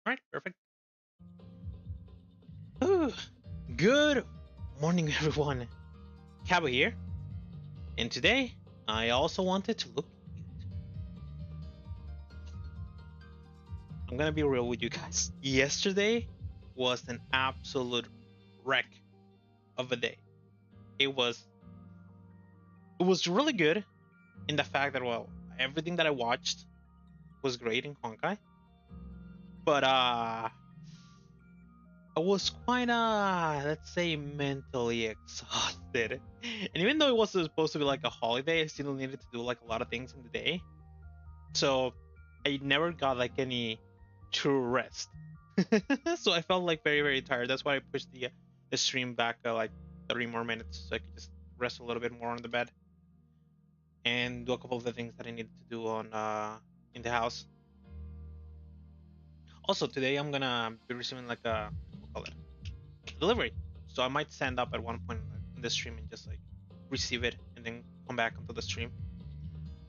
All right, perfect. Ooh, good morning, everyone. Cabo here, and today I also wanted to look cute. I'm gonna be real with you guys. Yesterday was an absolute wreck of a day. It was it was really good in the fact that everything that I watched was great in Honkai, but I was quite let's say mentally exhausted. And even though it was supposed to be like a holiday, I still needed to do like a lot of things in the day. So I never got like any true rest. So I felt like very, very tired. That's why I pushed the stream back like 30 more minutes so I could just rest a little bit more on the bed and do a couple of the things that I needed to do on in the house. Also today I'm gonna be receiving like a we'll call it delivery. So I might stand up at one point in the stream and just like receive it and then come back onto the stream.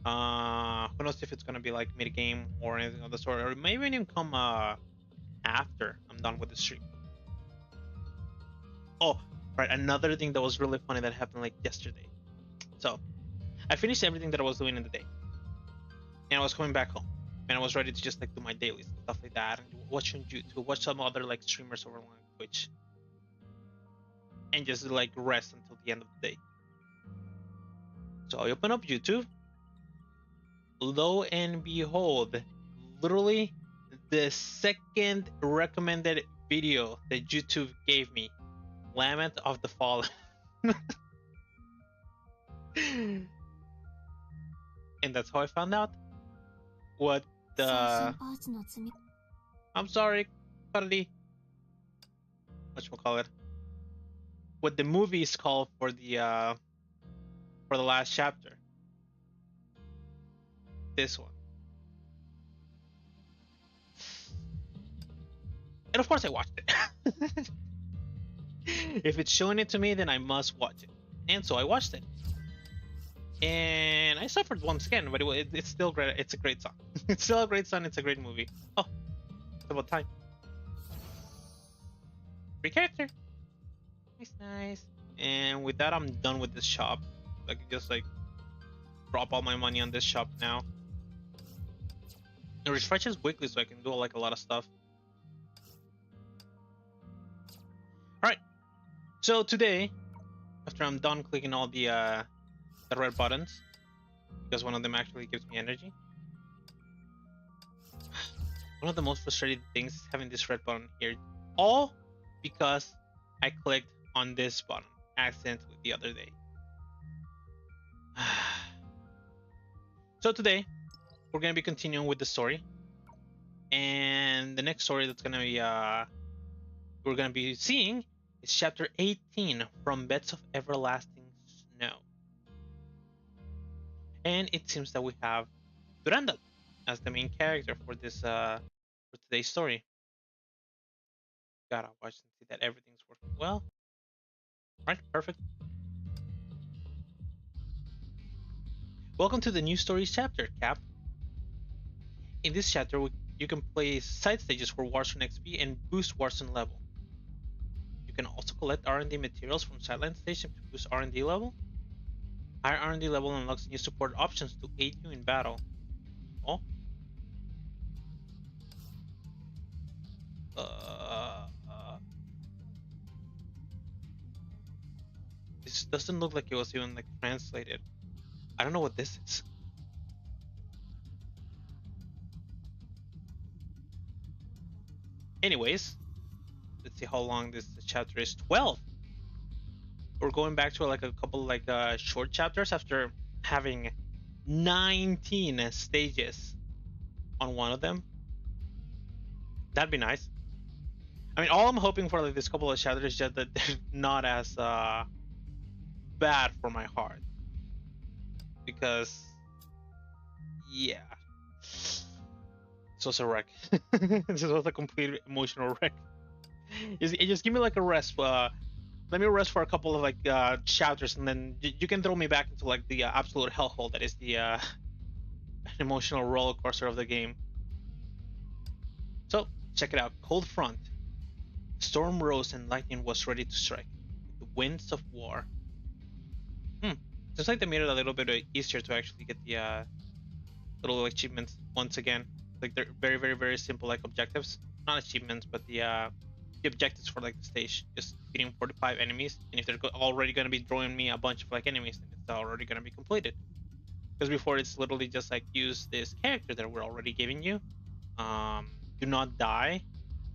Who knows if it's gonna be like mid game or anything of the sort, or maybe even come after I'm done with the stream. Oh, right, another thing that was really funny that happened like yesterday. So I finished everything that I was doing in the day, and I was coming back home, and I was ready to just like do my dailies and stuff like that, and watching YouTube, watch some other like streamers over on Twitch, and just like rest until the end of the day. So I open up YouTube. Lo and behold, literally the second recommended video that YouTube gave me, Lament of the Fallen. And that's how I found out what the I'm sorry, Carly. Whatchamacallit? What the movie is called for the last chapter. This one. And of course I watched it. If it's showing it to me, then I must watch it. And so I watched it. And I suffered once again, but it's still great. It's a great song. It's still a great song. It's a great movie. Oh, it's about time. Free character. Nice. And with that, I'm done with this shop. I can just like drop all my money on this shop now. It refreshes weekly, so I can do like a lot of stuff. All right. So today, after I'm done clicking all the red buttons, because one of them actually gives me energy. One of the most frustrating things is having this red button here, all because I clicked on this button accidentally the other day. So today, we're gonna be continuing with the story, and the next story that's gonna be we're gonna be seeing is chapter 18 from Beds of Everlasting Snow. And it seems that we have Durandal as the main character for this for today's story. Gotta watch and see that everything's working well. Alright, perfect. Welcome to the new stories chapter, Cap. In this chapter, you can play side stages for Warzone XP and boost Warzone level. You can also collect R&D materials from sideline station to boost R&D level. Higher R&D level unlocks new support options to aid you in battle. Oh. This doesn't look like it was even like translated. I don't know what this is. Anyways, let's see how long this chapter is. 12. We're going back to like a couple like short chapters after having 19 stages on one of them. That'd be nice. I mean, all I'm hoping for like this couple of chapters is just that they're not as bad for my heart, because yeah, this was a wreck. This was a complete emotional wreck. Just give me like a rest. Let me rest for a couple of like chapters, and then you can throw me back into like the absolute hellhole that is the emotional roller coaster of the game. So Check it out. Cold front. Storm rose and lightning was ready to strike. With the winds of war. Hmm. Seems like they made it a little bit easier to actually get the little achievements once again. Like they're very, very, very simple like objectives. Not achievements, but the objectives for like the stage. Just beating 45 enemies, and if they're already gonna be drawing me a bunch of like enemies, then it's already gonna be completed. Because before it's literally just like use this character that we're already giving you. Um, do not die,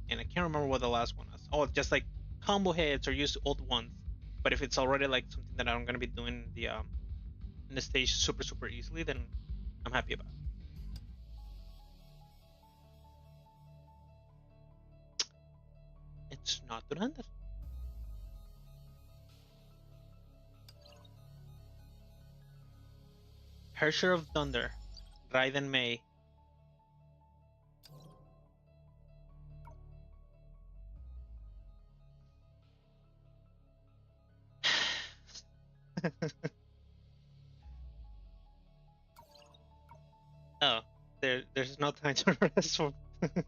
and I can't remember what the last one was. Oh, just like combo hits or use old ones. But if it's already like something that I'm gonna be doing in the stage super super easily, then I'm happy about it. It's not Durandal. Hersher of Thunder, Raiden May. Oh, there's no time to rest for the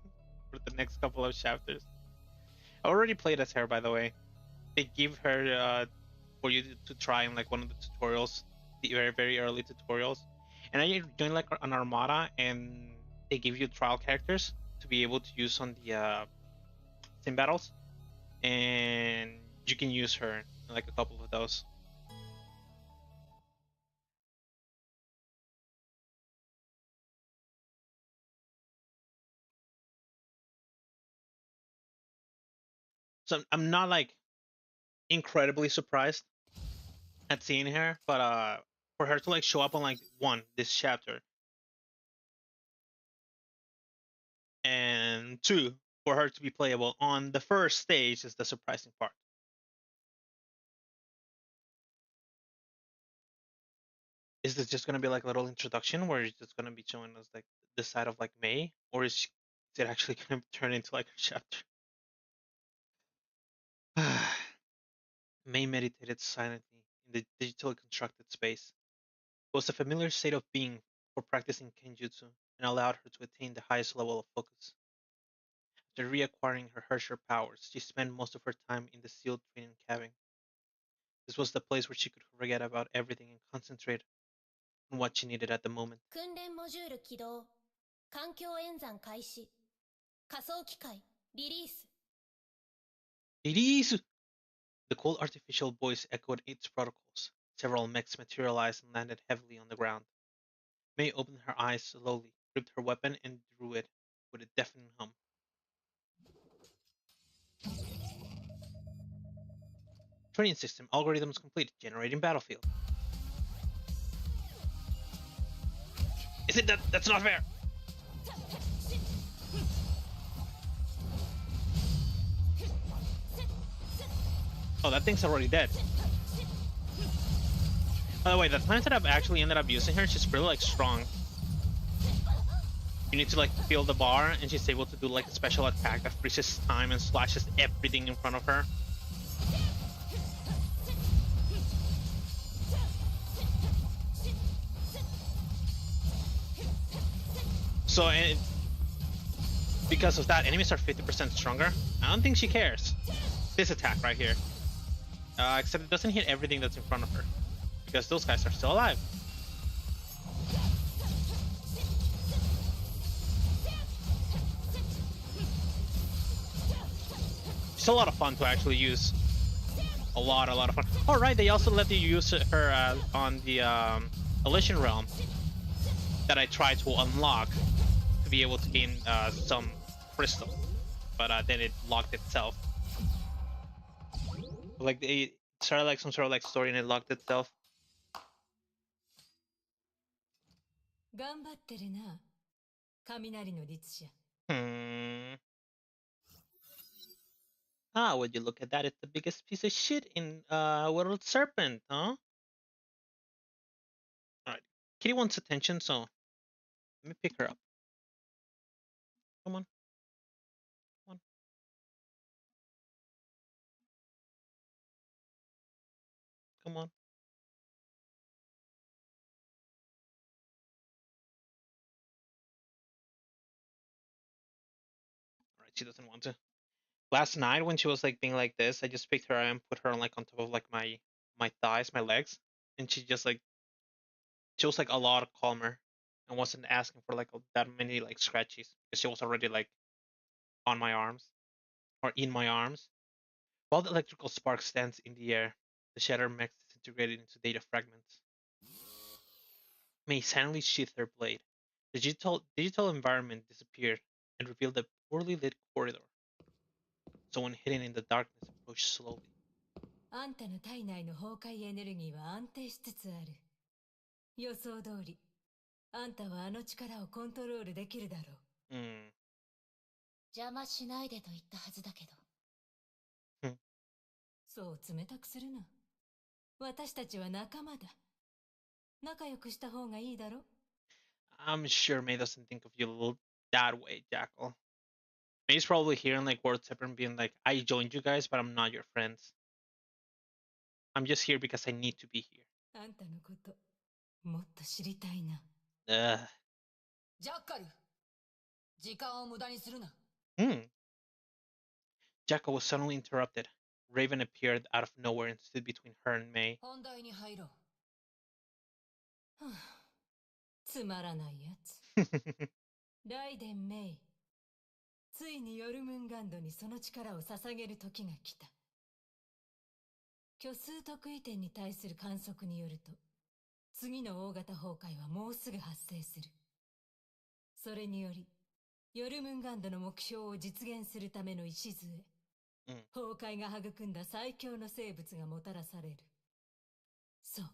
next couple of chapters. I already played as her, by the way. They give her for you to try in like one of the tutorials, the very very early tutorials, and I joined like an armada, and they give you trial characters to be able to use on the sim battles, and you can use her in like a couple of those. So I'm not like incredibly surprised at seeing her, but for her to like show up on like one this chapter, and two for her to be playable on the first stage is the surprising part. Is this just gonna be like a little introduction where it's just gonna be showing us like the side of like May, or is it actually gonna turn into like a chapter? May meditated silently in the digitally constructed space. It was a familiar state of being for practicing kenjutsu and allowed her to attain the highest level of focus. After reacquiring her harsher powers, she spent most of her time in the sealed training cabin. This was the place where she could forget about everything and concentrate on what she needed at the moment. 訓練モジュール起動環境演算開始仮想機械リリース Release! The cold artificial voice echoed its protocols. Several mechs materialized and landed heavily on the ground. May opened her eyes slowly, gripped her weapon, and drew it with a deafening hum. Training system algorithms complete. Generating battlefield. Is it that? That's not fair! Oh, that thing's already dead. By the way, the times that I've actually ended up using her, she's really like strong. You need to like feel the bar, and she's able to do like a special attack that freezes time and slashes everything in front of her. So, and because of that, enemies are 50% stronger. I don't think she cares. This attack right here. Except it doesn't hit everything that's in front of her. Because those guys are still alive. It's a lot of fun to actually use. A lot of fun. All right, they also let you use her on the Elysian Realm that I tried to unlock to be able to gain some crystal, but then it locked itself. Like it started like some sort of like story and it locked itself. 頑張ってるな雷の律者 Hmm. Ah, would you look at that? It's the biggest piece of shit in World Serpent, huh? Alright. Kitty wants attention, so let me pick her up. Come on. Come on. Come on. Alright, she doesn't want to. Last night when she was like being like this, I just picked her and put her on like on top of like my thighs, my legs, and she was like a lot calmer and wasn't asking for like that many like scratches because she was already like on my arms or in my arms. While the electrical spark stands in the air, the shatter mech disintegrated into data fragments. May silently sheathed her blade. The digital environment disappeared and revealed a poorly lit corridor. Someone hidden in the darkness approached slowly. あんたの体内の崩壊エネルギーは安定しつつある。予想通り、あんたはあの力をコントロールできるだろう。邪魔しないでと言ったはずだけど。そう冷たくするな。私たちは仲間だ。仲良くした方がいいだろ。I'm sure May doesn't think of you that way, Jackal. May's probably hearing like words separate being like, I joined you guys, but I'm not your friends. I'm just here because I need to be here. あんたのこと、もっと知りたいな。ジャッカル、時間を無駄にするな。Jackal was suddenly interrupted. Raven appeared out of nowhere and stood between her and May. 本題に入ろう。つまらないやつ。ライデン・メイ。ついにヨルムンガンドにその力を捧げる時が来た。虚数特異点に対する観測によると、次の大型崩壊はもうすぐ発生する。それにより、ヨルムンガンドの目標を実現するための礎、崩壊が育んだ最強の生物がもたらされる。そう、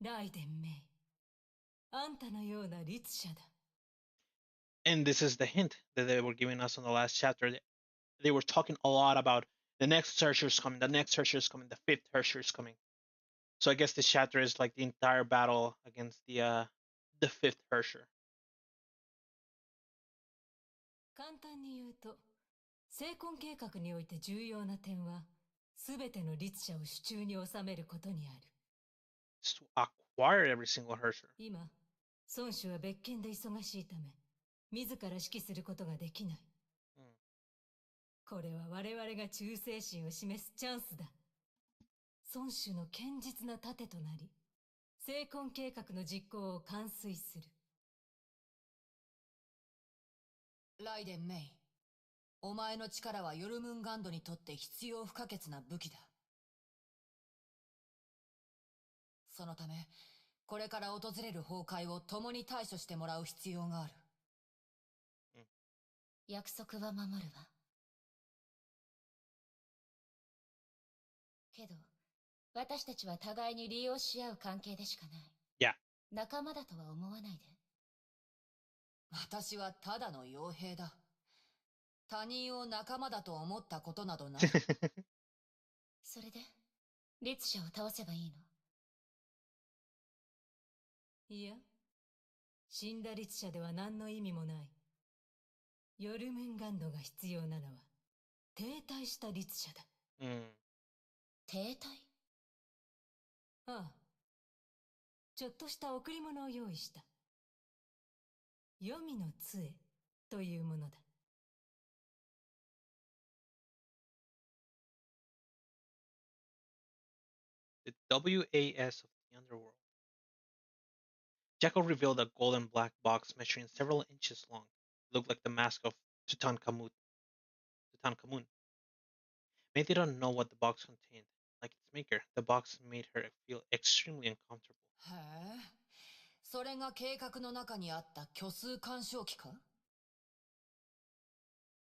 ライデン・メイ。あんたのような律者だ。And this is the hint that they were giving us on the last chapter. They were talking a lot about the next Searcher's coming, the next Searcher's coming, the fifth Searcher's coming. So I guess this chapter is like the entire battle against the fifth Searcher. 簡単に言うと、成婚計画において重要な点は、すべての律者を手中に収めることにある。To acquire every single Searcher. 今、孫子は別件で忙しいため、自ら指揮することができない。これは我々が忠誠心を示すチャンスだ。孫子の堅実な盾となり、成婚計画の実行を完遂する。ライデン・メイ、お前の力はヨルムンガンドにとって必要不可欠な武器だ。そのため、これから訪れる崩壊を共に対処してもらう必要がある。約束は守るわ。けど、私たちは互いに利用し合う関係でしかない。Yeah. 仲間だとは思わないで。私はただの傭兵だ。他人を仲間だと思ったことなどない。それで、律者を倒せばいいの？いや、死んだ律者では何の意味もない。ヨルムンガンドが必要なのは、停滞した律者だ。停滞？ああ。ちょっとした贈り物を用意した。黄泉の杖というものだ。The WAS of the Underworld. Jackal revealed a golden black box measuring several inches long. It looked like the mask of Tutankhamun. May didn't know what the box contained. Like its maker, the box made her feel extremely uncomfortable. へえ、それが計画の中にあった虚数干渉機か？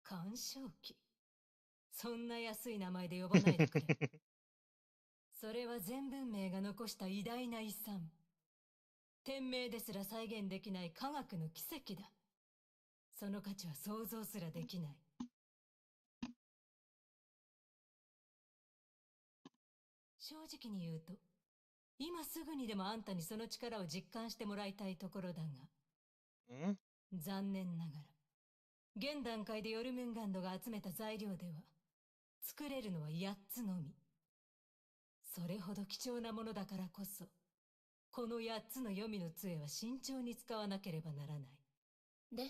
干渉機？そんな安い名前で呼ばないでくれ。それは全文明が残した偉大な遺産。天命ですら再現できない科学の奇跡だ。その価値は想像すらできない。正直に言うと、今すぐにでもあんたにその力を実感してもらいたいところだが、残念ながら、現段階でヨルムンガンドが集めた材料では、作れるのは8つのみ。それほど貴重なものだからこそ、この8つの黄泉の杖は慎重に使わなければならない。で、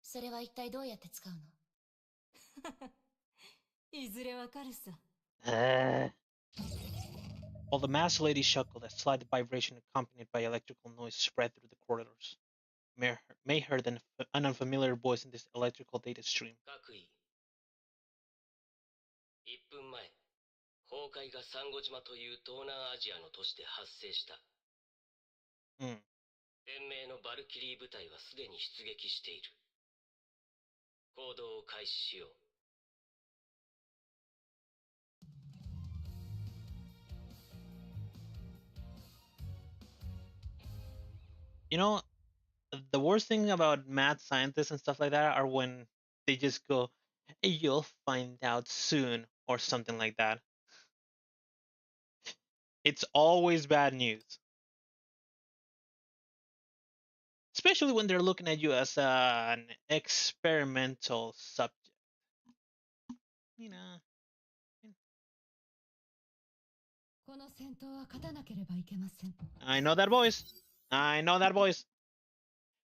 それは一体どうやって使うの？いずれわかるさ。While the masked lady chuckled, a slight vibration accompanied by electrical noise spread through the corridors. May heard an unfamiliar voice in this electrical data stream. 各位1分前崩壊がサンゴ島という東南アジアの都市で発生した。Hmm. 連盟のバルキリー部隊はすでに出撃している。行動を開始しよう。You know, the worst thing about mad scientists and stuff like that are when they just go, "Hey, you'll find out soon," or something like that. It's always bad news. Especially when they're looking at you as an experimental subject. You know. この戦闘は勝たなければいけません。 I know that voice. I know that voice.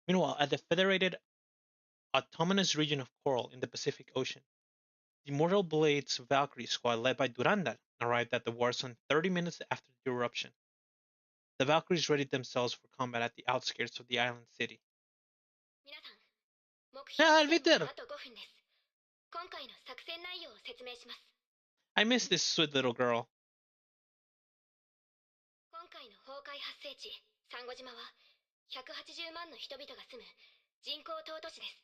Meanwhile, at the Federated Autonomous Region of Coral in the Pacific Ocean, the Immortal Blades Valkyrie squad led by Durandal arrived at the war zone 30 minutes after the eruption. The Valkyries readied themselves for combat at the outskirts of the island city. 皆さん、目標時点まで Victor! あと5分です。今回の作戦内容を説明します。 I miss this sweet little girl. 今回の崩壊発生地、サンゴ島は180万の人々が住む人工島都市です。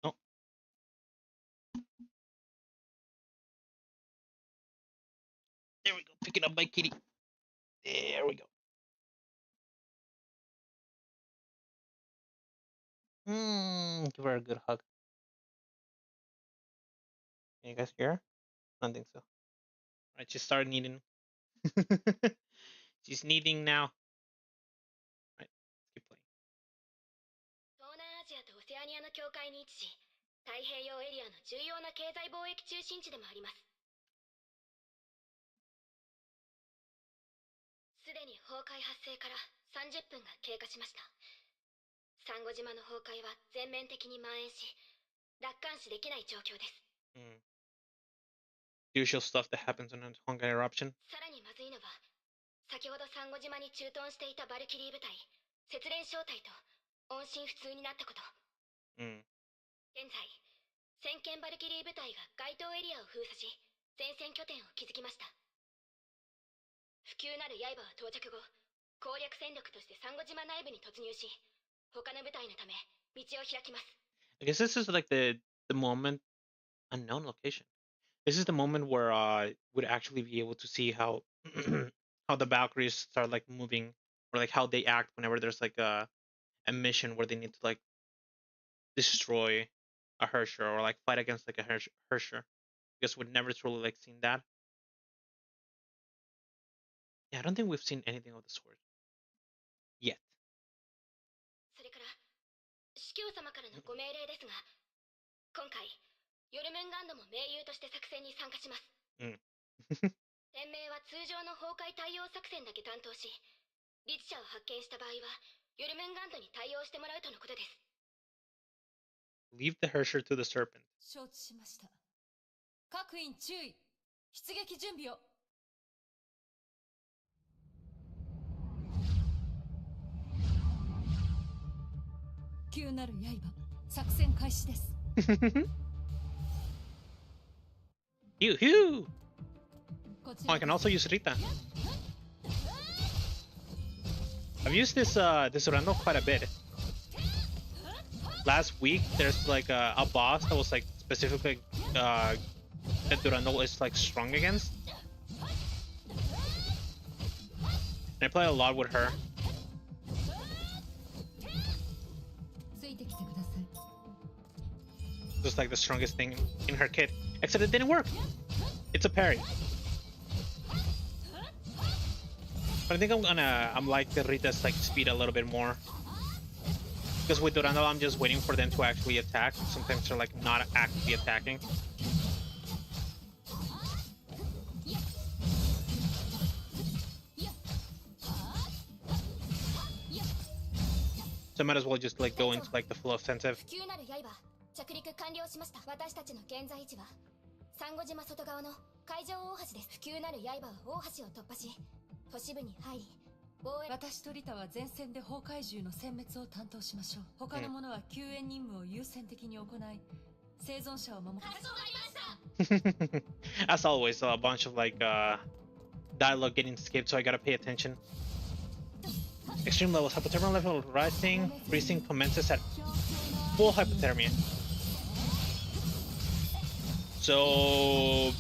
Oh. There we go. Pick it up by Kitty. There we go. Give her a good hug. Can you guys hear her? I don't think so. Alright, she started kneading. She's kneading now. Alright, let's keep playing. 東南アジアとオセアニアの境界に位置し、太平洋エリアの重要な経済貿易中心地でもあります。すでに崩壊発生から30分が経過しました。サンゴ島の崩壊は全面的に蔓延し、楽観視できない状況です。 Usual stuff that happens in a Honkai eruption. さらにまずいのは、先ほどサンゴ島に駐屯していたバルキリー部隊、節連小隊と音信不通になったこと。現在、先見バルキリー部隊が該当エリアを封鎖し、前線拠点を築きました。不朽なる刃は到着後、攻略戦力としてサンゴ島内部に突入し、他の部隊のため道を開きます。I guess this is like the moment, unknown location. This is the moment where would actually be able to see how how the Valkyries start like moving, or like how they act whenever there's like a mission where they need to like destroy a Hersher or like fight against like a Hersher. Because we've never truly like seen that. Yeah, I don't think we've seen anything of the sort yet. それから、司教様からのご命令ですが、今回、ヨルムンガンドも盟友として作戦に参加します。連盟は通常の崩壊対応作戦だけ担当し、リチ者を発見した場合は、ヨルムンガンドに対応してもらうとのことです。Leave the Hersher to the serpent. 承知しました。各員注意。出撃準備を。急なる刃、作戦開始です。Yoo-hoo! Oh, I can also use Rita. I've used this Durandal quite a bit. Last week, there's like a boss that was like specifically that Durandal is like strong against. And I play a lot with her. Just like the strongest thing in her kit. Except it didn't work. It's a parry. But I think I'm like the Rita's like speed a little bit more. Because with Durandal, I'm just waiting for them to actually attack. Sometimes they're like not actively attacking. So I might as well just like go into like the full offensive. 着陸完了しました。私たちの現在位置はサンゴ島外側の海上大橋です。不朽なる刃は大橋を突破し、都市部に入り、私とリタは前線で崩壊獣の殲滅を担当しましょう。他の者は救援任務を優先的に行い、生存者を守って。かしこまりました。As always, a bunch of like dialogue getting skipped, so I gotta pay attention. Extreme levels, hypothermia level rising, freezing commences at full hypothermia. So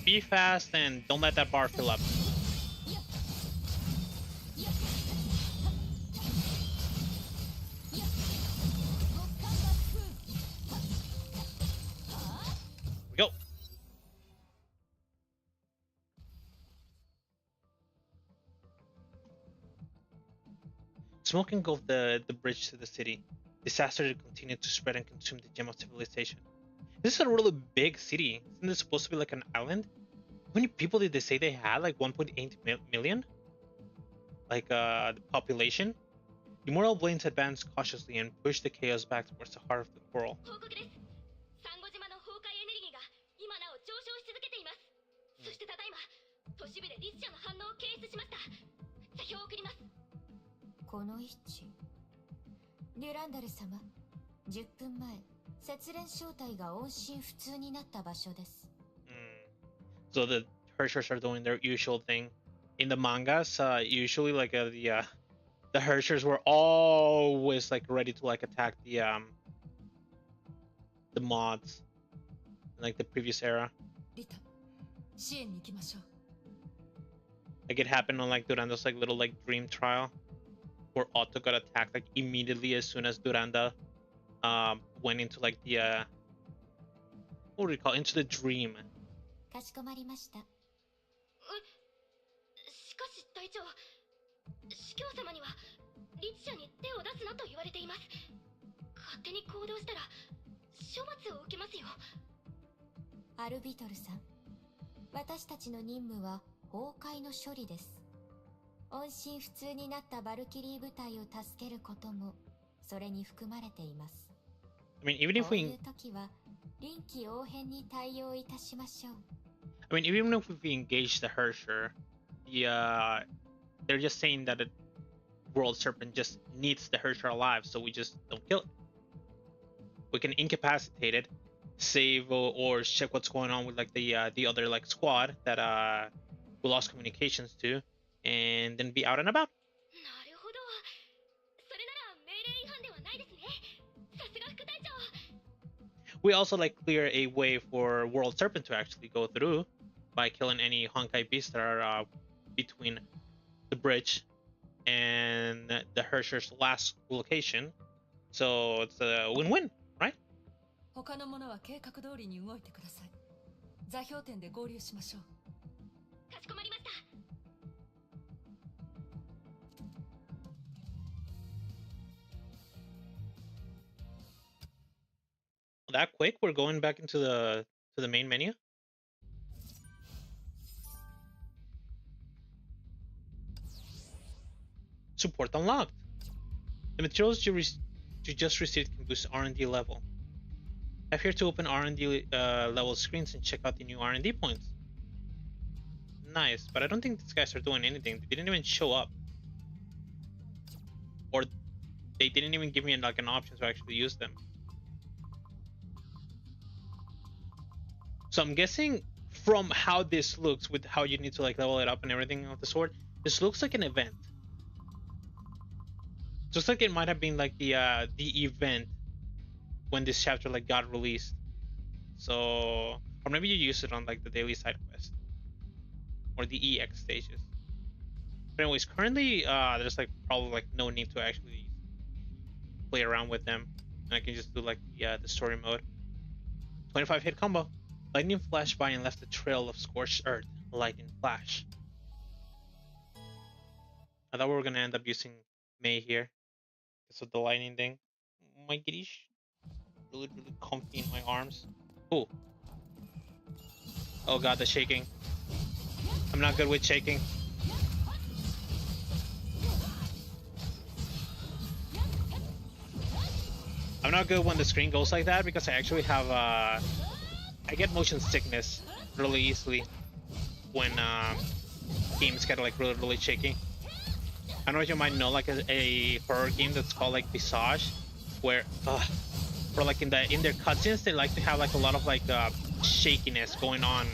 be fast and don't let that bar fill up. Go. Smoke engulfed the bridge to the city. Disaster continued to spread and consume the gem of civilization. This is a really big city. Isn't this supposed to be like an island? How many people did they say they had? Like 1.8 million? Like the population? The Immortal Blades advanced cautiously and pushed the chaos back towards the heart of the coral. Durandal 様、10分前、節連招待が音信不通になった場所です。So the Hershers are doing their usual thing. In the mangas, usually like the Hershers were always like ready to like attack the mods, like the previous era. Like it happened on like Durandal's like little like dream trial, where Otto got attacked like immediately as soon as Durandal went into like the what do we call it? Into the dream. かしこまりました。しかし隊長、司教様には律者に手を出すなと言われています。勝手に行動したら処罰を受けますよ。アルビトルさん、私たちの任務は崩壊の処理です。音信不通になったバルキリー部隊を助けることもそれに含まれています。I mean, even if こうい we う時は臨機応変に対応いたしましょう。I mean, even if we engage the Hersher, they're just saying that the World Serpent just needs the Hersher alive, so we just don't kill it. We can incapacitate it, save or check what's going on with like the other like squad that we lost communications to, and then be out and about. We also like clear a way for World Serpent to actually go through by killing any Honkai beasts that are between the bridge and the Hersher's last location. So it's a win-win, right? 他の者は計画通りに動いてください。座標点で合流しましょう。かしこまりました。That quick? We're going back into the main menu. Support unlocked. The materials you just received can boost R&D level. Tap here to open R&D level screens and check out the new R&D points. Nice, but I don't think these guys are doing anything. They didn't even show up, or they didn't even give me like an option to actually use them. So I'm guessing from how this looks, with how you need to like level it up and everything of the sword, this looks like an event. Just like it might have been like the event when this chapter like got released. So, or maybe you use it on like the daily side quest or the EX stages. But anyways, currently there's like probably like no need to actually play around with them, and I can just do like the story mode. 25 hit combo. Lightning flashed by and left a trail of scorched earth. Lightning flash. I thought we were gonna end up using Mei here because of the lightning thing. My goodies, really comfy in my arms. Oh, oh god, the shaking. I'm not good with shaking. I'm not good when the screen goes like that because I actually have I get motion sickness really easily when games get like really shaky. I don't know if you might know like a horror game that's called like Visage, where like in their cutscenes they like to have like a lot of like shakiness going on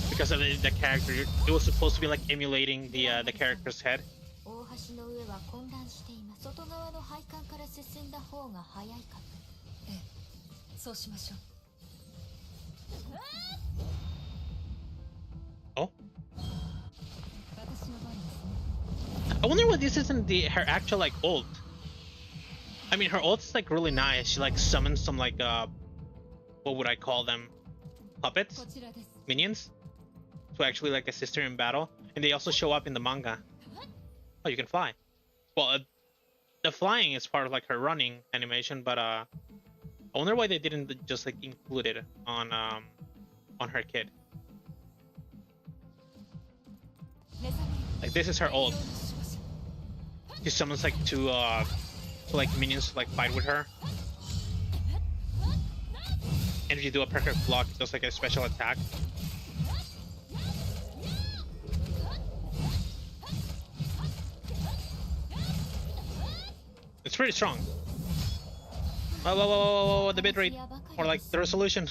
because of the character. It was supposed to be like emulating the character's head. Oh. I wonder why this isn't her actual like ult. I mean, her ult's like really nice. She like summons some like what would I call them? Puppets? Minions? To actually like assist her in battle. And they also show up in the manga. Oh, you can fly. Well, the flying is part of like her running animation, but I wonder why they didn't just like include it on her kid. Like this is her ult. She summons like two like minions to like fight with her. And if you do a perfect block, it does like a special attack. It's pretty strong. Whoa, the bitrate. Or like the resolution.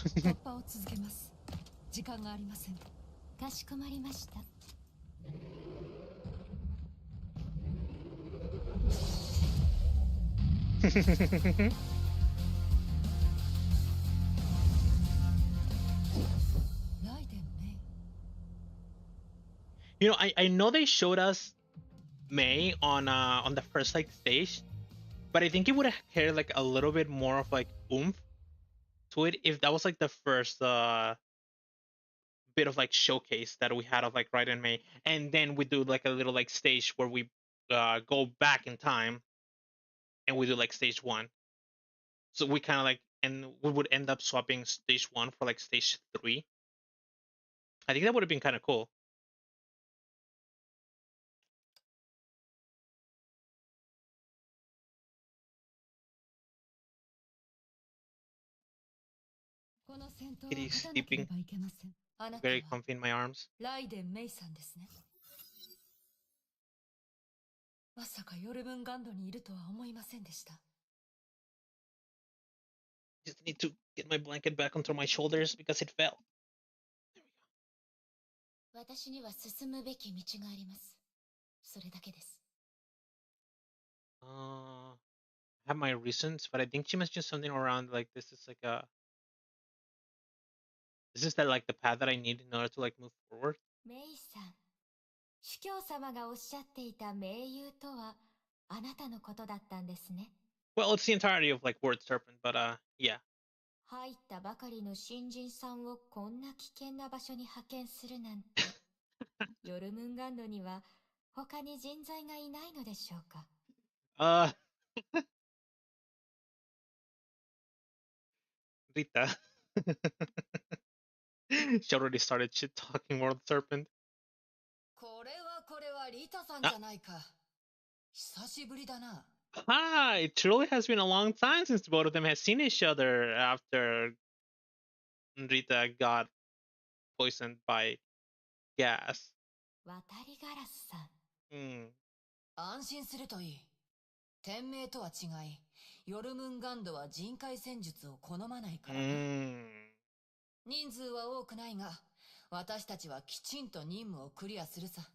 You know, I know they showed us Mei on the first like stage, but I think it would have carried like a little bit more of like oomph to it if that was like the first bit of like showcase that we had of like Raiden Mei, and then we do like a little like stage where we go back in time and we do like stage 1. So we kind of like, and we would end up swapping stage 1 for like stage 3. I think that would have been kind of cool. Kitty's sleeping. Very comfy in my arms. Just need to get my blanket back onto my shoulders because it fell. There we go. I have my reasons, but I think she mentioned something around like this is like a this is that like the path that I need in order to like move forward. Well, it's the entirety of like Word Serpent, but yeah. 入ったばかりの新人さんをこんな危険な場所に派遣するなんて、ヨルムンガンドには他に人材がいないのでしょうか。Rita. She already started shit talking World Serpent. これはリタさんじゃないか。久しぶりだな。It truly has been a long time since both of them have seen each other after Rita got poisoned by gas. 渡りガラスさん。安心するといい。天命とは違い、ヨルムンガンドは人海戦術を好まないからな。人数は多くないが、私たちはきちんと任務をクリアするさ。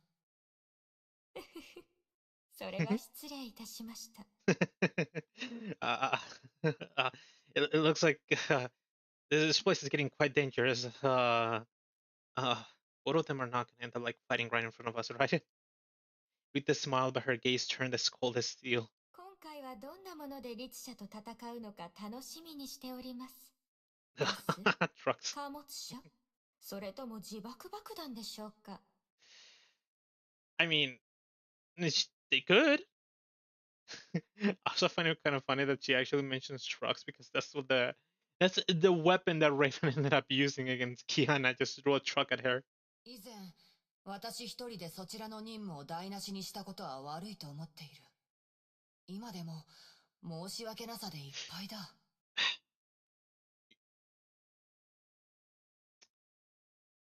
それは失礼いたしました。It looks like this place is getting quite dangerous. Both of them are not going to end up like fighting right in front of us, right? With the smile, but her gaze turned as cold as steel. 今回はどんなもので律者と戦うのか楽しみにしております。Trucks. 貨物車？それとも自爆爆弾でしょうか？ I mean, they could. I also find it kind of funny that she actually mentions trucks because that's the weapon that Raven ended up using against Kiana. Just threw a truck at her. 以前、私一人でそちらの任務を台無しにしたことは悪いと思っている。今でも申し訳なさでいっぱいだ。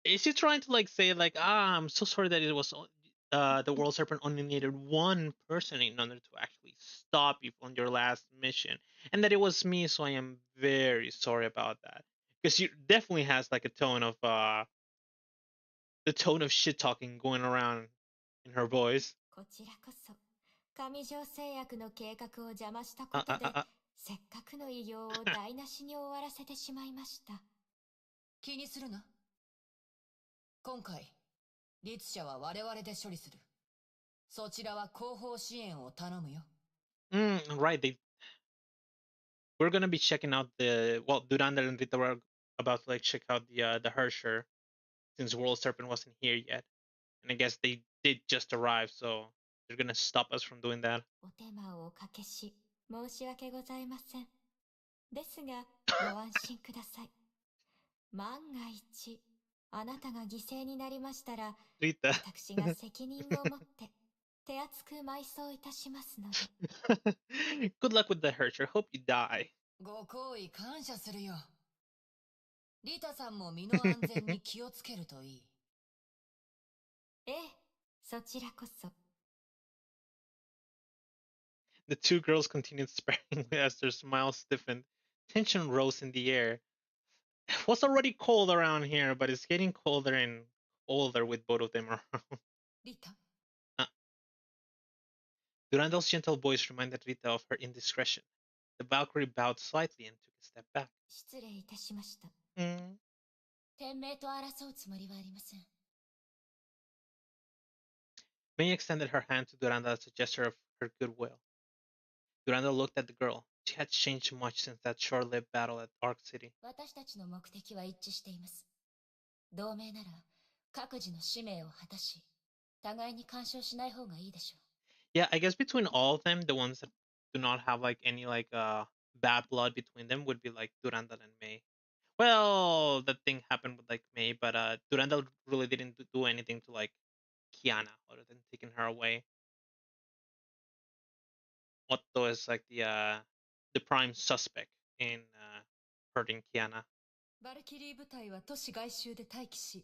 Is she trying to like say like, I'm so sorry that it was the World Serpent only needed one person in order to actually stop you on your last mission, and that it was me, so I am very sorry about that. Because she definitely has like a tone of the tone of shit talking going around in her voice. こちらこそ上条製薬の計画を邪魔したことで、せっかくの偉業を台無しに終わらせてしまいました。気にするな。今回、律者は我々で処理する。そちらは後方支援を頼むよ。Right. We're gonna be checking out Durandal and Rita were about to like check out the Hersher, since World Serpent wasn't here yet, and I guess they did just arrive, so they're gonna stop us from doing that. お手間をおかけし申し訳ございません。ですがご安心ください。万が一あなたが犠牲になりましたら、私が責任を持って手厚く埋葬いたしますので。Good luck with the Hersher. Hope you die. ご好意感謝するよ。リタさんも身の安全に気をつけるといい。ええ、そちらこそ。The two girls continued sparingly as their smiles stiffened. Tension rose in the air. It was already cold around here, but it's getting colder and colder with both of them around. Rita? Durandal's gentle voice reminded Rita of her indiscretion. The Valkyrie bowed slightly and took a step back. 失礼いたしました。天命と争うつもりはありません。May extended her hand to Durandal as a gesture of her goodwill. Durandal looked at the girl. She had changed much since that short-lived battle at Arc City. 私たちの目的は一致しています。同盟なら各自の使命を果たし、互いに干渉しない方がいいでしょう。Yeah, I guess between all of them, the ones that do not have like any like bad blood between them would be like Durandal and May. Well, that thing happened with like May, but Durandal really didn't do anything to like Kiana other than taking her away. Otto is like the prime suspect in hurting Kiana. バルキリー部隊は都市外周で待機し、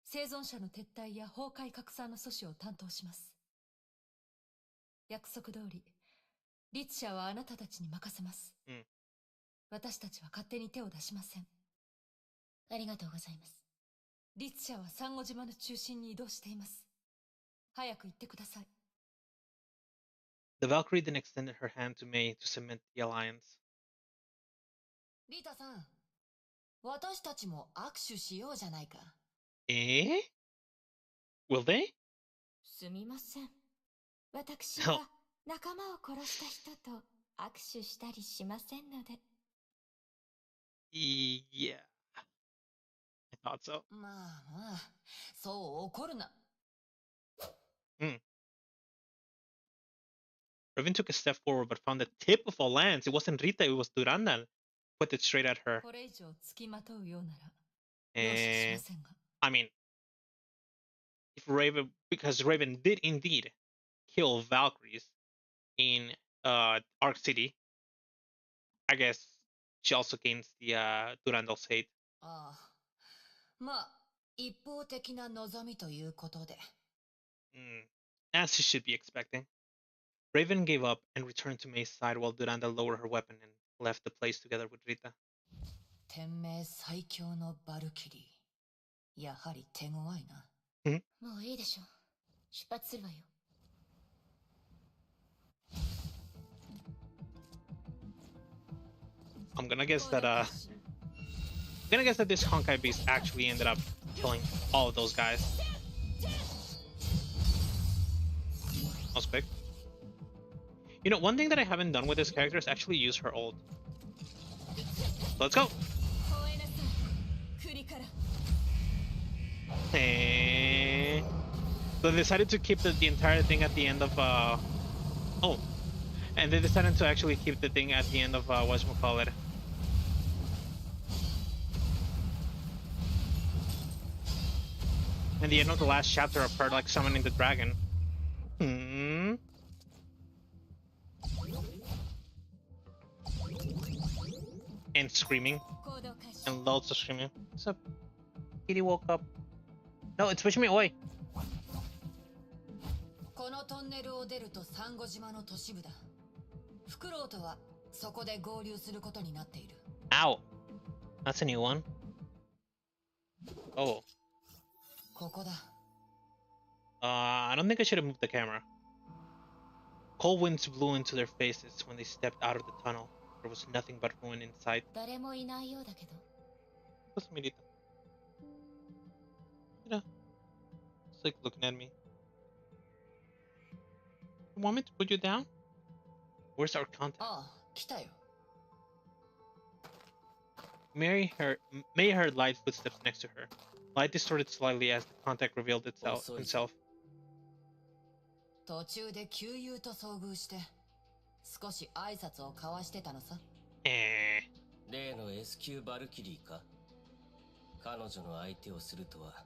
生存者の撤退や崩壊拡散の阻止を担当します。約束通り、律者はあなたたちに任せます。私たちは勝手に手を出しません。ありがとうございます。律者はサンゴ島の中心に移動しています。早く行ってください。The Valkyrie then extended her hand to May to cement the alliance. リタさん、私たちも握手しようじゃないか。Will they? すみません。私は仲間を殺した人と握手したりしませんので。Yeah. I thought so. まあまあ、そう怒るな。Raven took a step forward but found the tip of a lance. It wasn't Rita, it was Durandal. Put it straight at her. これ以上付きまとうようなら、I mean, because Raven did indeed kill Valkyries in Arc City, I guess she also gains the Durandal's hate. ああ、まあ、一方的な望みということで。As she should be expecting. Raven gave up and returned to May's side while Durandal lowered her weapon and left the place together with Rita. 天命最強のバルキリー。やはり手強いな。もういいでしょう。出発するわよ。I'm gonna guess that this Honkai beast actually ended up killing all of those guys. That was quick. You know, one thing that I haven't done with this character is actually use her ult. Let's go! Hey. So they decided to keep the entire thing at the end of oh. And they decided to actually keep the thing at the end of whatchamacallit. And the end of the last chapter of her like summoning the dragon. and screaming. And loads of screaming. What's up? Kitty woke up. No, it's pushing me away. このトンネルを出るとサンゴ島の都市部だ。フクロウとはそこで合流することになっている。Ow! That's a new one. Oh. ここだ。I don't think I should have moved the camera. Cold winds blew into their faces when they stepped out of the tunnel. There was nothing but ruin in sight. 誰もいないようだけど。What's Mirita? You know, it's like looking at me. You want me to put you down? Where's our contact? ああ、来たよ。May heard light footsteps next to her. Light distorted slightly as the contact revealed himself. 途中で旧友と遭遇して少し挨拶を交わしてたのさ。例の S 級バルキリーか。彼女の相手をするとは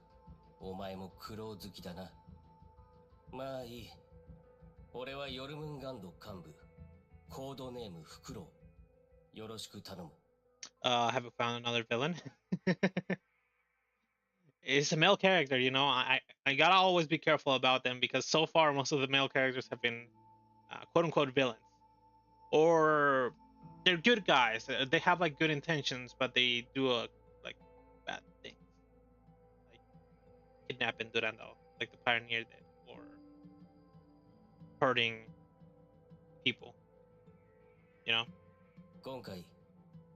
お前も苦労好きだな。まあいい。俺はヨルムンガンド幹部、コードネームフクロウ。よろしく頼む。Have you found another villain? It's a male character, you know. I gotta always be careful about them because so far most of the male characters have been quote unquote villains, or they're good guys. They have like good intentions, but they do like bad things, like kidnapping Durandal, like the pioneer did, or hurting people. You know. 今回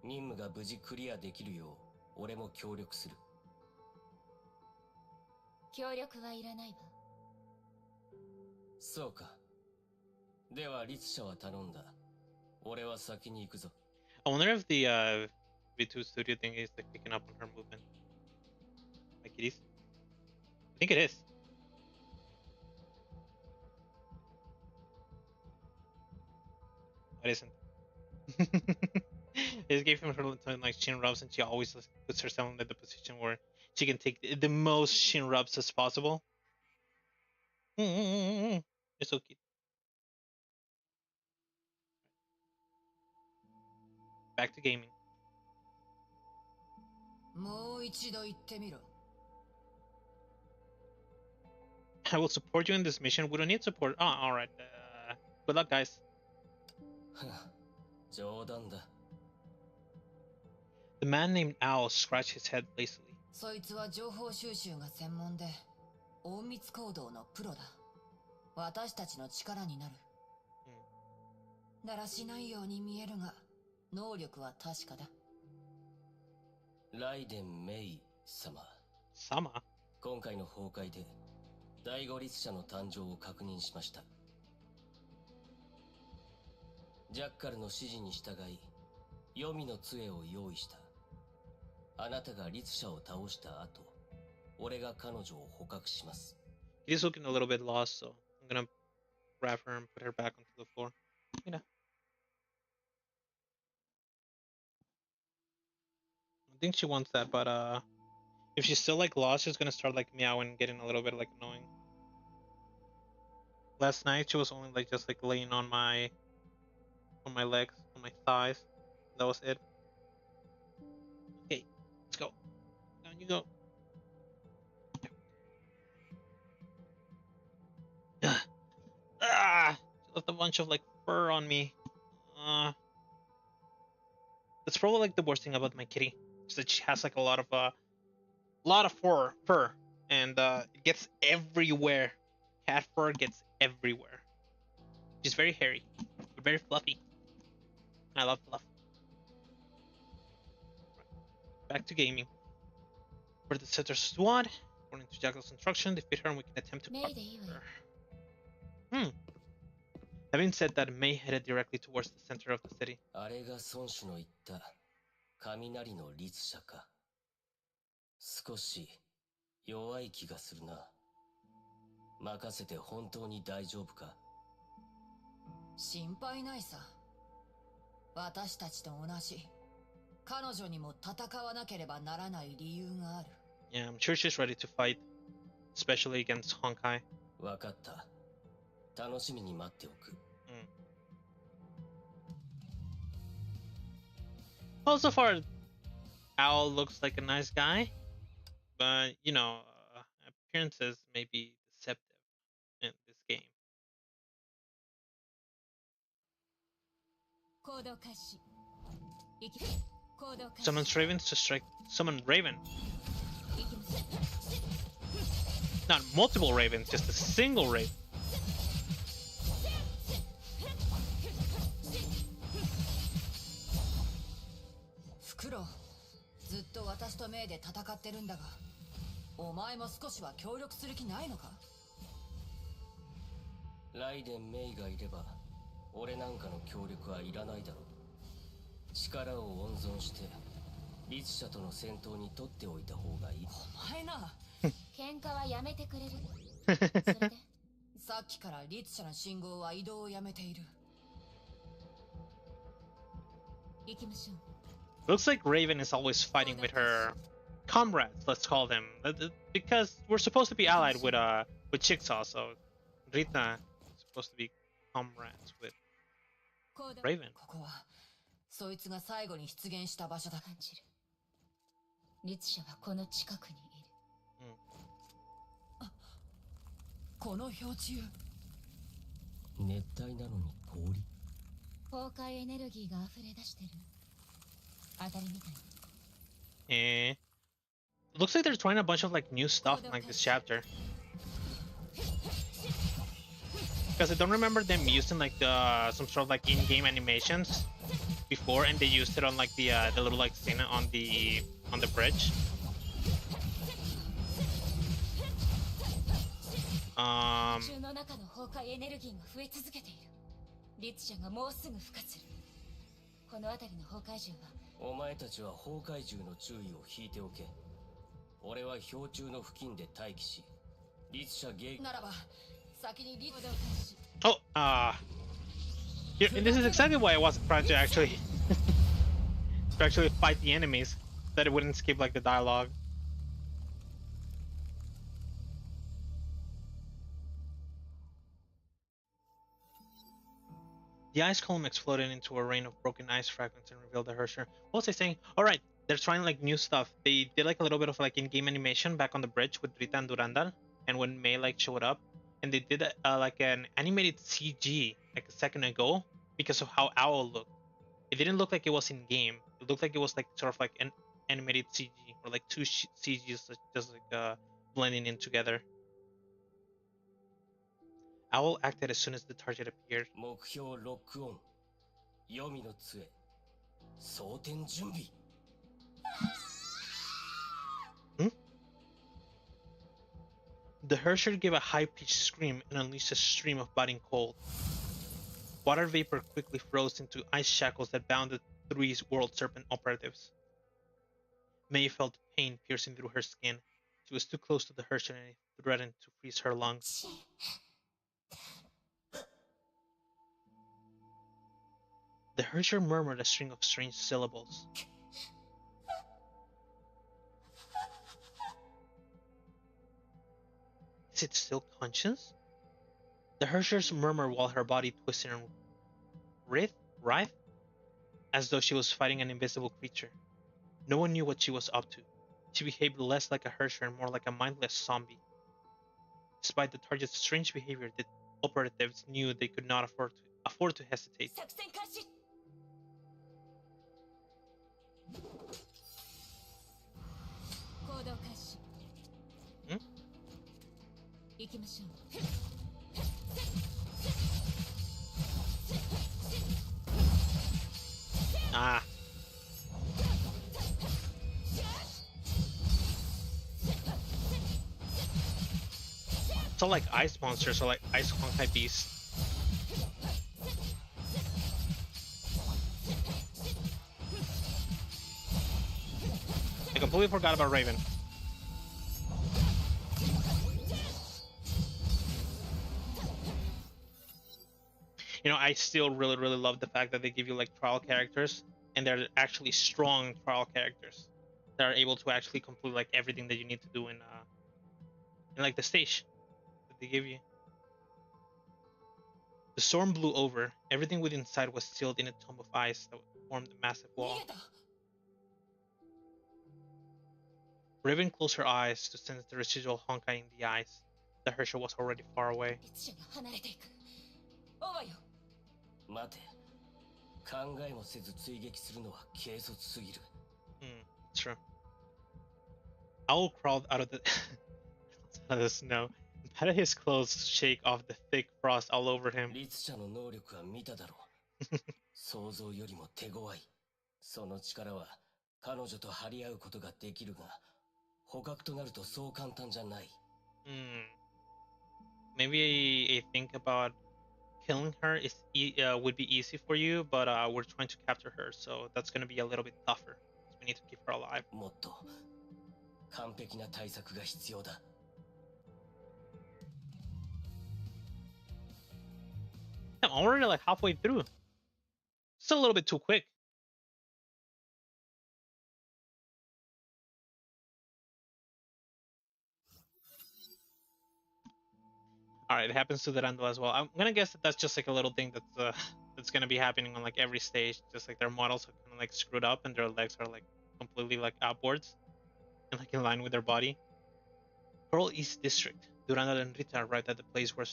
任務が無事クリアできるよう俺も協力する。協力はいらないわ。そうか。では律者は頼んだ。俺は先に行くぞ。I wonder if the V2 studio thing is like picking up on her movement. Like it is. I think it is. It isn't. They just gave him her like chin rubs, and she always puts herself in the position where she can take the most shin rubs as possible. It's so cute. Back to gaming. もう一度言ってみろ。I will support you in this mission. We don't need support. Oh, all right. Good luck, guys. 冗談だ。The man named Owl scratched his head lazily. そいつは情報収集が専門で隠密行動のプロだ。私たちの力になる。だらしないように見えるが能力は確かだ。ライデン・メイ様。様？今回の崩壊で第五律者の誕生を確認しました。ジャッカルの指示に従い黄泉の杖を用意した。あなたが律者を倒した後、俺が彼女を捕獲します。She's looking a little bit lost, so I'm gonna grab her and put her back onto the floor. You know. I think she wants that, but if she's still like lost, she's gonna start like meowing and getting a little bit like annoying. Last night she was only like just like laying on my legs, on my thighs. That was it. Okay, let's go. Down you go. Ah! She left a bunch of like fur on me. That's probably like the worst thing about my kitty. Is that she has like a lot of fur, and it gets everywhere. Cat fur gets everywhere. She's very hairy, but very fluffy. I love fluff. Back to gaming. For the setter squad, according to Jackal's instruction, defeat her and we can attempt to capture her. Having said that, May headed directly towards the center of the city. あれが孫子の言った雷の律者か。少し弱い気がするな。任せて本当に大丈夫か？心配ないさ。私たちと同じ。彼女にも戦わなければならない理由がある。Yeah, I'm sure she's ready to fight, especially against Honkai. わかった。楽しみに待っておく。Well, so far, Owl looks like a nice guy, but you know, appearances may be deceptive in this game. Summons ravens to strike. Summon raven. Not multiple ravens, just a single raven. Fukuro, ずっと私とメイで戦ってるんだが、お前も少しは協力する気ないのか？ライデン・メイがいれば俺なんかの協力はいらないだろう。力を温存して律者との戦闘に取っておいた方がいい。お前な喧嘩はやめてくれる？それでさっきから律者の信号は移動をやめている。行きましょう。 Looks like Raven is always fighting with her comrades, let's call them, because we're supposed to be allied with Jigsaw, so Rita is supposed to be comrades with Raven. ここはそいつが最後に出現した場所だ。感じる。律者はこの近くにいる。この氷柱。熱帯なのに氷。崩壊エネルギーが溢れ出してる。当たりみたい。Looks like they're trying a bunch of like new stuff in like this chapter. Because I don't remember them using like some sort of like in-game animations before, and they used it on like the little like scene on the bridge. 中の中の崩壊エネルギーが増え続けている。律者がもうすぐ孵化する。この辺りの崩壊獣は。お前たちは崩壊獣の注意を引いておけ。俺は氷柱の付近で待機し、律者迎撃ならば先に律者を開始。 Oh, this is exactly why I wasn't trying to actually fight the enemies, that it wouldn't skip like the dialogue. The ice column exploded into a rain of broken ice fragments and revealed the Hersher. What was I saying? Alright, they're trying like new stuff. They did like a little bit of like in-game animation back on the bridge with Rita and Durandal, and when Mei like showed up, and they did like an animated CG like a second ago because of how Owl looked. It didn't look like it was in-game. It looked like it was like sort of like an animated CG, or like two CGs just like blending in together. Owl acted as soon as the target appeared. 目標ロックオン。黄泉の杖。装填準備。The Hersher gave a high-pitched scream and unleashed a stream of biting cold. Water vapor quickly froze into ice shackles that bound the three World Serpent operatives. Mei felt pain piercing through her skin. She was too close to the Hersher and it threatened to freeze her lungs. The Hersher murmured a string of strange syllables. Is it still conscious? The Hersher's murmured while her body twisted and writhed, as though she was fighting an invisible creature. No one knew what she was up to. She behaved less like a Hersher and more like a mindless zombie. Despite the target's strange behavior, the operatives knew they could not afford to hesitate. Ah. It's all like ice monsters or like ice Honkai beasts. I completely forgot about Raven. You know, I still really love the fact that they give you like trial characters, and they're actually strong trial characters that are able to actually complete like everything that you need to do in like the stage that they give you. The storm blew over. Everything within sight was sealed in a tomb of ice that formed a massive wall. Raven closed her eyes to sense the residual Honkai in the eyes. The Herrscher was already far away. 待て。考えもせず追撃するのは軽率すぎる。True. Owl crawled out of the out of the snow and patted his clothes shake off the thick frost all over him. 律者の能力は見ただろう。想像よりも手強い。その力は彼女と張り合うことができるが、捕獲となるとそう簡単じゃない。Maybe I think about killing her is would be easy for you, but we're trying to capture her, so that's going to be a little bit tougher. We need to keep her alive. もっと完璧な対策が必要だ。I'm already like halfway through. It's a little bit too quick. All right, it happens to Durandal as well. I'm gonna guess that that's just like a little thing that's gonna be happening on like every stage. Just like their models are kind of like screwed up and their legs are like completely like upwards and like in line with their body. Pearl East District. Durandal and Rita arrived at the place where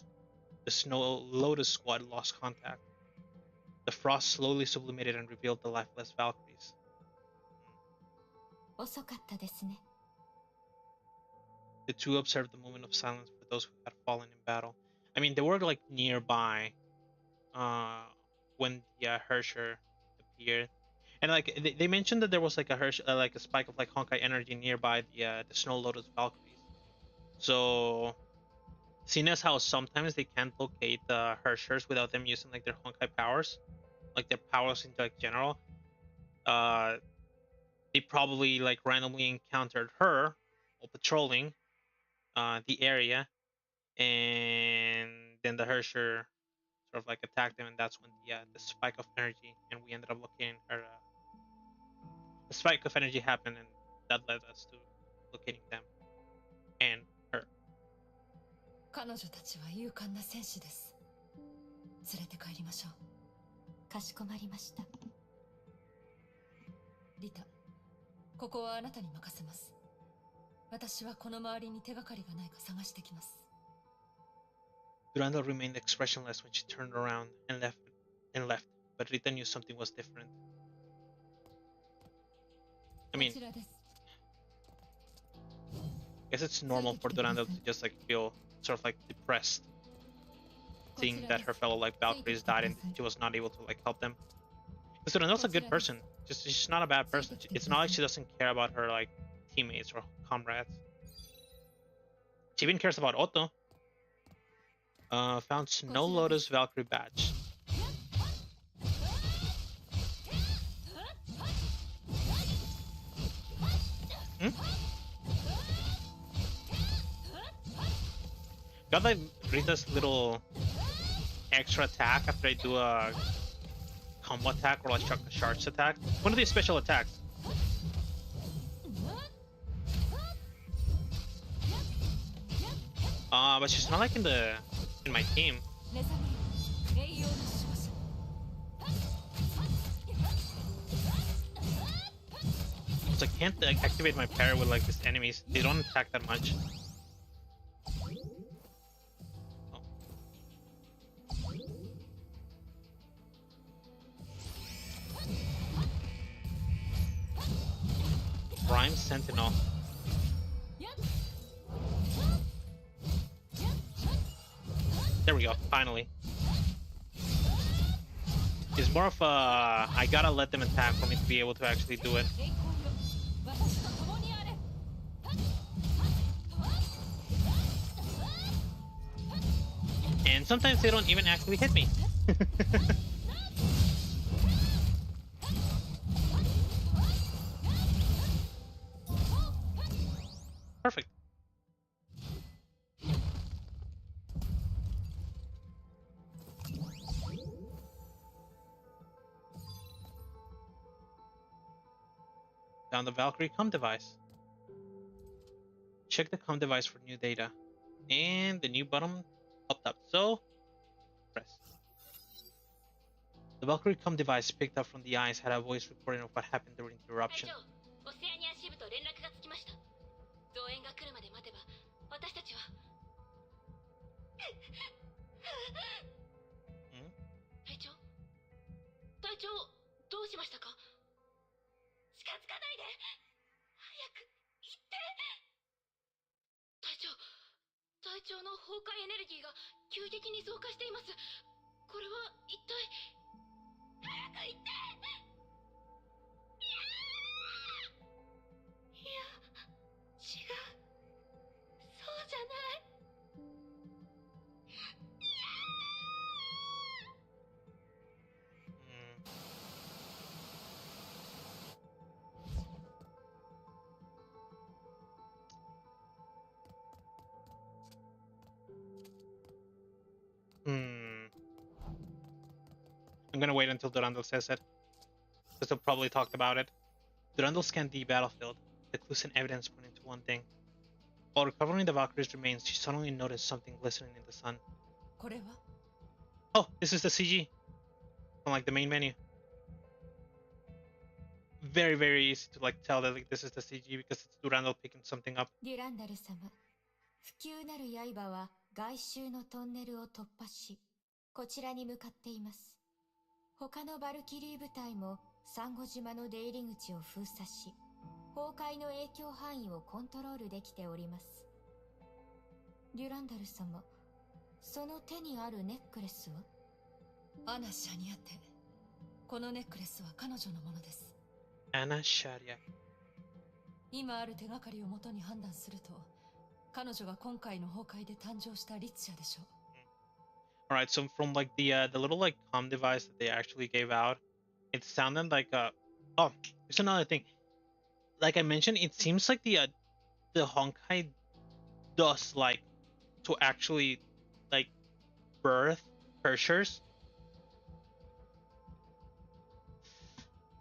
the Snow Lotus Squad lost contact. The frost slowly sublimated and revealed the lifeless Valkyries. 遅かったですね。 The two observed the moment of silence for those who had fallen in battle. I mean, they were like nearby when the Herrscher appeared, and like they mentioned that there was like a like a spike of like Honkai energy nearby the Snow Lotus Valkyries. So, seeing as how sometimes they can't locate the Herrschers without them using like their Honkai powers, like their powers into like general, they probably like randomly encountered her while patrolling the area, and then the Herrscher sort of like attacked them, and that's when the spike of energy, and we ended up locating her. The spike of energy happened, and that led us to locating them and her. 彼女たちは勇敢な戦士です。連れて帰りましょう。かしこまりました。リタ、ここはあなたに任せます。私はこの周りに手がかりがないか探してきます。Durandal remained expressionless when she turned around and left, but Rita knew something was different. I mean, I guess it's normal for Durandal to just like feel sort of like depressed, seeing that her fellow like Valkyries died and she was not able to like help them. Because Durandal's a good person. She's not a bad person. It's not like she doesn't care about her like teammates or comrades. She even cares about Otto. Found Snow Lotus Valkyrie badge. Got like Rita's little extra attack after I do a combo attack or like a charge attack. One of these special attacks. But she's not like in my team. So I can't activate my parry with like these enemies. They don't attack that much. Oh. Prime Sentinel. There we go, finally. It's more of a I gotta let them attack for me to be able to actually do it. And sometimes they don't even actually hit me. Perfect. Found the Valkyrie comm device. Check the comm device for new data. And the new button popped up. So, press. The Valkyrie comm device picked up from the eyes had a voice recording of what happened during the eruption. 長どうしましたか？近づかないで。早く行って。隊長の崩壊エネルギーが急激に増加しています。これは一体。早く行って。いや違う、そうじゃない。I'm gonna wait until Durandal says it, because they'll probably talk about it. Durandal scanned the battlefield. The clues and evidence pointing to one thing. While recovering the Valkyrie's remains, she suddenly noticed something glistening in the sun. Oh, this is the CG from like the main menu. Very, very easy to like tell that like this is the CG because it's Durandal picking something up. Durandal 様、不朽なる刃は外周のトンネルを突破し、こちらに向かっています。他のバルキリー部隊もサンゴ島の出入り口を封鎖し、崩壊の影響範囲をコントロールできております。デュランダル様、その手にあるネックレスは？アナ・シャニアテ。このネックレスは彼女のものです。アナ・シャリア。今ある手がかりをもとに判断すると、彼女が今回の崩壊で誕生した律者でしょう。Alright, so from like the little like comm device that they actually gave out, it sounded like oh, there's another thing. Like I mentioned, it seems like the Honkai does like to actually like birth Pershers.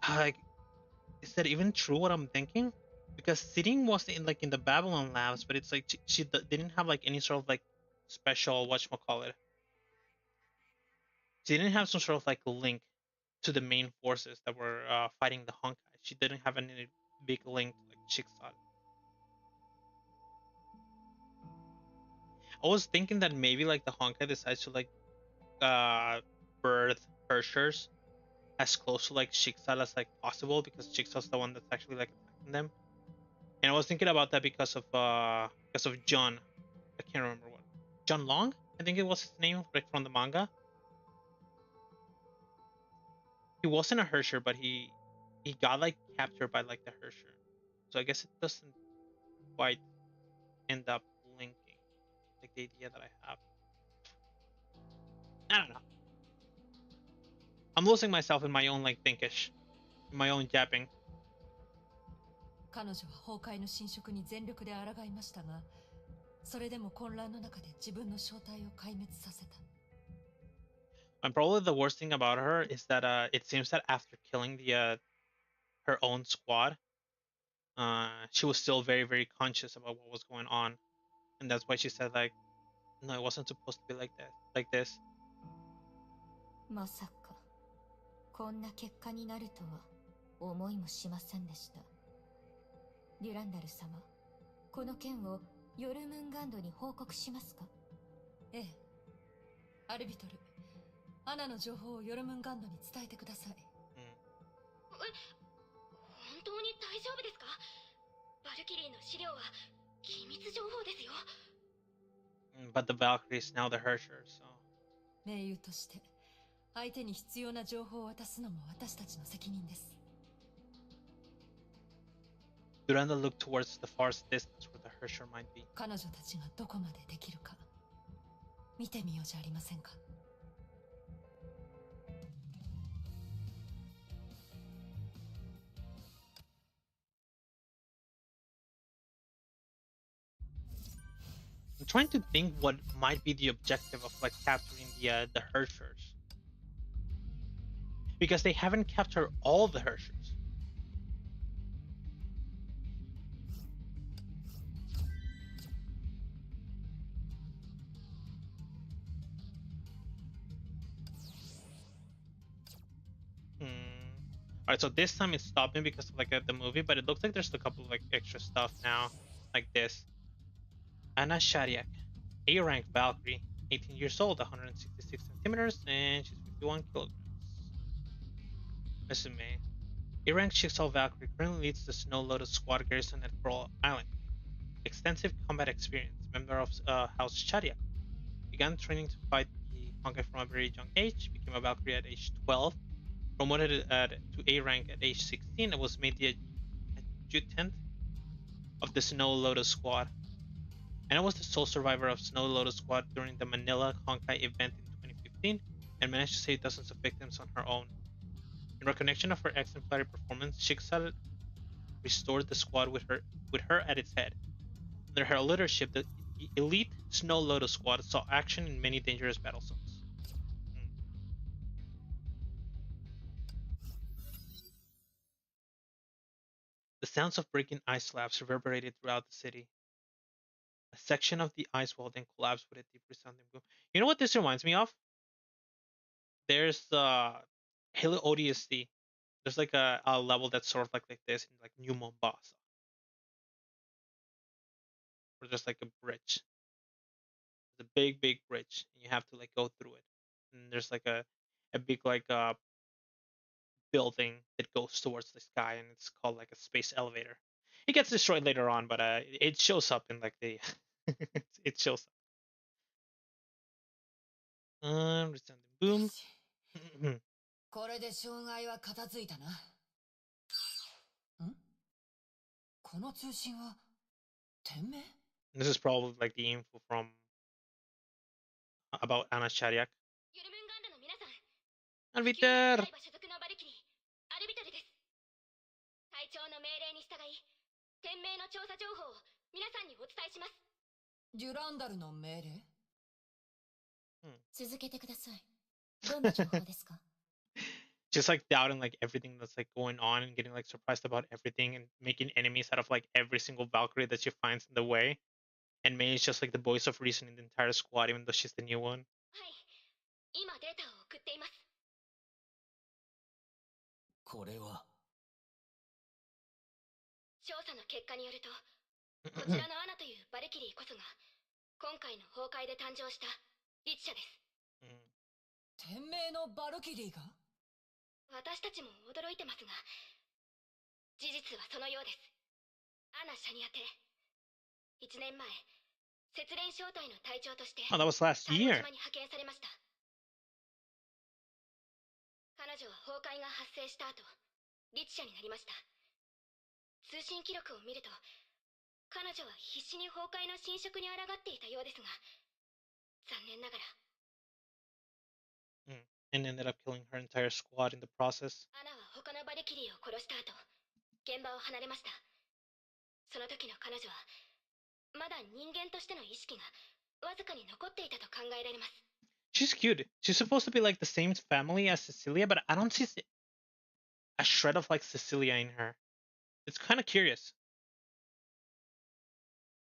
Like, is that even true what I'm thinking? Because sitting was in like in the Babylon labs, but it's like she didn't have like any sort of like special whatchamacallit. She didn't have some sort of like link to the main forces that were fighting the Honkai. She didn't have any big link to like Chicxot. I was thinking that maybe like the Honkai decides to like birth Pershers as close to like Chicxot as like possible, because Chicxot's the one that's actually like attacking them. And I was thinking about that because of John. I can't remember what. John Long? I think it was his name, like from the manga. He wasn't a Hersher, but he got like captured by like the Hersher. So I guess it doesn't quite end up linking like the idea that I have. I don't know. I'm losing myself in my own like thinkish, in my own japping. 彼女は崩壊の侵食に全力で抗いましたが、それでも混乱の中で自分の正体を壊滅させた。And probably the worst thing about her is that it seems that after killing the her own squad, she was still very, very conscious about what was going on, and that's why she said like, no, it wasn't supposed to be like that, like this. まさかこんな結果になるとは思いもしませんでした。デュランダル様、この件をヨルムンガンドに報告しますか？ええ。アルビトル、アナの情報をヨルムンガンドに伝えてください。本当に大丈夫ですか？バルキリーの資料は機密情報ですよ。But the Valkyrie is now the Hersher, so. 盟友として相手に必要な情報を渡すのも私たちの責任です。Durandal looked towards the farthest distance where the Hersher might be. 彼女たちがどこまでできるか見てみようじゃありませんか。I'm trying to think what might be the objective of like capturing the Hershers, because they haven't captured all the Hershers. Alright, so this time it stopped me because of like the movie, but it looks like there's a couple of like extra stuff now, like this. Anna Shariak, A-rank Valkyrie, 18 years old, 166 centimeters, and she's 51 kilograms. Resume. A-rank Jigsaw Valkyrie currently leads the Snow Lotus Squad garrison at Coral Island. Extensive combat experience. Member of House Chariak. Began training to fight the Honkai from a very young age. Became a Valkyrie at age 12. Promoted to A rank at age 16 and was made the adjutant of the Snow Lotus Squad. Anna was the sole survivor of Snow Lotus Squad during the Manila Honkai event in 2015 and managed to save dozens of victims on her own. In recognition of her exemplary performance, Jigsaw restored the squad with her at its head. Under her leadership, the elite Snow Lotus Squad saw action in many dangerous battle zones. The sounds of breaking ice slabs reverberated throughout the city. A section of the ice wall then collapsed with a deep resounding boom. You know what this reminds me of? There's Halo ODST. There's like a level that's sort of like this in like New Mombasa. Or just like a bridge. It's a big bridge, and you have to like go through it. And there's like a big like building that goes towards the sky, and it's called like a space elevator. It gets destroyed later on, but it shows up in like the it shows up. Resounding boom. これで障害は片付いたな。ん？この通信は店名？ This is probably like the info from about Anna Shariak. Albiter! 隊長の命令に従い、店名の調査情報を皆さんにお伝えします。デュランダルの命令？続けてください。どんな情報ですか？ Just like doubting like everything that's like going on and getting like surprised about everything and making enemies out of like every single Valkyrie that she finds in the way. And May is just like the voice of reason in the entire squad, even though she's the new one. はい。今データを送っています。これは調査の結果によると、こちらのアナというバルキリーこそが今回の崩壊で誕生したリチ社です。店名のバルキリーが？私たちも驚いてますが、事実はそのようです。アナ・シャニアテ、1年前、雪蓮小隊の隊長として、Oh, that was last 珊瑚 year. 島に派遣されました。彼女は崩壊が発生した後、リチ社になりました。通信記録を見ると、彼女は必死に崩壊の侵食に抗っていたようですが、残念ながら。And ended up killing her entire squad in the process. アナは他のバルキリーを殺した後、現場を離れました。その時の彼女は、まだ人間としての意識がわずかに残っていたと考えられます。She's cute. She's supposed to be like the same family as Cecilia, but I don't see a shred of like Cecilia in her. It's kind of curious.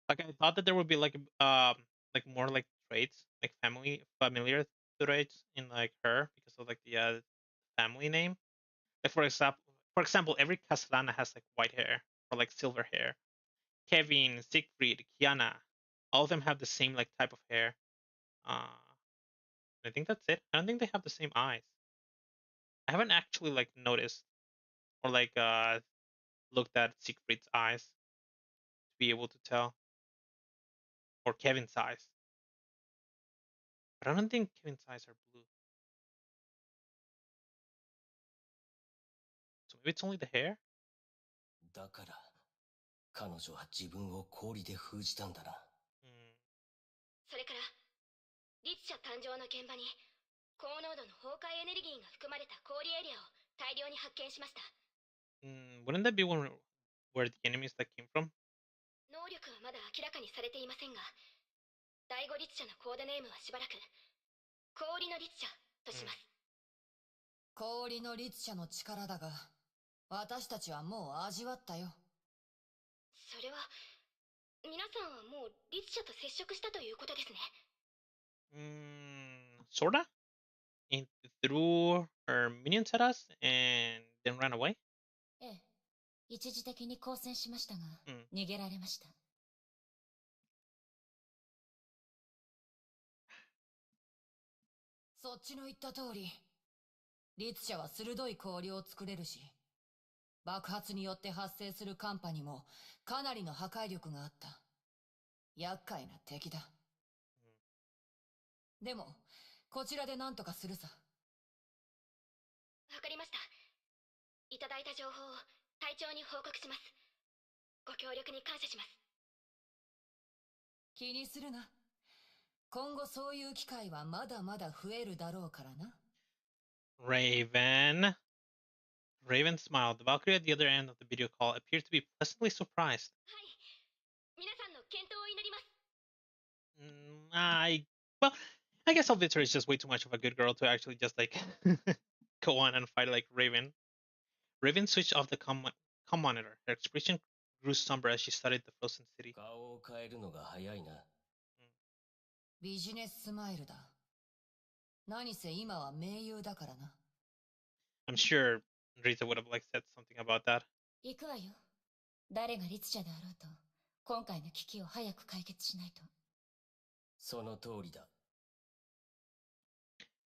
Like I thought that there would be like more like traits, like familiar traits in like her because of like the family name. Like for example, every Castellana has like white hair or like silver hair. Kevin, Siegfried, Kiana, all of them have the same like type of hair. I think that's it. I don't think they have the same eyes. I haven't actually like noticed or like looked at Siegfried's eyes to be able to tell, or Kevin's eyes. But I don't think Kevin's eyes are blue. So maybe it's only the hair? だから彼女は自分を氷で封じたんだな。それからリチ社誕生の現場に高濃度の崩壊エネルギーが含まれた氷エリアを大量に発見しました。Wouldn't that be where the enemies that came from? 能力はまだ明らかにされていませんが、第5リチ社のコードネームはしばらく氷のリチ社とします。氷のリチ社の力だが、私たちはもう味わったよ。それは皆さんはもうリチ社と接触したということですね。Sorta? Threw her minions at us and then ran away? ええ、一時的に交戦しましたが、逃げられました。そっちの言った通り、律者は鋭い氷を作れるし、爆発によって発生する寒波にもかなりの破壊力があった。厄介な敵だ。でも、こちらで何とかするさ。わかりました。いただいた情報を隊長に報告します。ご協力に感謝します。気にするな。今後そういう機会はまだまだ増えるだろうからな。Raven. Raven smiled. The Valkyrie at the other end of the video call appeared to be pleasantly surprised. はい。皆さんの健闘を祈ります。Well, I guess Elvitra is just way too much of a good girl to actually just like go on and fight like Raven. Raven switched off the comm monitor. Her expression grew somber as she studied the frozen city. 顔を変えるのが早いな。ビジネススマイルだ。何せ今は盟友だからな。I'm sure Rita would have like said something about that. 行くわよ。誰が律者であろうと、今回の危機を早く解決しないと。その通りだ。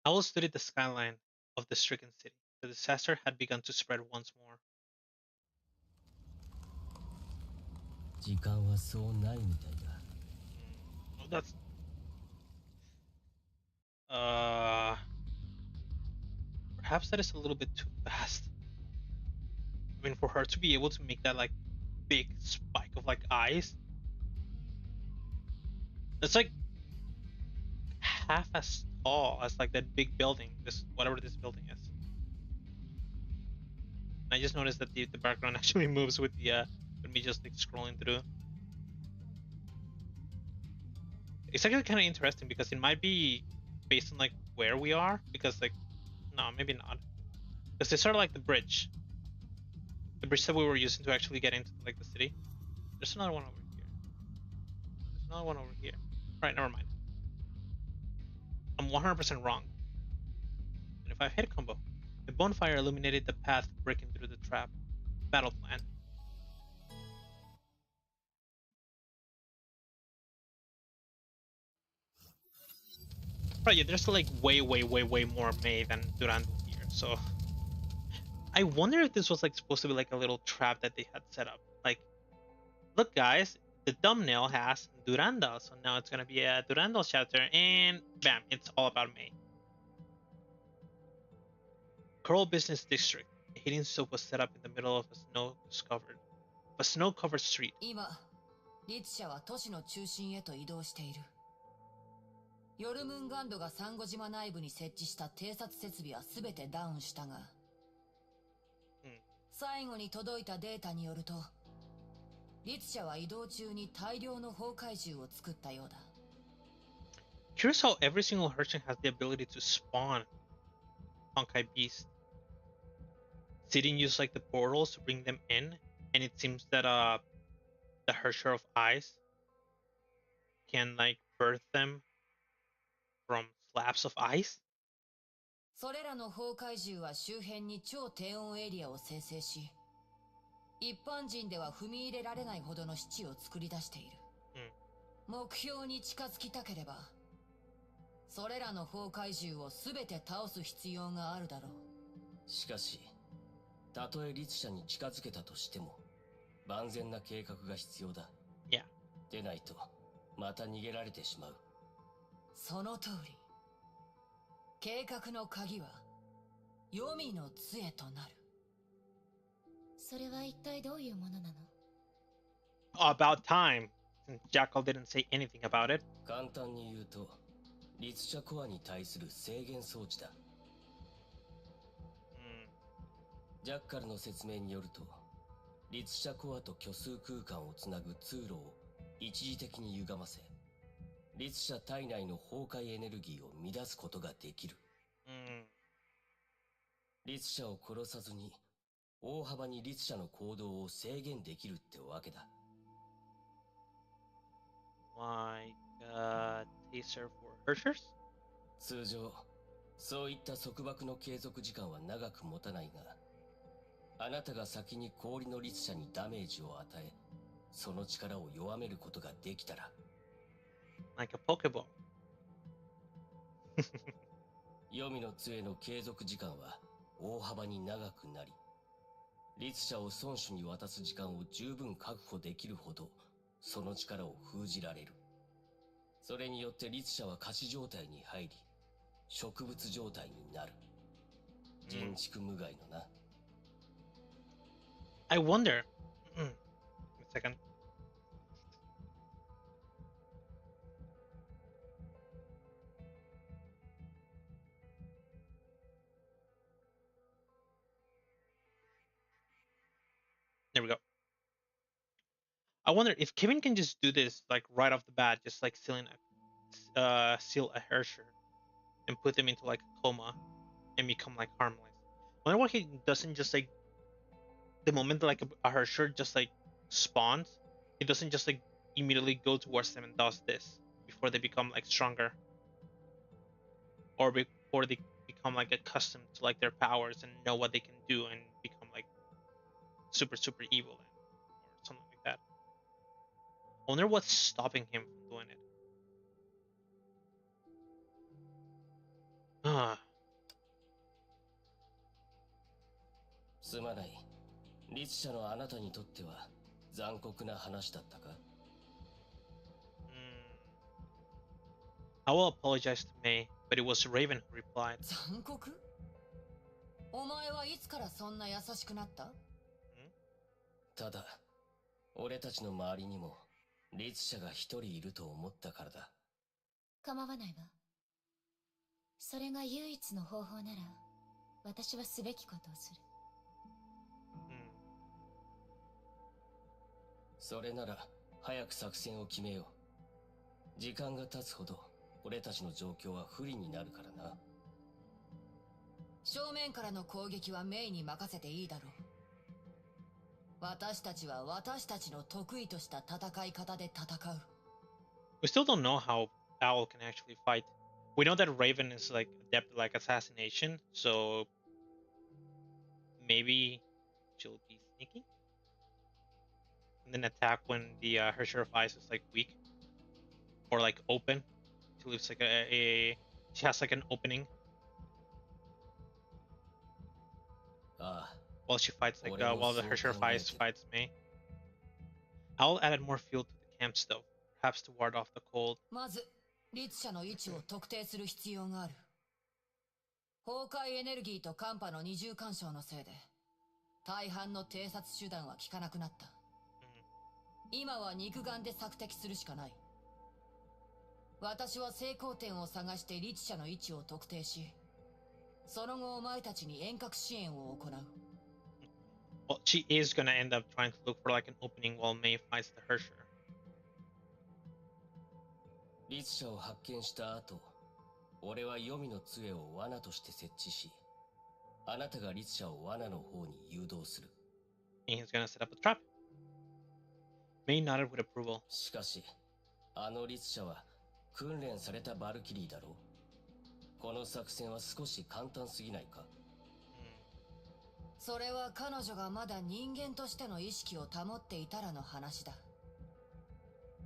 Owls studied the skyline of the stricken city. The disaster had begun to spread once more. 時間はそうないみたいだ。Oh, that's perhaps that is a little bit too fast. I mean, for her to be able to make that like big spike of like eyes, it's like half as tall as like that big building, this whatever this building is. And I just noticed that the background actually moves with the with me just like scrolling through. It's actually kind of interesting because it might be based on like where we are, because like no, maybe not, because it's sort of like the bridge that we were using to actually get into like the city. There's another one over here. There's another one over here. Right, never mind. I'm 100% wrong. And if I hit combo, a bonfire illuminated the path breaking through the trap. Battle plan. Right, yeah, there's like way more May than Durandal here. So I wonder if this was like supposed to be like a little trap that they had set up. Like, look guys, the thumbnail has Durandal, so now it's gonna be a Durandal chapter, and bam, it's all about May. Coral Business District. A hidden soap was set up in the middle of a snow-covered street. 今、律者は都市の中心へと移動している。ヨルムンガンドがサンゴ島内部に設置した偵察設備は全てダウンしたが、最後に届いたデータによると、律者は移動中に大量の崩壊獣を作ったようだ。Curious how every single Hershing has the ability to spawn Honkai beasts. Siding used like the portals to bring them in, and it seems that the Hersher of Ice can like birth them from slabs of ice. それらの崩壊獣は周辺に超低温エリアを生成し、一般人では踏み入れられないほどの死地を作り出している。目標に近づきたければ、それらの崩壊獣を全て倒す必要があるだろう。しかし、たとえ律者に近づけたとしても、万全な計画が必要だ。Yeah. でないと、また逃げられてしまう。その通り。計画の鍵は、黄泉の杖となる。それは一体どういうものなの？ About time. Jackal didn't say anything about it. 簡単に言うと、律者コアに対する制限装置だ。ジャッカルの説明によると、律者コアと虚数空間をつなぐ通路を一時的に歪ませ、律者体内の崩壊エネルギーを乱すことができる。律者を殺さずに、大幅に律者の行動を制限できるってわけだ。Like taser for Hershers? 通常、そういった束縛の継続時間は長く持たないが、あなたが先に氷の律者にダメージを与え、その力を弱めることができたら、Like a Pokeball. 黄泉の杖の継続時間は大幅に長くなり、律者を孫子に渡す時間を十分確保できるほどその力を封じられる。それによって律者は仮死状態に入り、植物状態になる。人畜無害のな。I wonder. Give me a second. There we go. I wonder if Kevin can just do this like right off the bat, just like seal a Hersher and put them into like a coma and become like harmless. I wonder why he doesn't just like the moment like a Hersher just like spawns, he doesn't just like immediately go towards them and does this before they become like stronger or before they become like accustomed to like their powers and know what they can do and become like super evil or something like that. I wonder what's stopping him from doing it. すまない。律者のあなたにとっては残酷な話だったか？ I will apologize to May, but it was Raven who replied. 残酷？お前はいつからそんな優しくなった？ただ、俺たちの周りにも律者が一人いると思ったからだ。構わないわ。それが唯一の方法なら、私はすべきことをする。それなら早く作戦を決めよう。時間が経つほど俺たちの状況は不利になるからな。正面からの攻撃はメイに任せていいだろう。私たちは私たちの得意とした戦い方で戦う。We still don't know how Owl can actually fight. We know that Raven is like adept at like assassination, so maybe she'll be sneaky and then attack when the her share of ice is like weak or like open. She leaves like she has like an opening. While she fights like while the her share of ice fights May. Owl added more fuel to the camp stove, perhaps to ward off the cold. まず、律者の位置を特定する必要がある。崩壊エネルギーと寒波の二重干渉のせいで、大半の偵察手段は効かなくなった。今は肉眼で索敵するしかない。私は成功点を探して律者の位置を特定し、その後お前たちに遠隔支援を行う。Well, she is gonna end up trying to look for like an opening while May fights the Hersher. 律者を発見した後、俺は黄泉の杖を罠として設置し、あなたが律者を罠の方に誘導する。And he's gonna set up a trap. May nodded with approval. しかし、あの律者は訓練されたバルキリーだろう。この作戦は少し簡単すぎないか？それは彼女がまだ人間としての意識を保っていたらの話だ。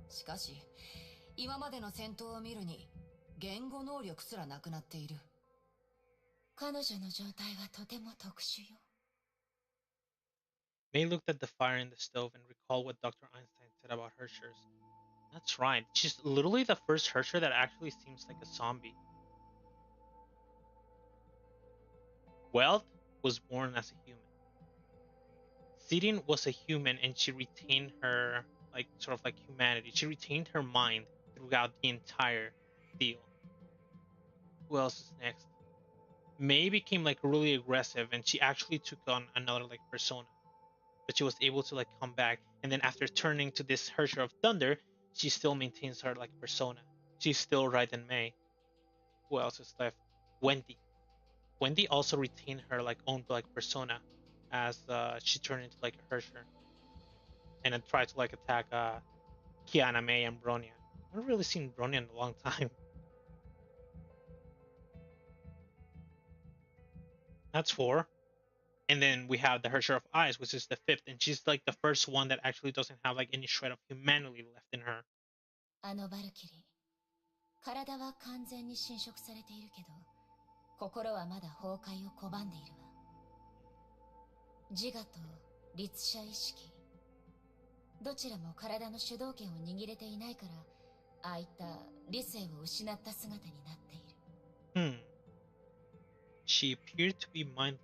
しかし、今までの戦闘を見るに、言語能力すらなくなっている。彼女の状態はとても特殊よ。May looked at the fire in the stove and recalled what Dr. Einstein said about Hershers. That's right. She's literally the first Hersher that actually seems like a zombie. Weld was born as a human. Sidin was a human and she retained her, like, sort of like humanity. She retained her mind throughout the entire deal. Who else is next? May became, like, really aggressive and she actually took on another, like, persona. But she was able to, like, come back. And then after turning to this Hersher of Thunder, she still maintains her, like, persona. She's still Raiden May. Who else is left? Wendy. Wendy also retained her like own like persona as she turned into like a Hersher and then tried to like attack Kiana, May, and Bronya. I haven't really seen Bronya in a long time. That's 4. And then we have the Hersher of Ice, which is the 5th, and she's like the first one that actually doesn't have like any shred of humanity left in her. あのバルキリー、体は完全に侵食されているけど、心はまだ崩壊を拒んでいるわ。自我と律者意識、どちらも体の主導権を握れていないから、ああいった理性を失った姿になっている。She appeared to be mindless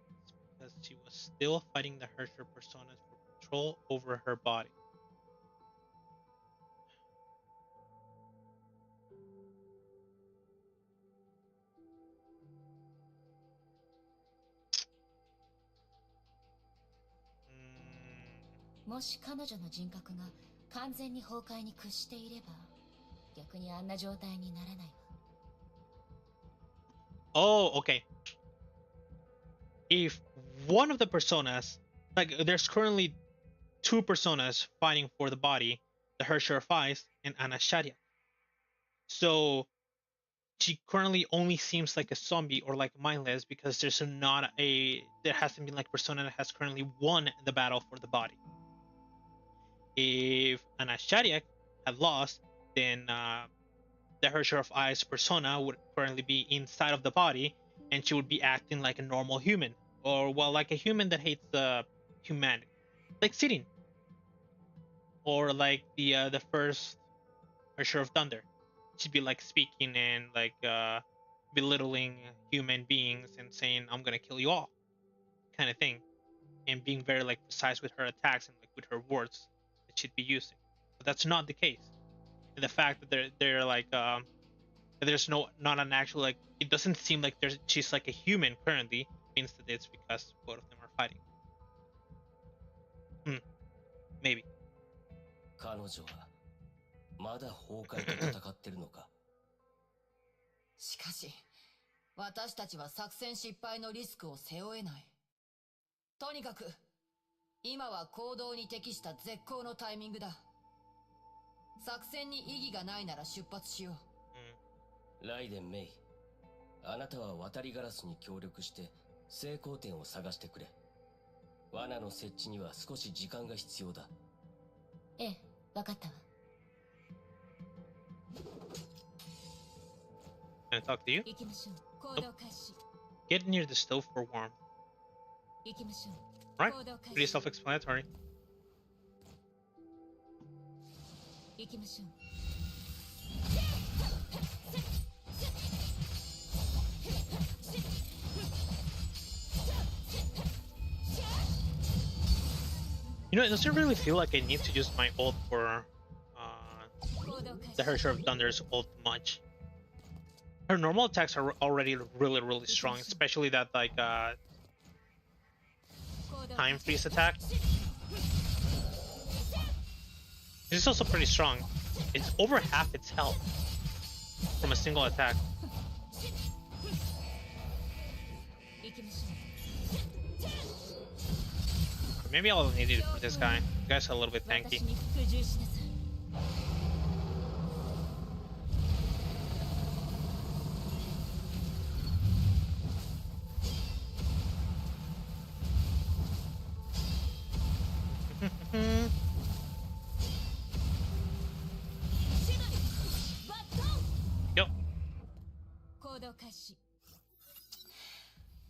because she was still fighting the Herrscher personas for control over her body. Mm. もし彼女の人格が完全に崩壊に屈していれば、逆にあんな状態にならないわ。Oh, okay. If one of the personas, like there's currently two personas fighting for the body, the Herrscher of Ice and Anasharia. So she currently only seems like a zombie or like mindless because there hasn't been like persona that has currently won the battle for the body. If Anasharia had lost, then the Herrscher of Ice persona would currently be inside of the body, and she would be acting like a normal human, or well, like a human that hates humanity, like Sirin, or like the first Herrscher of Thunder. She'd be like speaking and like belittling human beings and saying, "I'm gonna kill you all," kind of thing, and being very like precise with her attacks and like with her words that she'd be using. But that's not the case. And the fact that they're like there's not an actual like it doesn't seem like she's like a human currently means that it's because both of them are fighting. Maybe. 彼女はまだ崩壊と戦ってるのか。しかし、私たちは作戦失敗のリスクを背負えない。とにかく、今は行動に適した絶好のタイミングだ。作戦に意義がないなら出発しよう。ライデン・メイ、あなたは渡りガラスに協力して成功点を探してくれ。罠の設置には少し時間が必要だ。ええ、わかったわ。Can I talk to you? 行きましょう。行動開始。Get near the stove for warmth. 行きましょう。 Right? Pretty self-explanatory. 行きましょう。You know, it doesn't really feel like I need to use my ult for the Herrscher of Thunder's ult much. Her normal attacks are already really strong, especially that like time freeze attack. This is also pretty strong. It's over half its health from a single attack. Maybe I'll need it for this guy. You guys are a little bit tanky. Yo. 行動開始。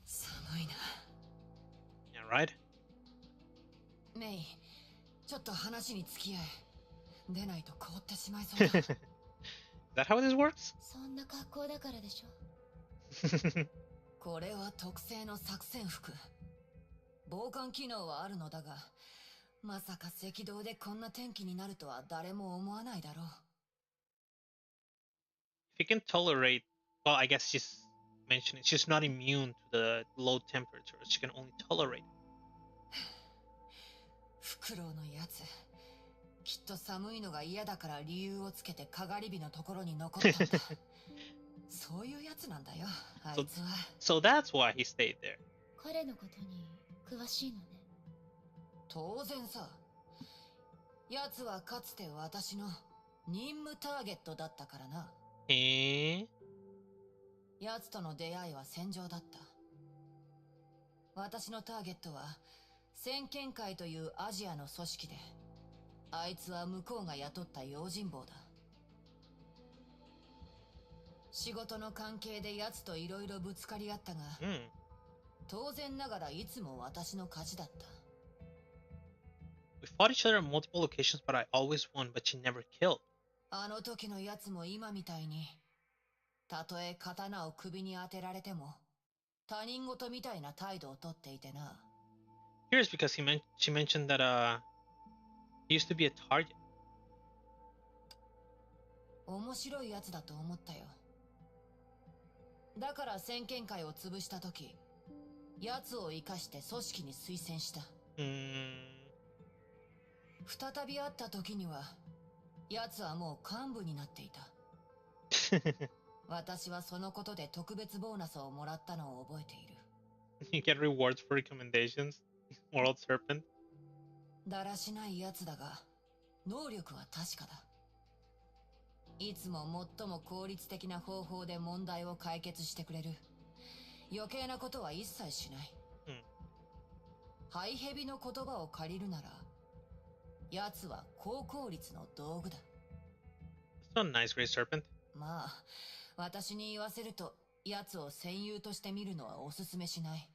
寒いな。Yeah, right? メイ、ちょっと話に付き合え。出ないと凍ってしまいそうだ。Is that how this works? そんな格好だからでしょ。これは特製の作戦服。防寒機能はあるのだが、まさか赤道でこんな天気になるとは誰も思わないだろう。If you can tolerate, well, I guess she's mentioning she's not immune to the low temperatures. She can only tolerate. フクロウのやつ、きっと寒いのが嫌だから理由をつけてかがり火のところに残ったんだ。そういうやつなんだよ、あいつは。So that's why he stayed there. 彼のことに詳しいのね。当然さ。やつはかつて私の任務ターゲットだったからな。やつとの出会いは戦場だった。私のターゲットは先見会というアジアの組織で、あいつは向こうが雇った用心棒だ。仕事の関係でやつといろいろぶつかり合ったが、当然ながらいつも私の勝ちだった。fought each other on multiple occasions, but I always won, but she never killed. あの時のやつも今みたいに、たとえ刀を首に当てられても、他人事みたいな態度をとっていてな。Here is because she mentioned that he used to be a target. 面白いやつだと思ったよ。だから先見会を潰した時、やつを生かして組織に推薦した。再び会った時には、やつはもう幹部になっていた。私はそのことで特別ボーナスをもらったのを覚えている。You get rewards for recommendations, World Serpent. だらしないやつだが、能力は確かだ。いつも最も効率的な方法で問題を解決してくれる。余計なことは一切しない。ハイヘビの言葉を借りるなら、やつは高効率の道具だ。That's not nice, Grey Serpent. まあ、私に言わせると、やつを戦友として見るのはおすすめしない。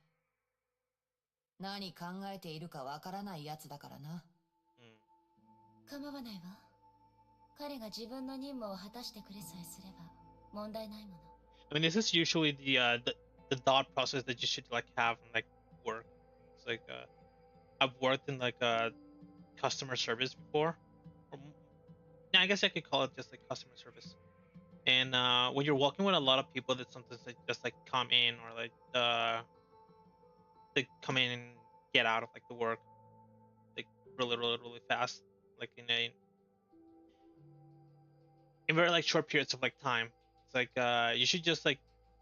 何考えているかわからないやつだからな。構わないわ。彼が自分の任務を果たしてくれさえすれば問題ないもの。I mean, this is usually the thought process that you should like have in like work. It's like I've worked in like customer service before. Or, yeah, I guess I could call it just like customer service. And when you're working with a lot of people that sometimes they just like come in or like they come in and get out of like the work like really fast, like in very like short periods of like time. It's like you should just like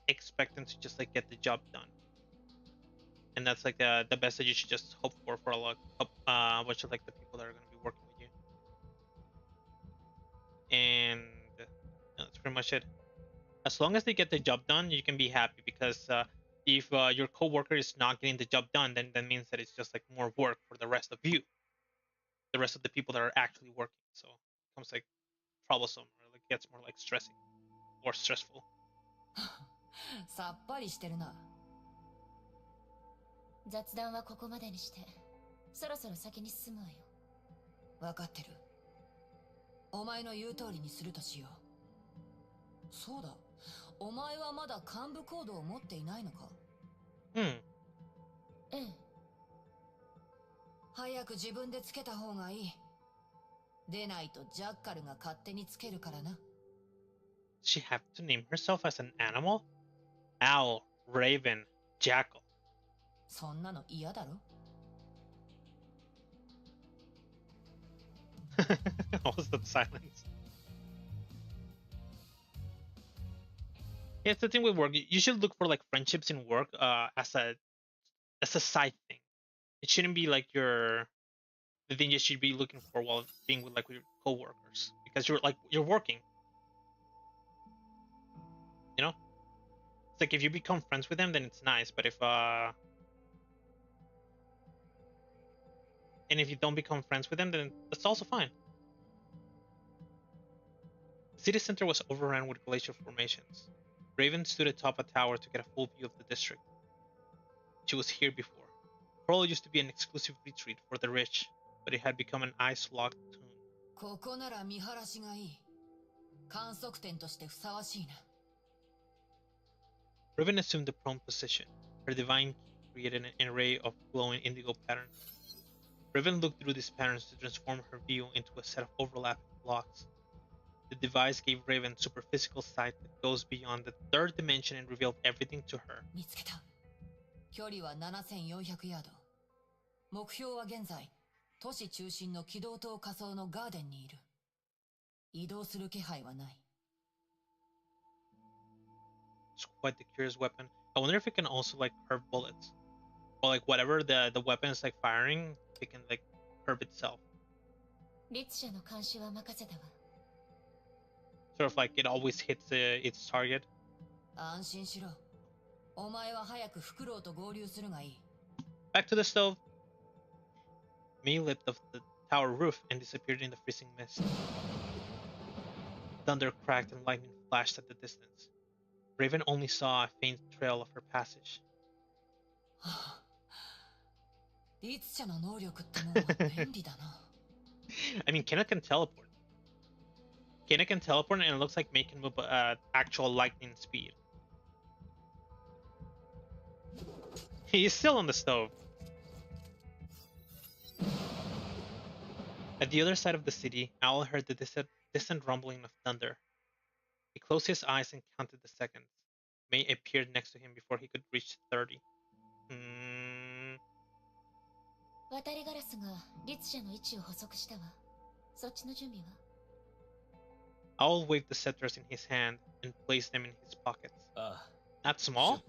expect them to just like get the job done, and that's like the best that you should just hope for a lot bunch of like the people that are going to be working with you. And that's pretty much it. As long as they get the job done, you can be happy, because if your coworker is not getting the job done, then that means that it's just like more work for the rest of you, the rest of the people that are actually working. So it becomes like troublesome, or like gets more like stressing or stressful. さっぱりしてるな。雑談はここまでにして、そろそろ先に進むわよ。わかってる。お前の言う通りにするとしよう。そうだ。お前はまだ幹部コードを持っていないのか？ええ。早く自分でつけた方がいい。でないとジャッカルが勝手につけるからな。She have to name herself as an animal? Owl, raven, jackal. そんなの嫌だろ？ What was that silence? Yeah, it's the thing with work. You should look for like friendships in work as a side thing. It shouldn't be like the thing you should be looking for while being with like with your coworkers, because you're working. You know? It's like if you become friends with them, then it's nice, but if you don't become friends with them, then that's also fine. The city center was overrun with glacial formations. Raven stood atop a tower to get a full view of the district. She was here before. Pearl used to be an exclusive retreat for the rich, but it had become an ice-locked tomb. ここなら見晴らしがいい。観測点としてふさわしいな。Raven assumed the prone position. Her divine key created an array of glowing indigo patterns. Raven looked through these patterns to transform her view into a set of overlapping blocks. The device gave Raven superphysical sight that goes beyond the third dimension and revealed everything to her. 見つけた。距離は7400ヤード。目標は現在、都市中心の軌道塔仮想のガーデンにいる。移動する気配はない。It's quite the curious weapon. I wonder if it can also like curve bullets. Or like whatever the weapon is like firing, it can like curve itself. 律者の監視は任せたわ。Sort of like it always hits its target. 安心しろ。お前は早くフクロウと合流するがいい。Back to the stove. May leapt off the tower roof and disappeared in the freezing mist. Thunder cracked and lightning flashed at the distance. Raven only saw a faint trail of her passage. 律者の能力ってもう便利だな。I mean, Kena can teleport. Kena can teleport, and it looks like Mei can move actual lightning speed. He's still on the stove. At the other side of the city, Owl heard the distant rumbling of thunder. He closed his eyes and counted the seconds. Mei appeared next to him before he could reach 30. Owl waved the scepters in his hand and placed them in his pockets. Not small?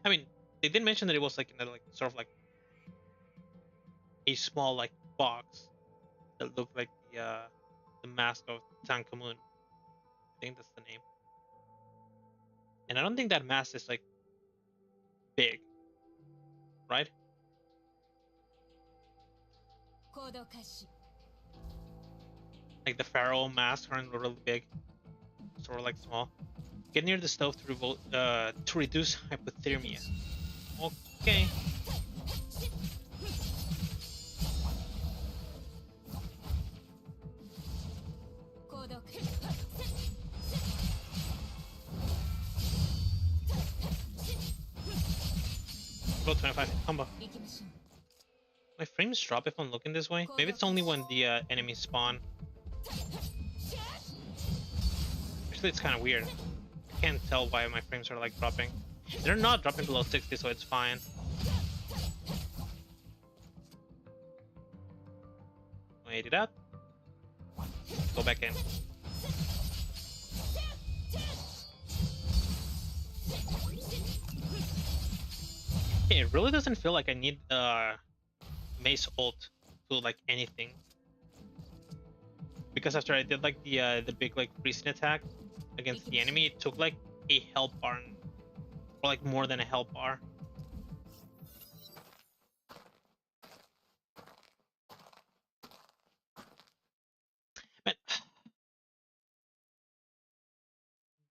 I mean, they did mention that it was like in a, like sort of like a small like box that looked like the mask of Tutankhamun. I think that's the name. And I don't think that mask is like big, right? Like the pharaoh masks aren't really big, sort of like small. Get near the stove to reduce hypothermia. Okay. Roll 25 combo. My frames drop if I'm looking this way. Maybe it's only when the enemies spawn. Actually, it's kind of weird. I can't tell why my frames are like dropping. They're not dropping below 60, so it's fine. Wait it up. Go back in. It really doesn't feel like I need Mace ult to like anything, because after I did like the big like freezing attack against the enemy, it took like a health bar, or like more than a health bar. But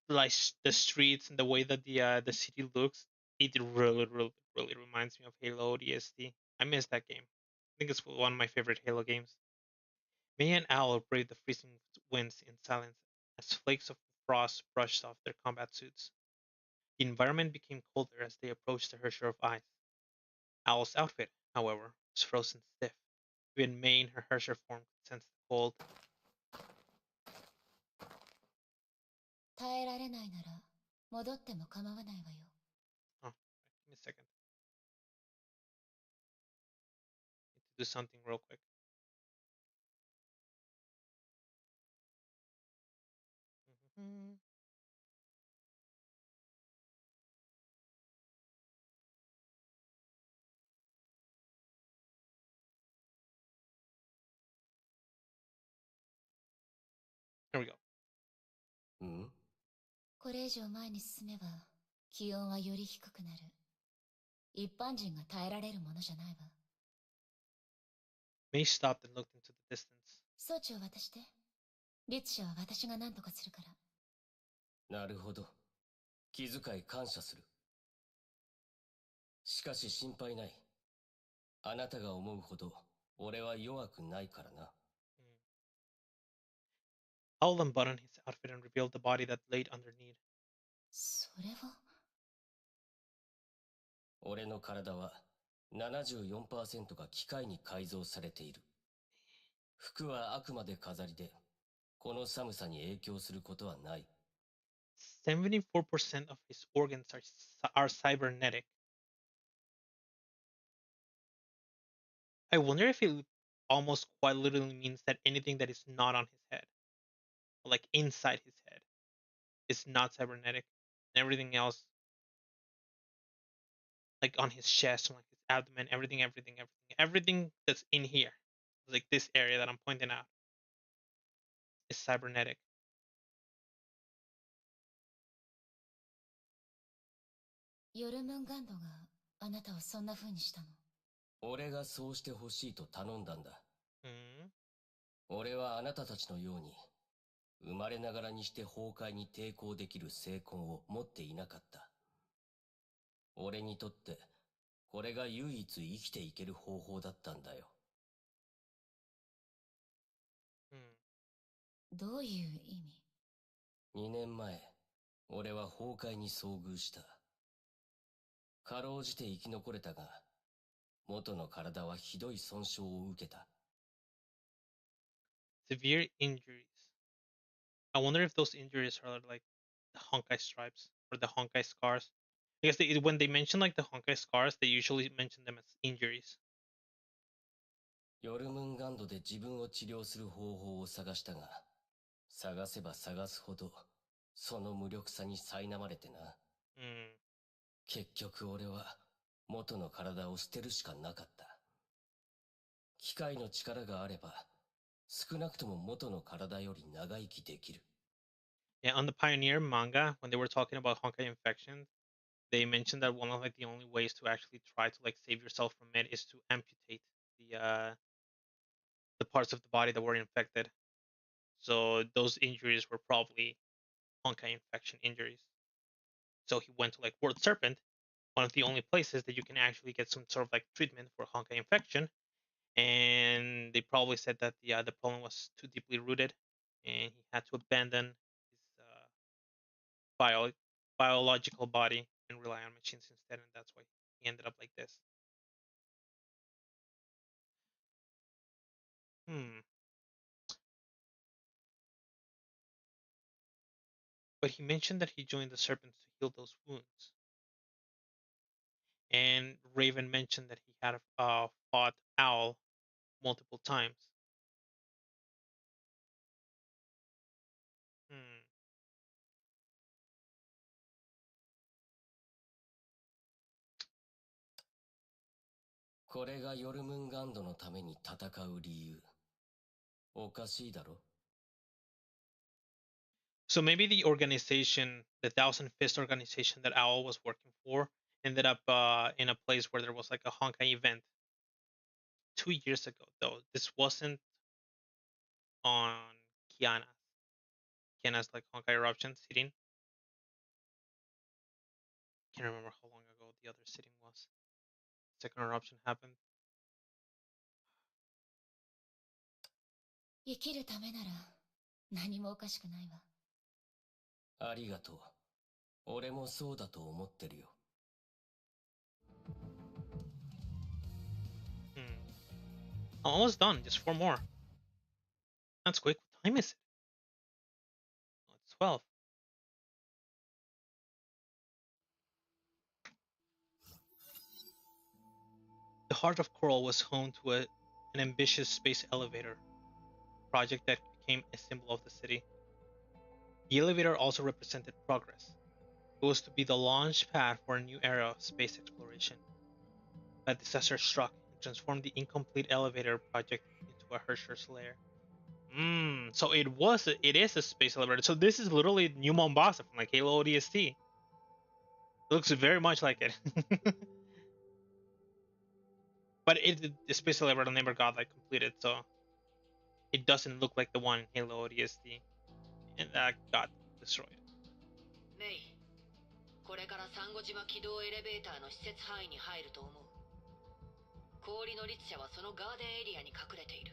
like the streets and the way that the city looks, it really reminds me of Halo ODST. I miss that game. I think it's one of my favorite Halo games. Mei and Owl braved the freezing winds in silence as flakes of frost brushed off their combat suits. The environment became colder as they approached the Herrscher of Ice. Owl's outfit, however, was frozen stiff. Even Mei in her Herrscher form could sense the cold. Oh, give me a second. Need to do something real quick. Here we go. これ以上前に進めば気温はより低くなる。一般人が耐えられるものじゃないわ。Mei stopped and looked into the distance. 装置を渡して。律者は私が何とかするから。なるほど。気遣い感謝する。しかし心配ない。あなたが思うほど俺は弱くないからな。Owl unbuttoned his outfit and revealed the body that laid underneath. それは俺の体は 74% が機械に改造されている。服はあくまで飾りで、この寒さに影響することはない。74% of his organs are cybernetic. I wonder if it almost quite literally means that anything that is not on his head, like inside his head, is not cybernetic, and everything else, like on his chest, like his abdomen, everything that's in here, like this area that I'm pointing out, is cybernetic. ヨルムンガンドがあなたをそんな風にしたの？俺がそうしてほしいと頼んだんだ。俺はあなたたちのように生まれながらにして崩壊に抵抗できる精魂を持っていなかった。俺にとってこれが唯一生きていける方法だったんだよ。どういう意味？ 2年前、俺は崩壊に遭遇した。かろうじて生き残れたが、元の体はひどい損傷を受けた。Severe injuries. I wonder if those injuries are like the Honkai stripes or the Honkai scars. Because when they mention like the Honkai scars, they usually mention them as injuries. ヨルムンガンドで自分を治療する方法を探したが、探せば探すほど、その無力さに苛まれてな。結局俺は、元の体を捨てるしかなかった。機械の力があれば、少なくとも元の体より長生きできる。Yeah, on the Pioneer manga, when they were talking about Honkai infection, they mentioned that one of like the only ways to actually try to like save yourself from it is to amputate the parts of the body that were infected. So those injuries were probably Honkai infection injuries. So he went to like World Serpent, one of the only places that you can actually get some sort of like treatment for Honkai infection. And they probably said that the problem was too deeply rooted, and he had to abandon his biological body and rely on machines instead, and that's why he ended up like this. But he mentioned that he joined the Serpents to heal those wounds. And Raven mentioned that he had fought Owl multiple times. Hmm. これがヨルムンガンドのために戦う理由。おかしいだろ? So maybe the organization, the Thousand Fist organization that Owl was working for, ended up in a place where there was like a Honkai event 2 years ago, though. This wasn't on Kiana's like Honkai eruption sitting. Can't remember how long ago the other sitting was. Second eruption happened. 生きるためなら何もおかしくないわ。ありがとう。俺もそうだと思ってるよ。Almost done. Just 4 more. That's quick. What time is it? Oh, it's 12. The Heart of Coral was home to an ambitious space elevator project that became a symbol of the city. The elevator also represented progress. It was to be the launch pad for a new era of space exploration. A disaster struck and transformed the incomplete elevator project into a Hersher's lair. So it is a space elevator. So this is literally New Mombasa from like Halo ODST. It looks very much like it. But the space elevator never got like completed, so it doesn't look like the one in Halo ODST, and that got destroyed. メイ、これからサンゴ島軌道エレベーターの施設範囲に入ると思う。氷の律者はそのガーデンエリアに隠れている。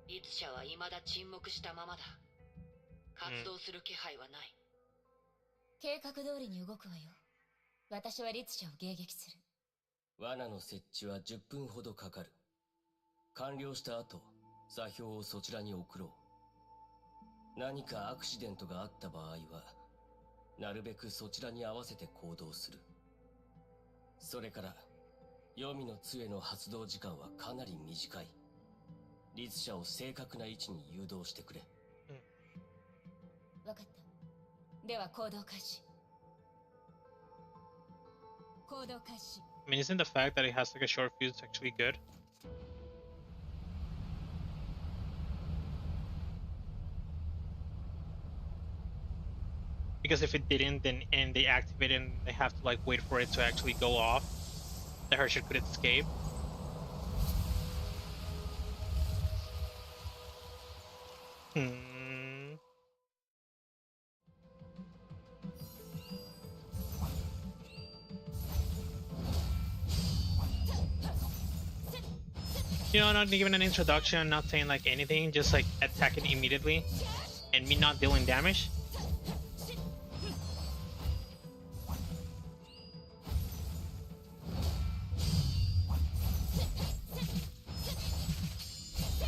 律者は未だ沈黙したままだ。活動する気配はない。計画通りに動くわよ。私は律者を迎撃する。罠の設置は10分ほどかかる。完了した後、座標をそちらに送ろう。何かアクシデントがあった場合は、なるべくそちらに合わせて行動する。それから、黄泉の杖の発動時間はかなり短い。律者を正確な位置に誘導してくれ。わかった。では行動開始。行動開始。I mean, isn't the fact that it has like a short fuse actually good? Because if it didn't, then and they activate it, and they have to like wait for it to actually go off, the Hersher could escape. You know, not giving an introduction, not saying like anything, just like attacking immediately, and me not dealing damage.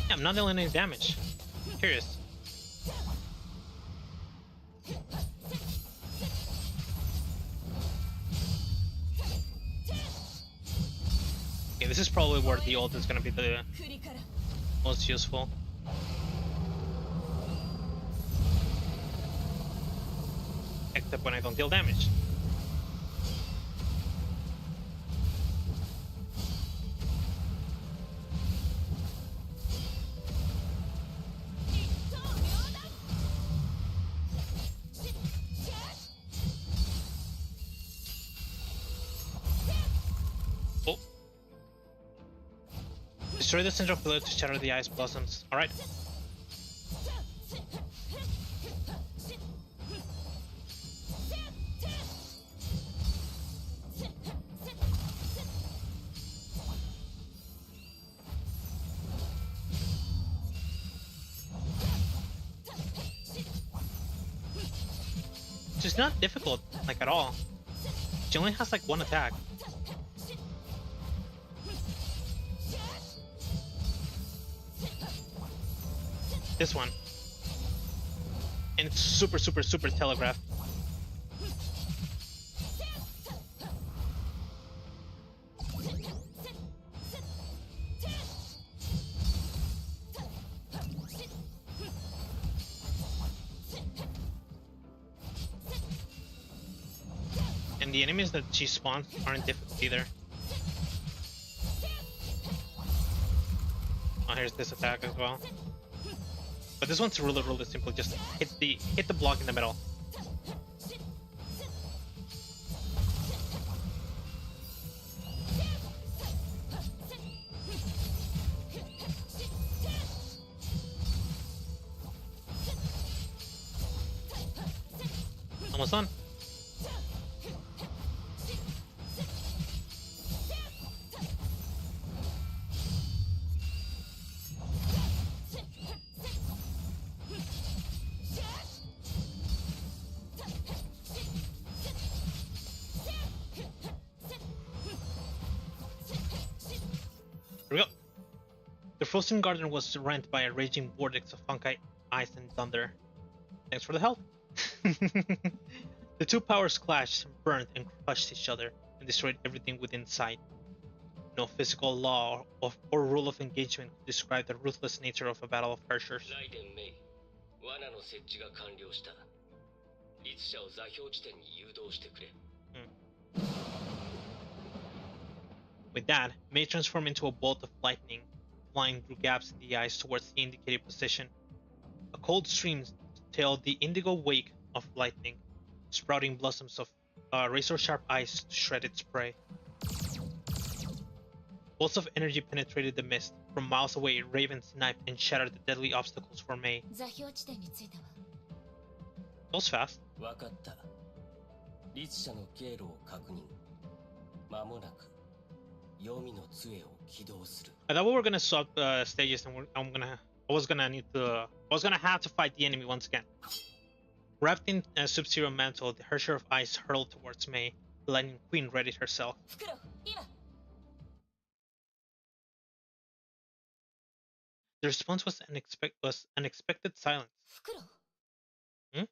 Yeah, I'm not dealing any damage. Curious. Okay, this is probably where the ult is gonna be the most useful. Except when I don't deal damage. Oh. Destroy the central pillar to shatter the ice blossoms. Alright. It's not difficult, like at all. She only has like one attack. This one. And it's super telegraphed. And the enemies that she spawns aren't difficult either. Oh, here's this attack as well. But this one's really simple. Just hit the block in the middle. Almost done. Here we go. The frozen garden was rent by a raging vortex of Honkai ice and thunder. Thanks for the help. The two powers clashed, burned, and crushed each other, and destroyed everything within sight. No physical law or rule of engagement could describe the ruthless nature of a battle of archers. With that, Mei transformed into a bolt of lightning, flying through gaps in the ice towards the indicated position. A cold stream tailed the indigo wake of lightning, sprouting blossoms of razor-sharp ice to shred its prey. Bolts of energy penetrated the mist. From miles away, Raven sniped and shattered the deadly obstacles for Mei. That was fast. I thought we were gonna swap stages, and I was gonna have to fight the enemy once again. Wrapped in a Sub-Zero mantle, the Herrscher of Ice hurled towards Mei. The Lightning Queen readied herself. The response was unexpected silence. Hmm?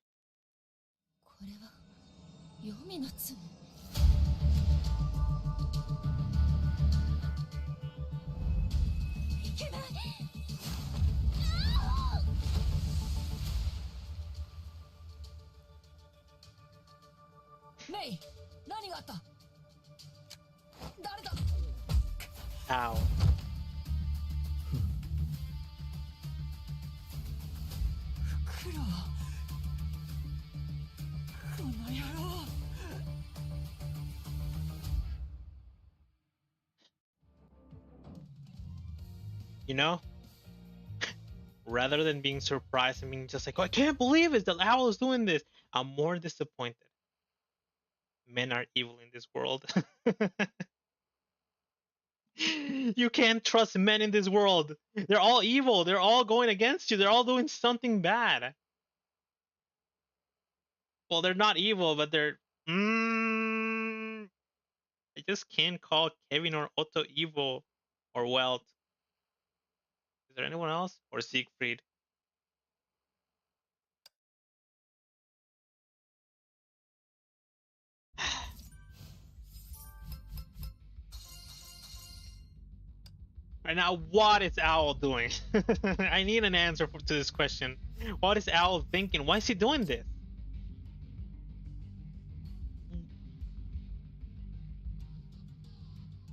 Mei, Ow. You know, rather than being surprised and being just like, oh, I can't believe it, the owl is doing this, I'm more disappointed. Men are evil in this world. You can't trust men in this world. They're all evil. They're all going against you. They're all doing something bad. Well, they're not evil, but they're. I just can't call Kevin or Otto evil or Welt. Is there anyone else? Or Siegfried? Right now, what is Owl doing? I need an answer to this question. What is Owl thinking? Why is he doing this?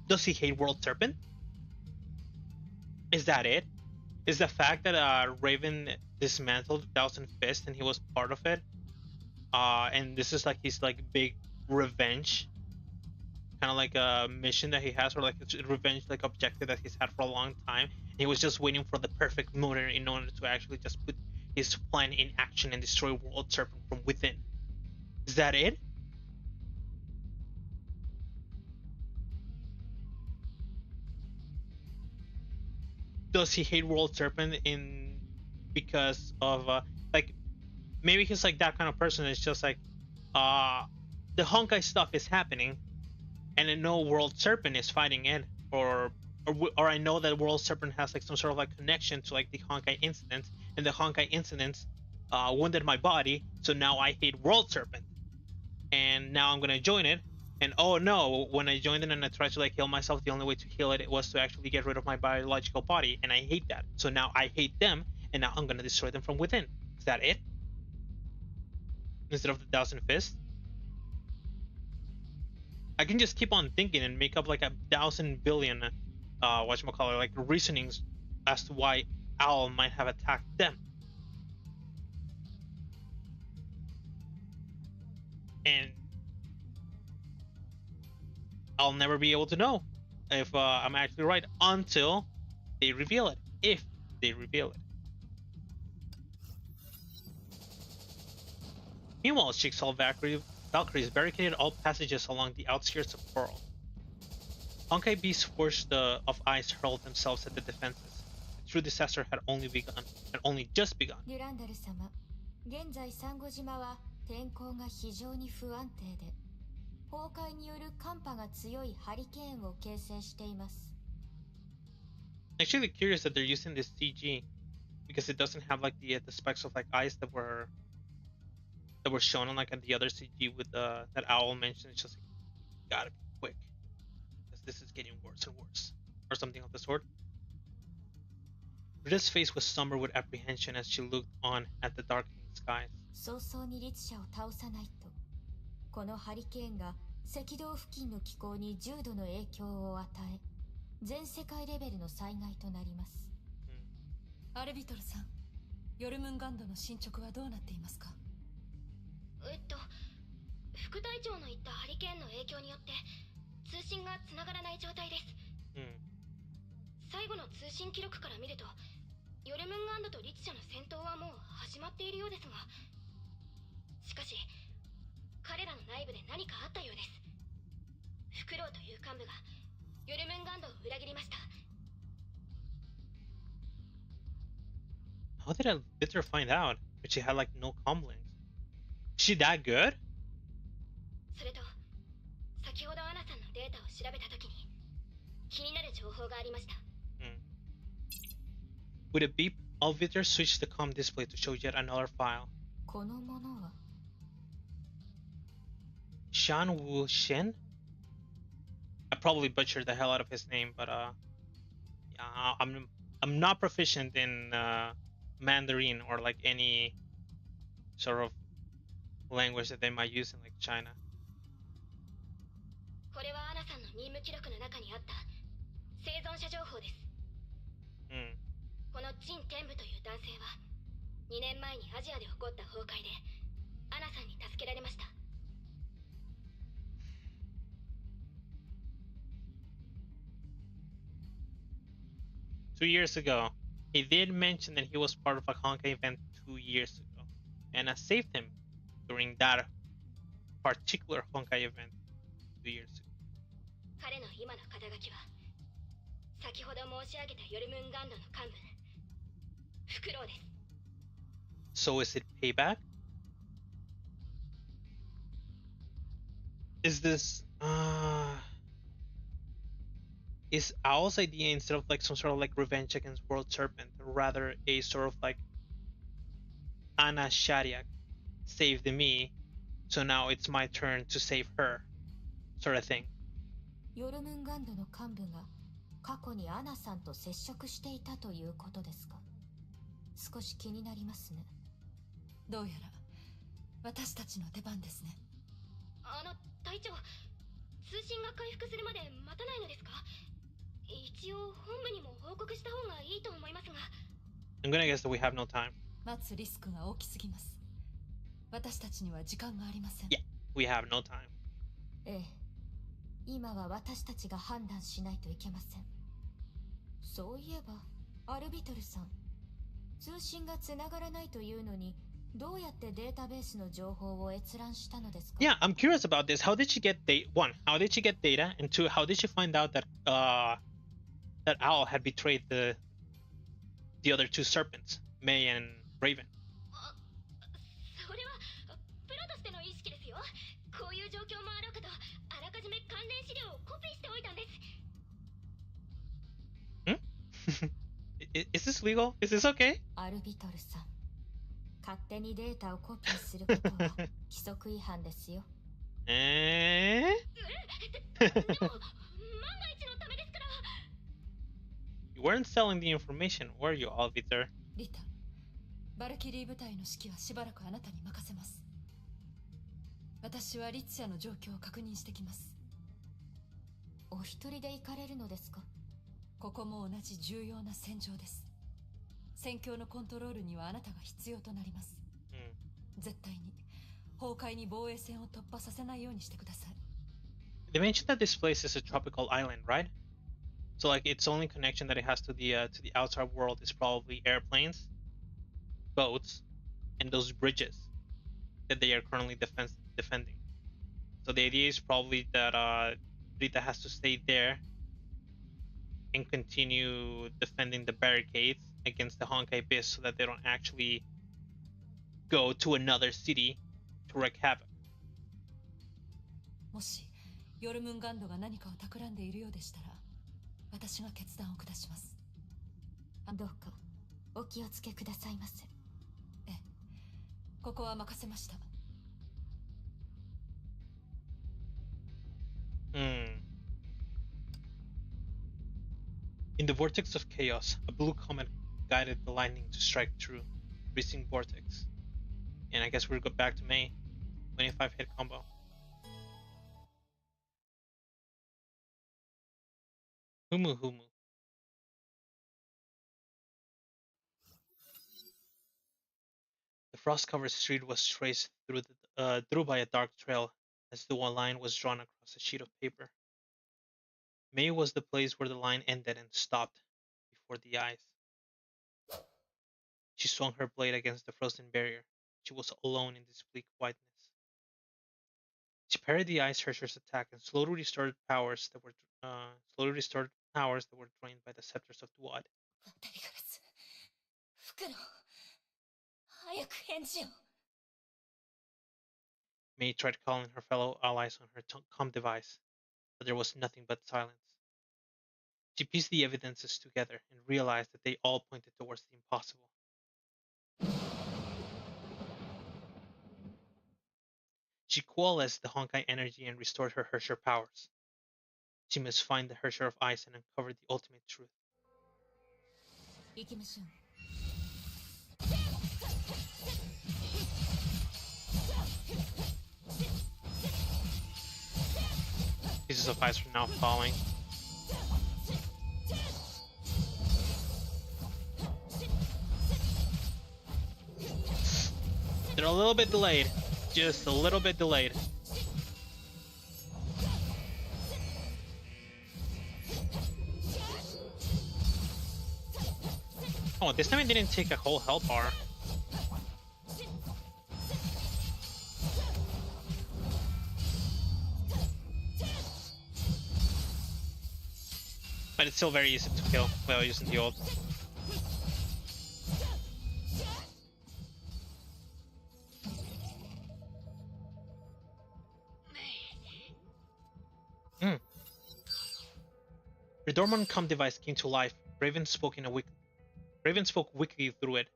Does he hate World Serpent? Is that it? Is the fact that Raven dismantled Thousand Fist and he was part of it? And this is like his like big revenge, kind of like a mission that he has, or like a revenge like objective that he's had for a long time. He was just waiting for the perfect moment in order to actually just put his plan in action and destroy World Serpent from within. Is that it? Does he hate World Serpent in because of like maybe he's like that kind of person? It's just like the Honkai stuff is happening, and I know World Serpent is fighting it, or I know that World Serpent has like some sort of like connection to like the Honkai incident, and the Honkai incidents wounded my body, so now I hate World Serpent, and now I'm gonna join it. And oh no, when I joined it and I tried to like heal myself, the only way to heal it was to actually get rid of my biological body, and I hate that. So now I hate them, and now I'm gonna destroy them from within. Is that it? Instead of the Thousand Fists? I can just keep on thinking and make up like 1,000 billion whatchamacallit, like reasonings as to why Owl might have attacked them. And I'll never be able to know if I'm actually right until they reveal it. If they reveal it. Meanwhile, Jigsaw Valkyries barricaded all passages along the outskirts of Coral. Honkai beasts forged of ice hurled themselves at the defenses. The true disaster had only just begun. Durandal 様、現在サンゴ島は天候が非常に不安定で、崩壊による寒波が強いハリケーンを形成しています。Actually curious that they're using this CG because it doesn't have like the specks of like ice that were shown on like the other CG with that Owl mentioned. It's just like, gotta be quick because this is getting worse and worse, or something of the sort. Rita's face was somber with apprehension as she looked on at the darkening skies. 早々に律者を倒さないと、このハリケーンが赤道付近の気候に重度の影響を与え、全世界レベルの災害となります。アルビトルさん、ヨルムンガンドの進捗はどうなっていますか？副隊長の言ったハリケーンの影響によって通信がつながらない状態です。最後の通信記録から見ると、ヨルムンガンドと律者の戦闘はもう始まっているようですが、しかし彼らの内部で何かあったようです。フクロウという幹部がヨルムンガンドを裏切りました。How did Victor find out? But she had like no comlinks. Is she that good? それと、先ほどアナさんのデータを調べたときに気になる情報がありました。With a beep, Alviter switched the comm display to show yet another file. このものは Shan Wu Shen? I probably butchered the hell out of his name, but yeah, I'm not proficient in Mandarin or like any sort of language that they might use in like China. これはアナさんの任務記録の中にあった生存者情報です。この陳天武という男性は2年前にアジアで起こった崩壊でアナさんに助けられました。2 years ago, he did mention that he was part of a Honkai event 2 years ago, and I saved him during that particular Honkai event 2 years ago. 彼の今の肩書きは先ほど申し上げたヨルムンガンドの幹部フクロウです。 So is it payback? Is this is Owl's idea, instead of like some sort of like revenge against World Serpent, rather a sort of like Anna Shariak saved me, so now it's my turn to save her sort of thing? ヨルムンガンドの幹部が過去にアナさんと接触していたということですか。少し気になりますね。どうやら私たちの出番ですね。隊長、通信が回復するまで待たないのですか。一応本部にも報告した方がいいと思いますが。 I'm gonna guess that we have no time. 待つリスクが大きすぎます。私たちには時間がありません。Yeah, we have no time. ええ、今は私たちが判断しないといけません。そういえばアルビトルさん、通信がつながらないというのにどうやってデータベースの情報を閲覧したのですか。 Yeah, I'm curious about this. How did she get data? One, how did she get data? And two, how did she find out that that Owl had betrayed the other two serpents, May and Raven? それはプロとしての意識ですよ。こういう状況もあろうかとあらかじめ関連資料をコピーしておいたんです。Is this legal? Is this okay? アルビトルさん、勝手にデータをコピーすることは規則違反ですよ。Eh? でも万が一のためですから。 You weren't selling the information, were you, Alviter? リタ、バルキリー部隊の指揮はしばらくあなたに任せます。私はリツヤの状況を確認してきます。お一人で行かれるのですか。ここも同じ重要な戦場です。戦況のコントロールにはあなたが必要となります。絶対に崩壊に防衛線を突破させないようにしてください。 They mentioned that this place is a tropical island, right? So like its only connection that it has to the outside world is probably airplanes, boats, and those bridges that they are currently defending. So the idea is probably that Rita has to stay there and continue defending the barricades against the Honkai Abyss so that they don't actually go to another city to wreak havoc. もしヨルムンガンドが何かを企んでいるようでしたら、私が決断を下します。どうかお気をつけくださいませ。ええ、ここは任せました。In the vortex of chaos, a blue comet guided the lightning to strike through, freezing vortex. And I guess we'll go back to May. 25 hit combo. Humu Humu. The frost-covered street was traced through by a dark trail as the one line was drawn across a sheet of paper. May was the place where the line ended and stopped before the eyes. She swung her blade against the frozen barrier. She was alone in this bleak whiteness. She parried the Ice Searcher's attack and slowly restored powers that were drained by the scepters of Duad. May tried calling her fellow allies on her comm device, but there was nothing but silence. She pieced the evidences together and realized that they all pointed towards the impossible. She coalesced the Honkai energy and restored her Hersher powers. She must find the Hersher of Ice and uncover the ultimate truth. Pieces of ice are now falling. They're a little bit delayed. Just a little bit delayed. Oh, this time it didn't take a whole health bar. But it's still very easy to kill without using the ult. Your dormant comm device came to life. Raven spoke wickedly through it.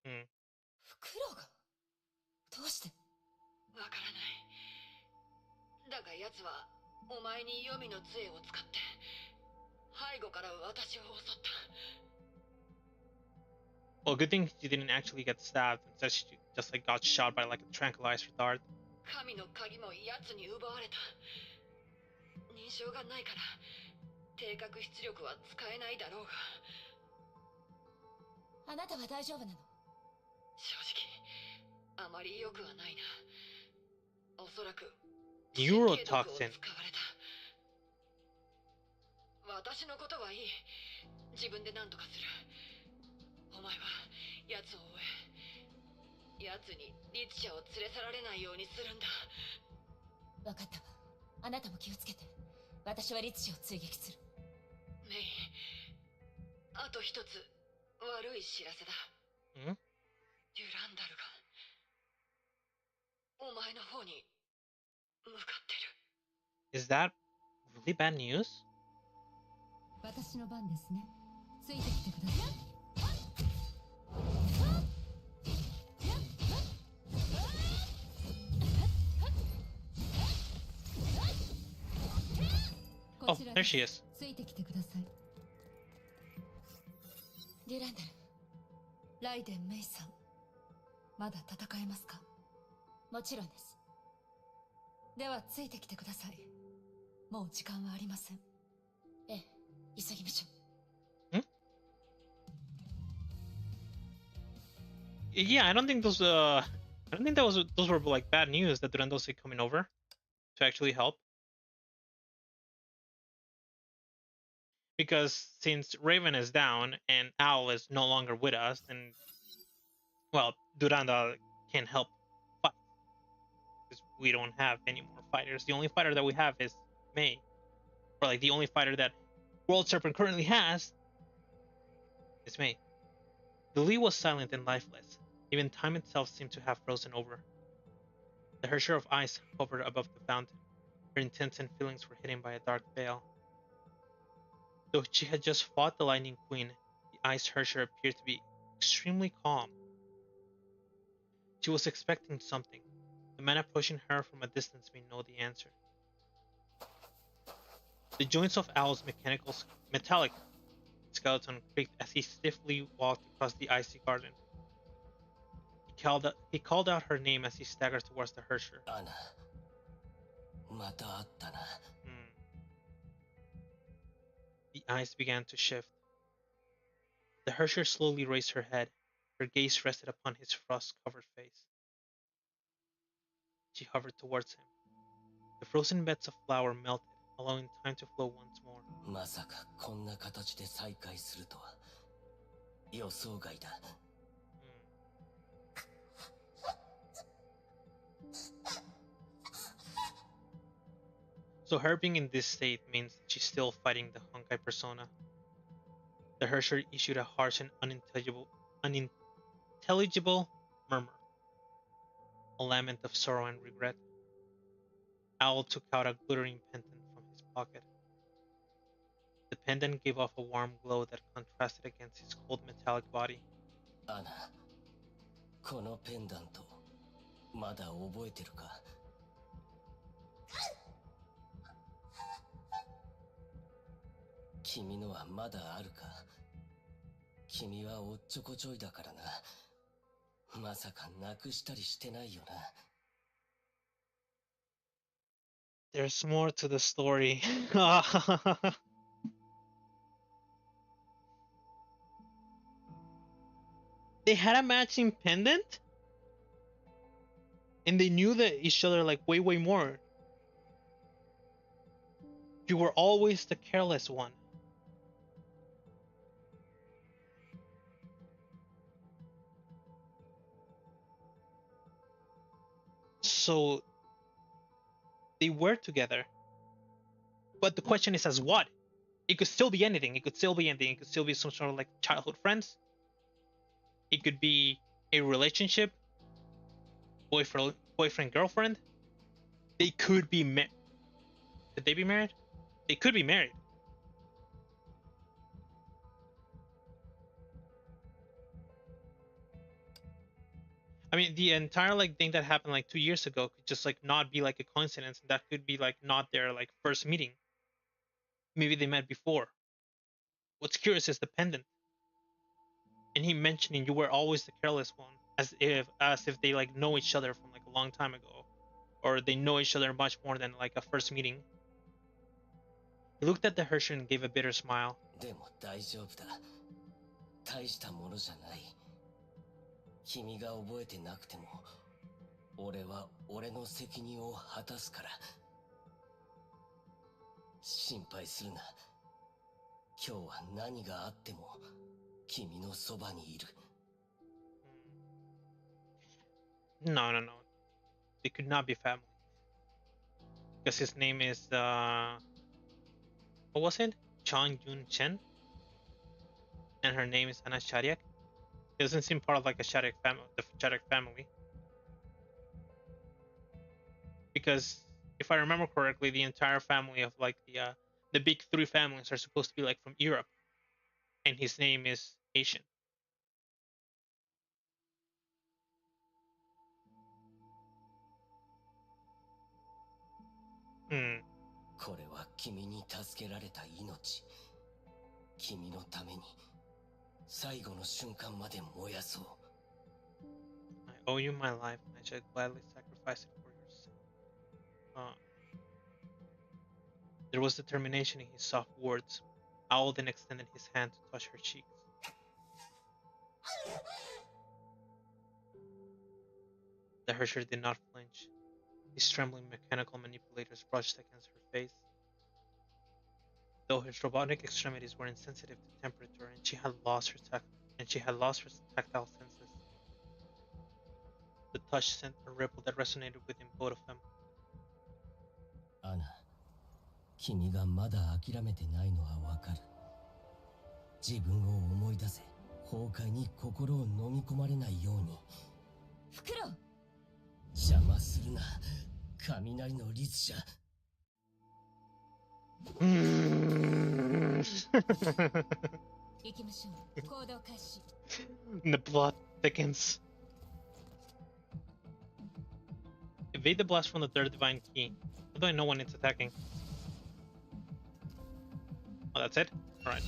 Hmm. どうしてわからないだが奴はお前に黄泉の杖を使って背後から私を襲った Well, good thing she didn't actually get stabbed. Instead, she just like got shot by like a tranquilizer dart. 神の鍵も奴に奪われた認証がないから定格出力は使えないだろうがあなたは大丈夫なの正直あまり良くはないなおそらく Neurotoxin 私のことはいい自分で何とかするお前は奴を追え奴に律者を連れ去られないようにするんだ分かったわあなたも気をつけて私は律者を追撃するメイあと一つ悪い知らせだデュランダルがお前の方に向かってる Is that really bad news? 私の番ですねついてきてください Oh, there she is. ついてきてくださいデュランダルライデン・メイさんまだ戦えますかもちろんですではついてきてくださいもう時間はありませんええ急ぎましょう Yeah, I don't think those those were like bad news that Durandal said coming over to actually help. Because since Raven is down and Owl is no longer with us, then well, Durandal can't help fight because we don't have any more fighters. The only fighter that we have is Mei, or like the only fighter that World Serpent currently has is Mei. The Lee was silent and lifeless. Even time itself seemed to have frozen over. The Hersher of ice hovered above the fountain. Her intents and feelings were hidden by a dark veil. Though she had just fought the Lightning Queen, the Ice Hersher appeared to be extremely calm. She was expecting something. The man approaching her from a distance may know the answer. The joints of Owl's metallic skeleton creaked as he stiffly walked across the icy garden. He called out her name as he staggered towards the Hersher. Anna. The ice began to shift. The Hersher slowly raised her head. Her gaze rested upon his frost-covered face. She hovered towards him. The frozen beds of flour melted, allowing time to flow once more. まさかこんな形で再会するとは予想外だ。So her being in this state means she's still fighting the Honkai persona. The Hersher issued a harsh and unintelligible murmur, a lament of sorrow and regret. Owl took out a glittering pendant from his pocket. The pendant gave off a warm glow that contrasted against his cold metallic body. アナ、このペンダント、まだ覚えてるか？君のはまだあるか？君はおっちょこちょいだからな。まさかなくしたりしてないよな。There's more to the story. They had a matching pendant? And they knew that each other like way more. You were always the careless one. So they were together. But the question is, as what? It could still be anything. It could still be anything. It could still be some sort of like childhood friends. It could be a relationship, boyfriend, girlfriend. They could be married. Could they be married? They could be married. I mean, the entire like thing that happened like 2 years ago could just like not be like a coincidence, and that could be like not their like first meeting. Maybe they met before. What's curious is the pendant, and he mentioning you were always the careless one, as if they like know each other from like a long time ago, or they know each other much more than like a first meeting. He looked at the Hershey and gave a bitter smile. でも大丈夫だ。大したものじゃない。君が覚えてなくても、俺は俺の責任を果たすから。心配するな。今日は何があっても、君のそばにいる。No, no, no. They could not be family. Because his name is, what was it? Chang Yun Chen? And her name is Anna Shariak. He doesn't seem part of like a Shariak family, the Shariak family. Because if I remember correctly, the entire family of like the big three families are supposed to be like from Europe. And his name is Asian. Hmm. これは君に助けられた命。君のために最後の瞬間まで燃やそう。I owe you my life, and I shall gladly sacrifice it for your sake. There was determination in his soft words. Owl then extended his hand to touch her cheeks. The Hersher did not flinch. His trembling mechanical manipulators brushed against her face. Though his robotic extremities were insensitive to temperature, and she had lost her tactile senses, the touch sent a ripple that resonated within both of them. アナ、君がまだ諦めてないのはわかる。自分を思い出せ。崩壊に心を飲み込まれないように。フクロウ。邪魔するな、雷の律者。行きましょう。行動開始。The blood thickens. Evade the blast from the third divine key. How do I know when it's attacking? Oh, that's it? Alright.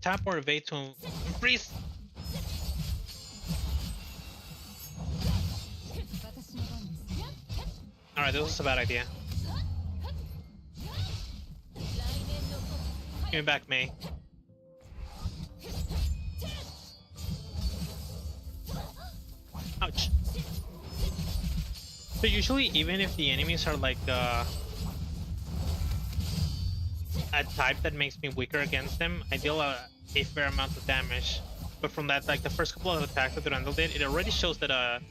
Tap or evade to freeze. Alright, this was a bad idea. Give me back, May. Ouch. So usually, even if the enemies are like a type that makes me weaker against them, I deal a fair amount of damage. But from that, like the first couple of attacks that Durandal did, it already shows that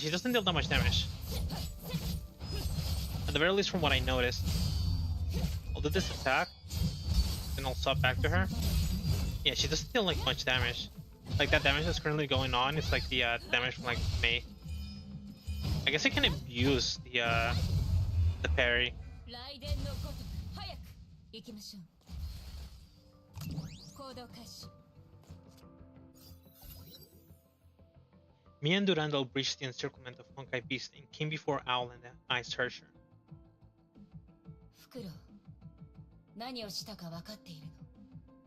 she doesn't deal that much damage. At the very least, from what I noticed. Although this attack, and I'll swap back to her. Yeah, she doesn't deal like much damage. Like that damage that's currently going on is like the damage from like May. I guess I can abuse the parry. Me and Durandal breached the encirclement of Honkai Beast and came before Owl and the Ice Hersher. フクロウ、何をしたか分かっているの？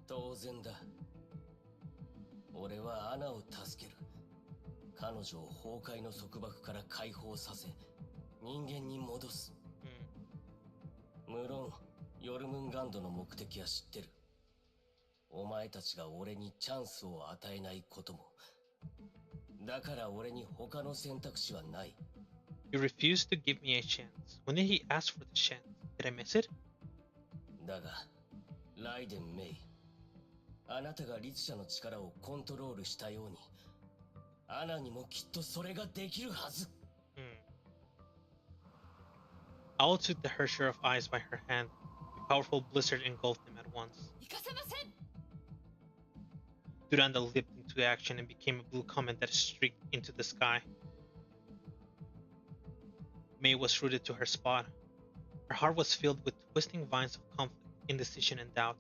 当然だ。俺はアナを助ける。彼女を崩壊の束縛から解放させ、人間に戻す。無論、ヨルムンガンドの目的は知ってる。お前たちが俺にチャンスを与えないことも。だから俺に他の選択肢はない。You refused to give me a chance. When did he ask for the chance? Did I miss it? だが、ライデン・メイ、あなたが律者の力をコントロールしたように、アナにもきっとそれができるはず。Owl took the Hersher of Ice by her hand. A powerful blizzard engulfed him at once. Durandal leaped into action and became a blue comet that streaked into the sky. May was rooted to her spot. Her heart was filled with twisting vines of conflict, indecision, and doubt.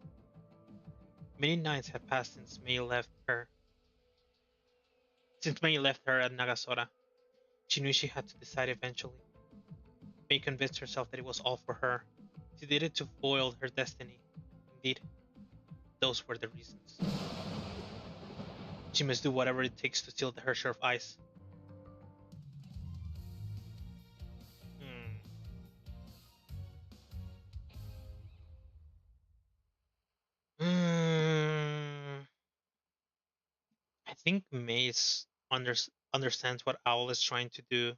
Many nights had passed since May left her at Nagasora. She knew she had to decide eventually. May convinced herself that it was all for her. She did it to foil her destiny. Indeed, those were the reasons. She must do whatever it takes to steal the Hersher of Ice. I think Mace understands what Owl is trying to do,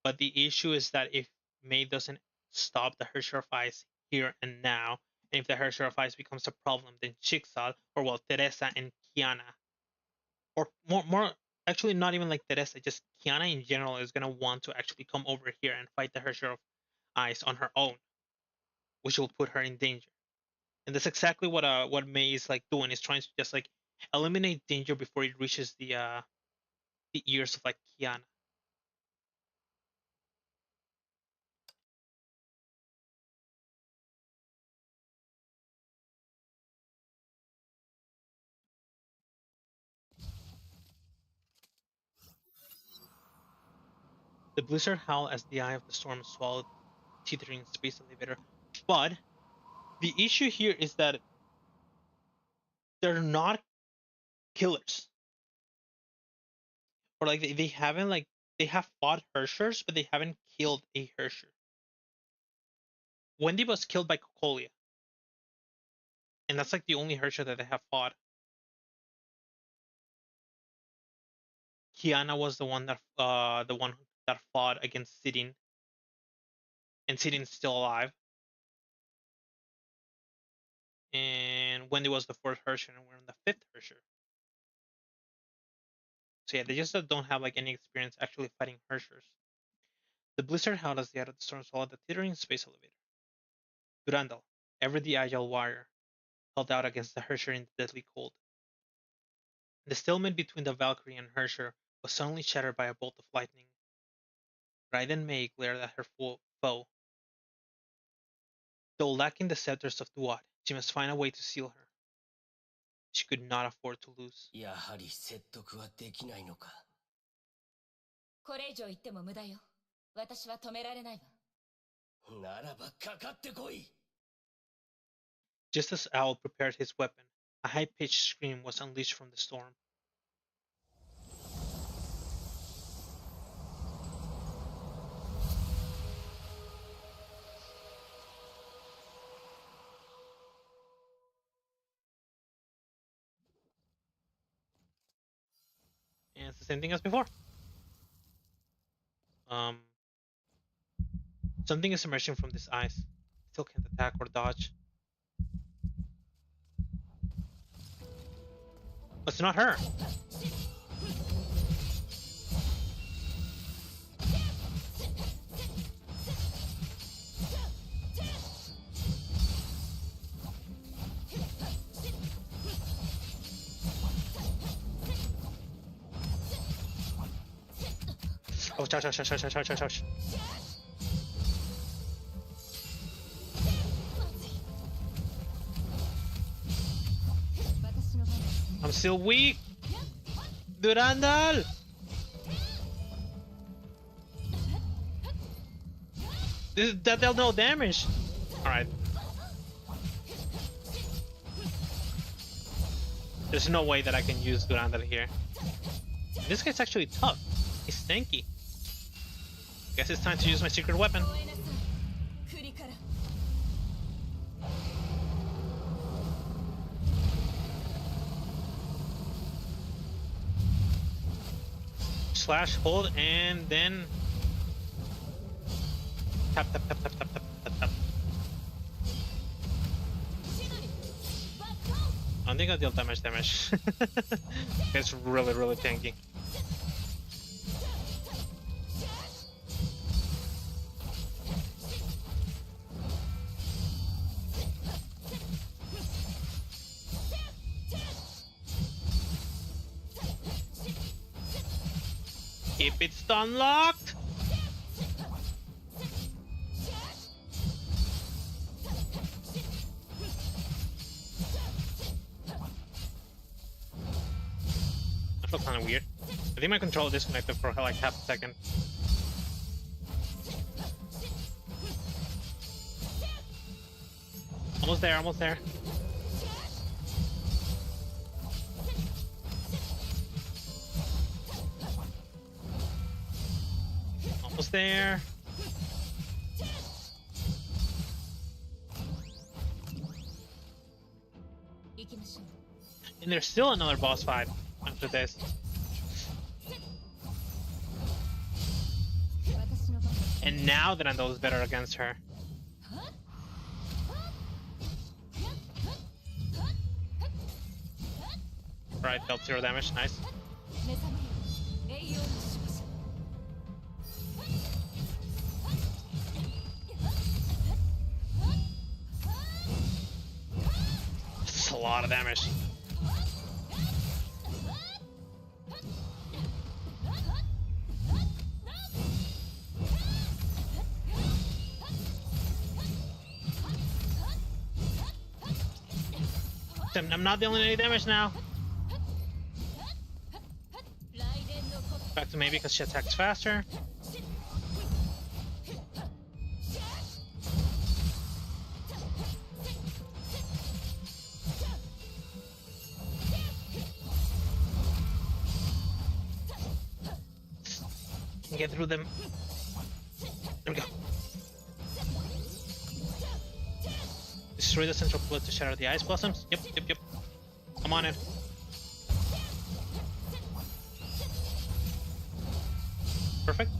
but the issue is that if May doesn't stop the Hersher of Ice here and now, and if the Hersher of Ice becomes a problem, then Chixal, or well, Teresa and Kiana, or more actually not even like Teresa, just Kiana in general is gonna want to actually come over here and fight the Hersher of Ice on her own, which will put her in danger. And that's exactly what May is like doing, is trying to just like eliminate danger before it reaches the ears of like Kiana. The blizzard howled as the eye of the storm swallowed the teetering space elevator. But the issue here is that they're not killers. Or like they haven't like they have fought Hershers, but they haven't killed a Hersher. Wendy was killed by Cocolia. And that's like the only Hersher that they have fought. Kiana was the one that fought against Sidin. And Sidin's still alive. And Wendy was the fourth Hersher, and we're in the fifth Hersher. So yeah, they just don't have like any experience actually fighting Hershers. The blizzard howled as the eye of the storm swallowed the teetering space elevator. Durandal, ever the agile warrior, held out against the Hersher in the deadly cold. The stalemate between the Valkyrie and Hersher was suddenly shattered by a bolt of lightning. Raiden May glared at her foe. Though lacking the scepters of Duat, she must find a way to seal her. She could not afford to lose. やはり説得はできないのか。これ以上言っても無駄よ。私は止められないわ。ならばかかってこい。Just as Owl prepared his weapon, a high-pitched scream was unleashed from the storm. And it's the same thing as before. Something is emerging from this ice. Still can't attack or dodge. It's not her. Oh, ouch. I'm still weak. Durandal. That dealt no damage. Alright. There's no way that I can use Durandal here. This guy's actually tough. He's tanky. Guess it's time to use my secret weapon. slash, hold, and then tap, tap, tap, tap, tap, tap, tap, tap. I don't think I'll deal damage. It's really, really tanky. Keep it stun locked. That felt kind of weird. I think my controller disconnected for like half a second. Almost there, almost there. Almost there. And there's still another boss fight after this. And now Durandal is better against her. Right, dealt 0 damage, nice. That's a lot of damage. I'm not dealing any damage now. Back to maybe because she attacks faster. Can get through them. There we go. Destroy the central pillar to shatter the ice blossoms. Yep. Come on in. Perfect.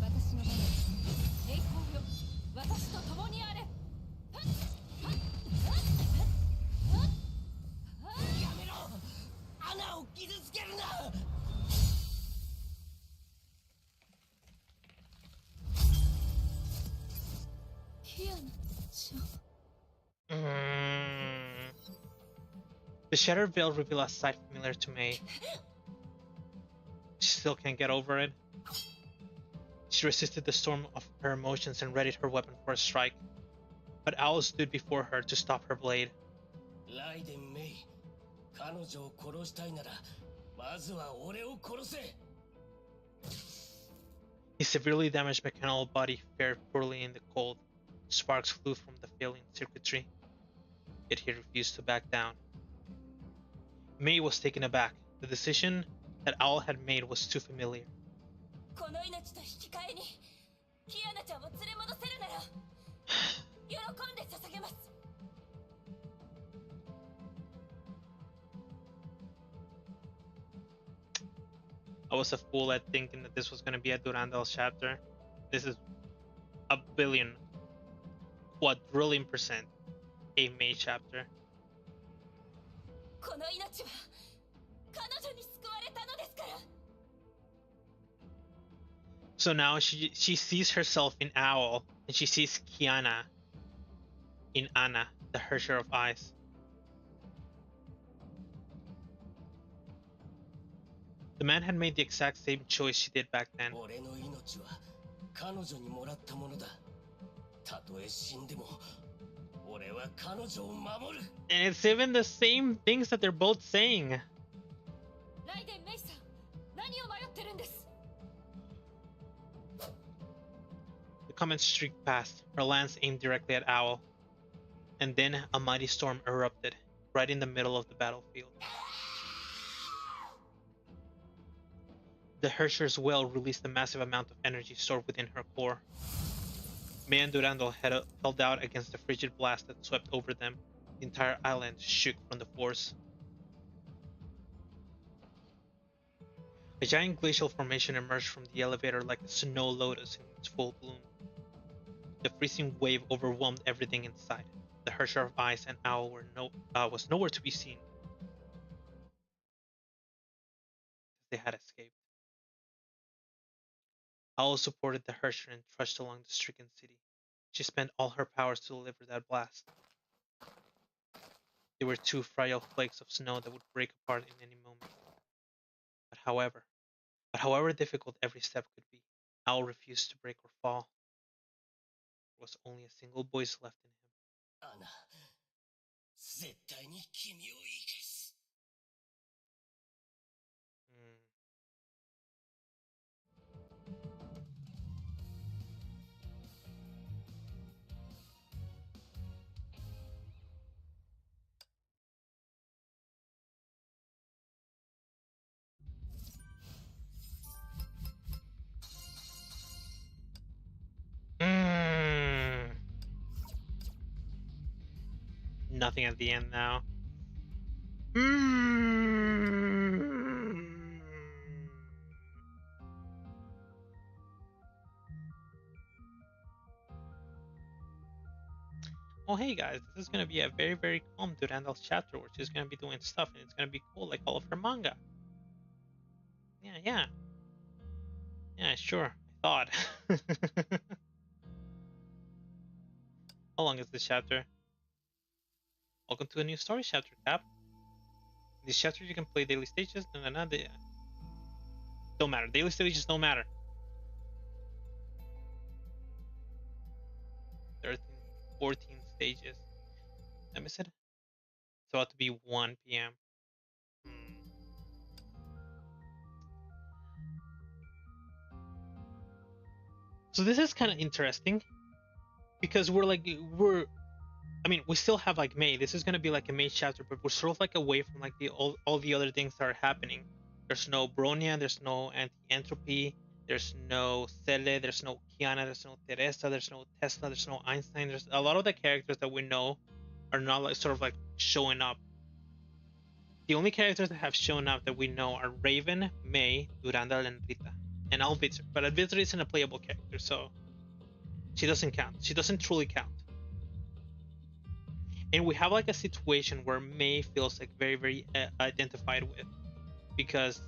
The Shattered Veil revealed a sight familiar to May. She still can't get over it. She resisted the storm of her emotions and readied her weapon for a strike. But Owl stood before her to stop her blade. His severely damaged mechanical body fared poorly in the cold. Sparks flew from the failing circuitry. Yet he refused to back down. May was taken aback. The decision that Owl had made was too familiar. I was a fool at thinking that this was going to be a Durandal chapter. This is a billion, quadrillion percent a May chapter. So now she sees herself in Owl, and she sees Kiana in Anna, the Herrscher of Ice. The man had made the exact same choice she did back then. And it's even the same things that they're both saying. The comments streaked past, her lance aimed directly at Owl. And then a mighty storm erupted, right in the middle of the battlefield. The Herrscher's well released a massive amount of energy stored within her core. May and Durandal held out against the frigid blast that swept over them. The entire island shook from the force. A giant glacial formation emerged from the elevator like a snow lotus in its full bloom. The freezing wave overwhelmed everything in sight. The Hersher of Ice and Owl was nowhere to be seen. They had escaped. Owl supported the Hersher and trudged along the stricken city. She spent all her powers to deliver that blast. They were two fragile flakes of snow that would break apart in any moment. But however difficult every step could be, Owl refused to break or fall. There was only a single voice left in him. Anna, 絶対に君を生かす。Nothing at the end now. Oh, hey guys, this is going to be a very, very calm Durandal chapter where she's going to be doing stuff and it's going to be cool like all of her manga. Yeah, sure, I thought. How long is this chapter? Welcome to a new story chapter, Cap. In this chapter you can play daily stages. Don't matter. Daily stages don't matter. 13, 14 stages. Let me set it. It's about to be 1 p.m. So this is kind of interesting because we still have like May. This is gonna be like a May chapter, but we're sort of like away from like all the other things that are happening. There's no Bronia, there's no anti-entropy, there's no Cele, there's no Kiana, there's no Teresa, there's no Tesla, there's no Einstein. There's a lot of the characters that we know are not like sort of like showing up. The only characters that have shown up that we know are Raven, May, Durandal, and Rita, and Alvitzer. But Alvitzer isn't a playable character, so she doesn't count. She doesn't truly count. And we have like a situation where May feels like very, very identified with, because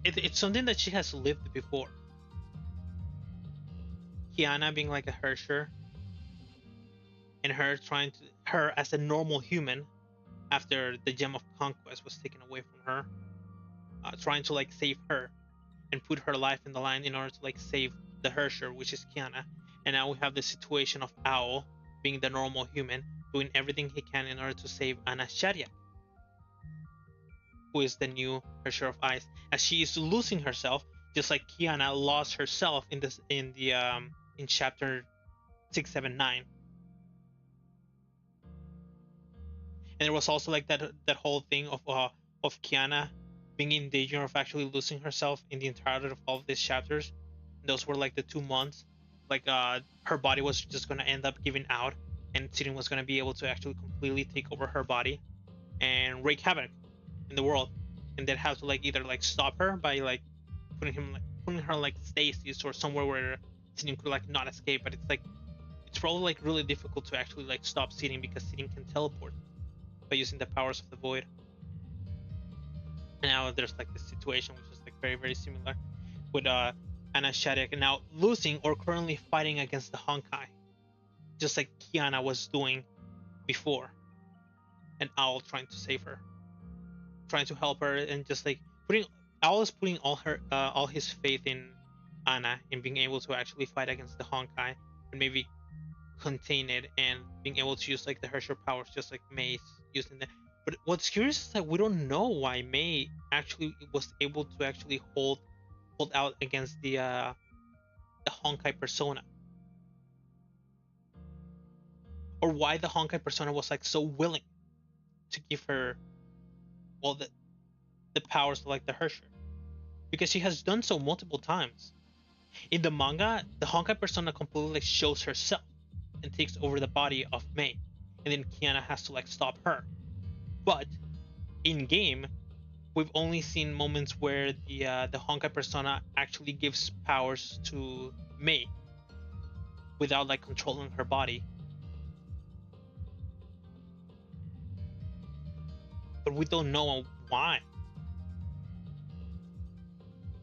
it's something that she has lived before. Kiana being like a Hersher, and her as a normal human after the Gem of Conquest was taken away from her, trying to like save her and put her life in the line in order to like save the Hersher, which is Kiana. And now we have the situation of Owl being the normal human, doing everything he can in order to save Anna Shariak, who is the new Hersher of Ice, as she is losing herself, just like Kiana lost herself in chapter 679. And there was also like that whole thing of Kiana being in danger of actually losing herself in the entirety of all of these chapters. Those were like the 2 months, like her body was just going to end up giving out, and Sirin was going to be able to actually completely take over her body and wreak havoc in the world, and they'd have to like either like stop her by like putting her like stasis or somewhere where Sirin could like not escape. But it's probably like really difficult to actually like stop Sirin, because Sirin can teleport by using the powers of the void. And now there's like this situation which is like very, very similar with Anna Shariak now losing or currently fighting against the Honkai, just like Kiana was doing before, and Owl trying to save her, trying to help her, and just like Owl is putting all his faith in Anna in being able to actually fight against the Honkai and maybe contain it, and being able to use like the Hersher powers just like May's using them. But what's curious is that we don't know why May actually was able to actually hold out against the Honkai persona, or why the Honkai persona was like so willing to give her the powers of like the Hersher, because she has done so multiple times. In the manga, the Honkai persona completely like shows herself and takes over the body of May, and then Kiana has to like stop her. But in game, we've only seen moments where the Honkai persona actually gives powers to Mei without like controlling her body. But we don't know why.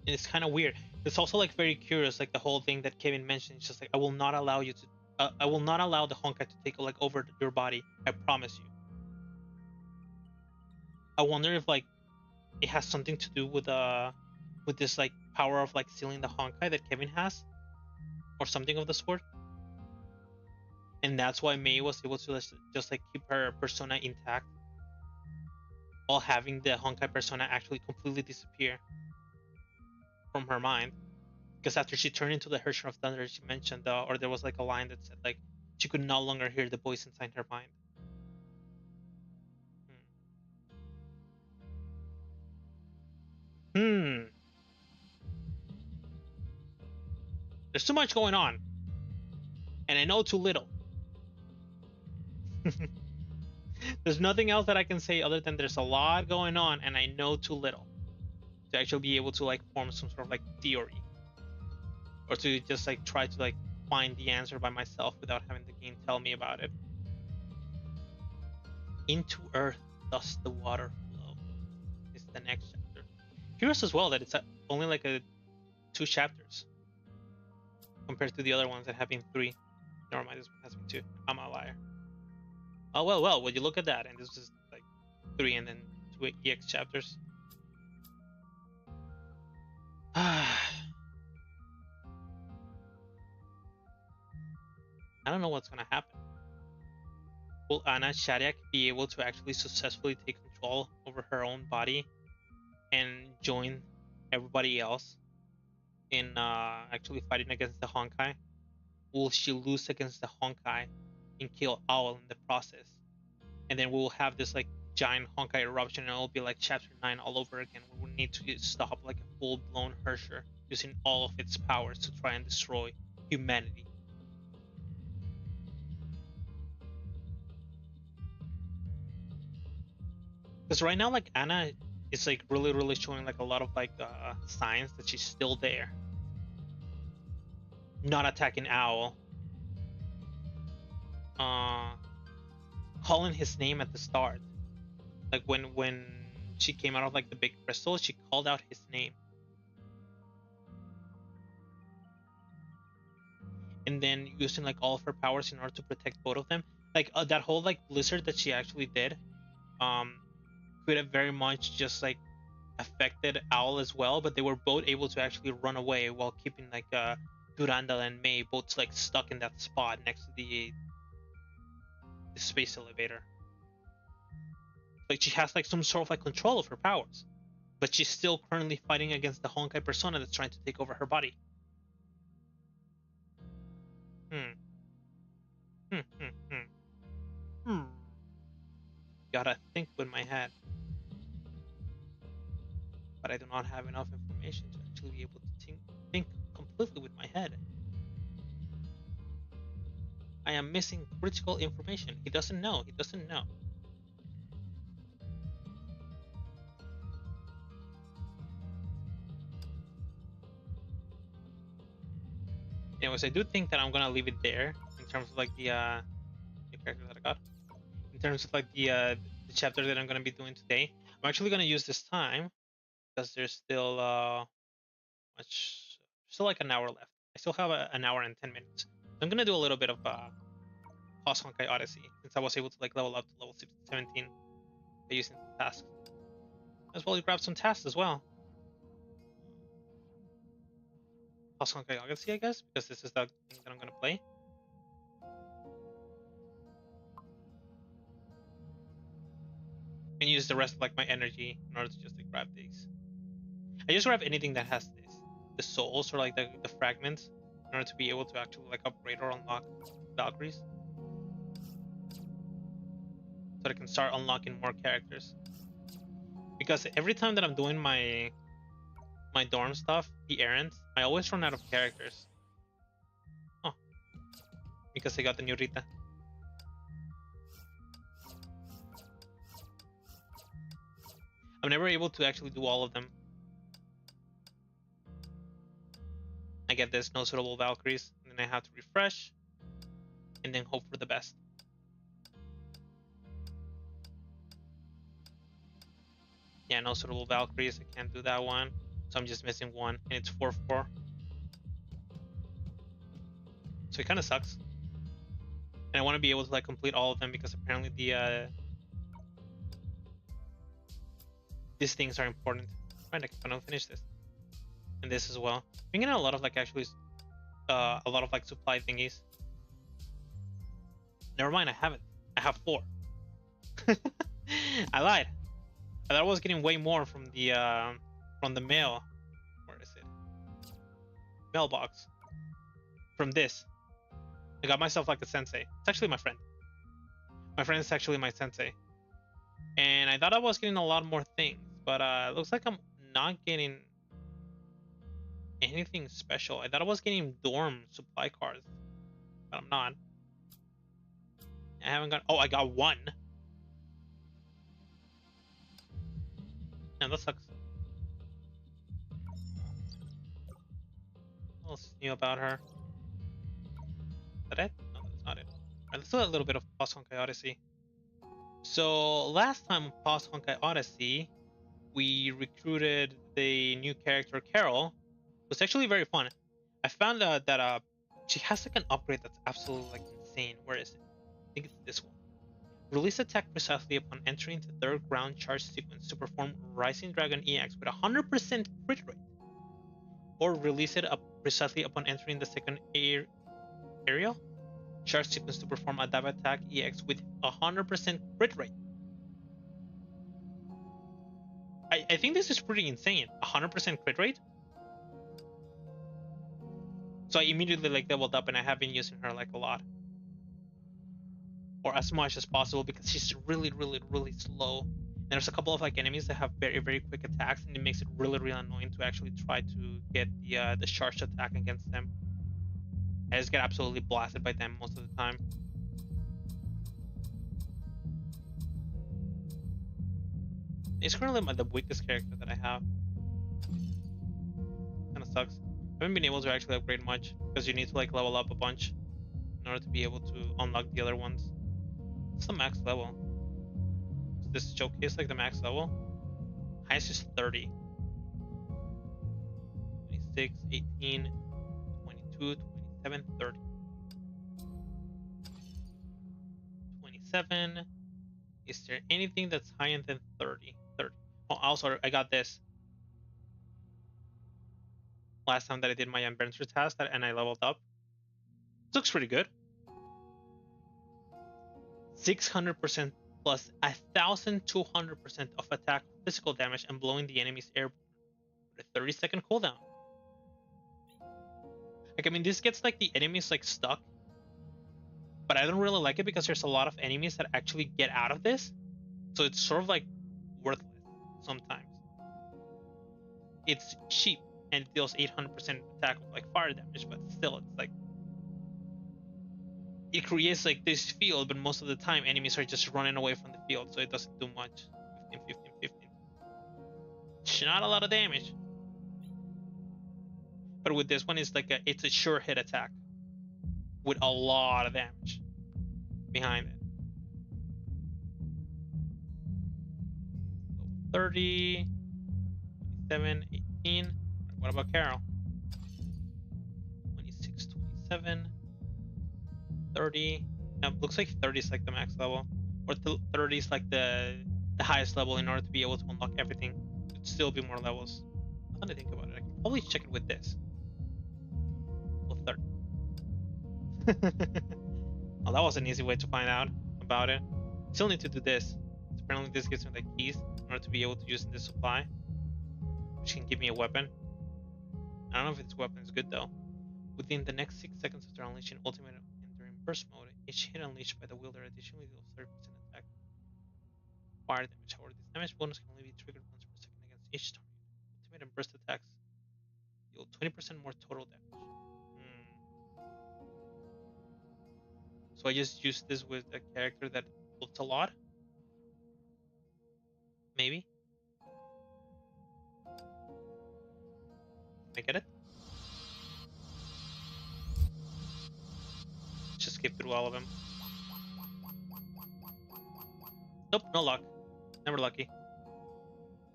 And it's kind of weird. It's also like very curious, like the whole thing that Kevin mentioned. It's just like, I will not allow you to I will not allow the Honkai to take like over your body. I promise you. I wonder if like it has something to do with this like power of like sealing the Honkai that Kevin has, or something of the sort. And that's why Mei was able to just like keep her persona intact, while having the Honkai persona actually completely disappear from her mind. Because after she turned into the Herrscher of Thunder, she mentioned, or there was like a line that said like she could no longer hear the voice inside her mind. There's too much going on, and I know too little. There's nothing else that I can say other than there's a lot going on, and I know too little to actually be able to like form some sort of like theory, or to just like try to like find the answer by myself without having the game tell me about it. Into earth thus the water flow is the next chapter. Curious as well that it's only like 2 chapters compared to the other ones that have been 3. Never mind, this one has been 2. I'm a liar. Oh well, would you look at that? And this is like 3 and then 2 EX chapters. I don't know what's gonna happen. Will Anna Shariak be able to actually successfully take control over her own body and join everybody else in actually fighting against the Honkai? Will she lose against the Honkai and kill Owl in the process? And then we'll have this like giant Honkai eruption, and it'll be like chapter 9 all over again. We will need to stop like a full-blown Herrscher using all of its powers to try and destroy humanity. Because right now, like, Anna is like really showing like a lot of like signs that she's still there, not attacking Owl, calling his name at the start, like when she came out of like the big crystal, she called out his name, and then using like all of her powers in order to protect both of them. Like that whole like blizzard that she actually did could have very much just like affected Owl as well, but they were both able to actually run away while keeping like Durandal and Mei both like stuck in that spot next to the space elevator. Like she has like some sort of like control of her powers, but she's still currently fighting against the Honkai persona that's trying to take over her body. Gotta think with my head. But I do not have enough information to actually be able to think completely with my head. I am missing critical information. He doesn't know. He doesn't know. Anyways, I do think that I'm gonna leave it there in terms of like the characters that I got. In terms of like the chapter that I'm gonna be doing today, I'm actually gonna use this time because there's still still like an hour left. I still have an hour and 10 minutes. I'm gonna do a little bit of Post Honkai Odyssey, since I was able to like level up to level 17 by using the tasks. As well, you grab some tasks as well. Post Honkai Odyssey, I guess, because this is the thing that I'm gonna play. And use the rest of like my energy in order to just like grab these. I just grab anything that has this, the souls or like the fragments, in order to be able to actually like upgrade or unlock Valkyries, so that I can start unlocking more characters. Because every time that I'm doing my dorm stuff, the errands, I always run out of characters. Oh, because I got the new Rita. I'm never able to actually do all of them. I get this, no suitable Valkyries, and then I have to refresh, and then hope for the best. Yeah, no suitable Valkyries, I can't do that one. So I'm just missing one, and it's 4-4. So it kind of sucks. And I want to be able to like complete all of them because apparently the these things are important. Right, I don't finish this. And this as well. I'm getting a lot of like actually a lot of like supply thingies. Never mind, I haven't. I have 4. I lied. I thought I was getting way more from the mail. Where is it? Mailbox. From this. I got myself like a sensei. It's actually my friend. My friend is actually my sensei. And I thought I was getting a lot more things, but it looks like I'm not getting anything special. I thought I was getting dorm supply cards, but I'm not. I haven't got. Oh, I got 1. Yeah, that sucks. What else new about her? Is that it? No, that's not it. Alright, let's do a little bit of Post Honkai Odyssey. So last time on Post Honkai Odyssey, we recruited the new character Carol. It was actually very fun. I found out that she has like an upgrade that's absolutely like insane. Where is it? I think it's this one. Release attack precisely upon entering the third ground charge sequence to perform Rising Dragon EX with 100% crit rate. Or release it up precisely upon entering the second aerial charge sequence to perform a dive attack EX with 100% crit rate. I think this is pretty insane. 100% crit rate. So I immediately like leveled up and I have been using her like a lot. Or as much as possible because she's really slow. And there's a couple of like enemies that have very quick attacks and it makes it really annoying to actually try to get the charged attack against them. I just get absolutely blasted by them most of the time. It's currently the weakest character that I have. Kinda sucks. I haven't been able to actually upgrade much because you need to like level up a bunch in order to be able to unlock the other ones. What's the max level? Is this showcase like the max level? Highest is 30. 26, 18, 22, 27, 30. 27. Is there anything that's higher than 30? 30. Oh, also, I got this. Last time that I did my Adventure task and I leveled up. This looks pretty good. 600% plus 1,200% of attack physical damage and blowing the enemy's airborne with a 30-second cooldown. Like, I mean, this gets like the enemies like stuck, but I don't really like it because there's a lot of enemies that actually get out of this, so it's sort of like worthless sometimes. It's cheap and it deals 800% attack with like fire damage, but still, it's like it creates like this field, but most of the time enemies are just running away from the field, so it doesn't do much. 15, 15, 15. It's not a lot of damage. But with this one, it's a sure hit attack with a lot of damage behind it. 30, 27, 18. What about Carol? 26, 27, 30. Now, looks like 30 is like the max level, or 30 is like the highest level in order to be able to unlock everything. It'd still be more levels. Now that I think about it, I can probably check it with this. Well, 30. Oh, that was an easy way to find out about it. Still need to do this. Apparently, this gives me the keys in order to be able to use this supply, which can give me a weapon. I don't know if this weapon is good though. Within the next 6 seconds after unleashing ultimate enduring burst mode, each hit unleashed by the wielder additionally deals 30% attack fire damage. However, this damage bonus can only be triggered once per second against each target. Ultimate and burst attacks deal 20% more total damage. So I just use this with a character that looks a lot. Maybe. I get it? Just skip through all of them. Nope, no luck. Never lucky.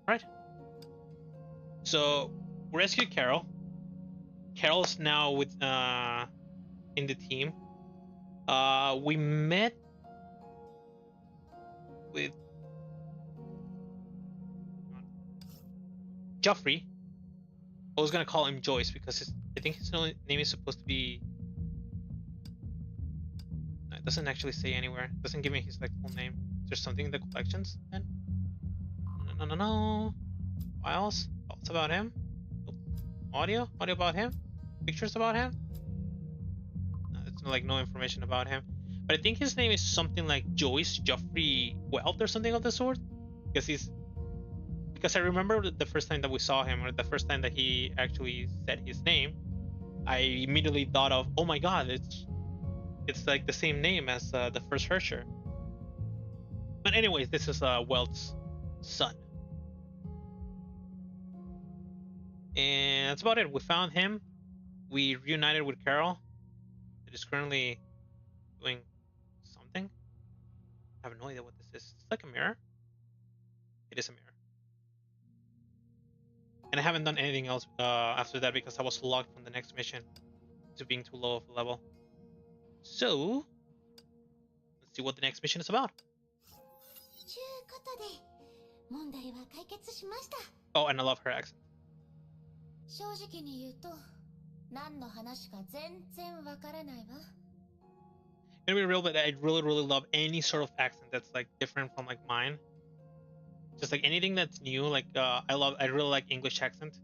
Alright. So, we rescued Carol. Carol's now with in the team. We met with Joffrey. I was gonna call him Joyce because I think his name is supposed to be. It doesn't actually say anywhere. It doesn't give me his like full name. Is there something in the collections then? No. Files? Thoughts about him? Audio about him? Pictures about him? No, it's like no information about him. But I think his name is something like Joyce Joffrey Welt or something of the sort. Because I remember the first time that we saw him, or the first time that he actually said his name, I immediately thought of, oh my god, it's like the same name as the first Herrscher. But anyways, this is Welt's son. And that's about it. We found him. We reunited with Carol. It is currently doing something. I have no idea what this is. It's like a mirror. It is a mirror. And I haven't done anything else after that because I was locked from the next mission to being too low of a level. So, let's see what the next mission is about. Oh, and I love her accent. Gonna be real, but I really love any sort of accent that's like different from like mine. Just like anything that's new, like I really like English accent.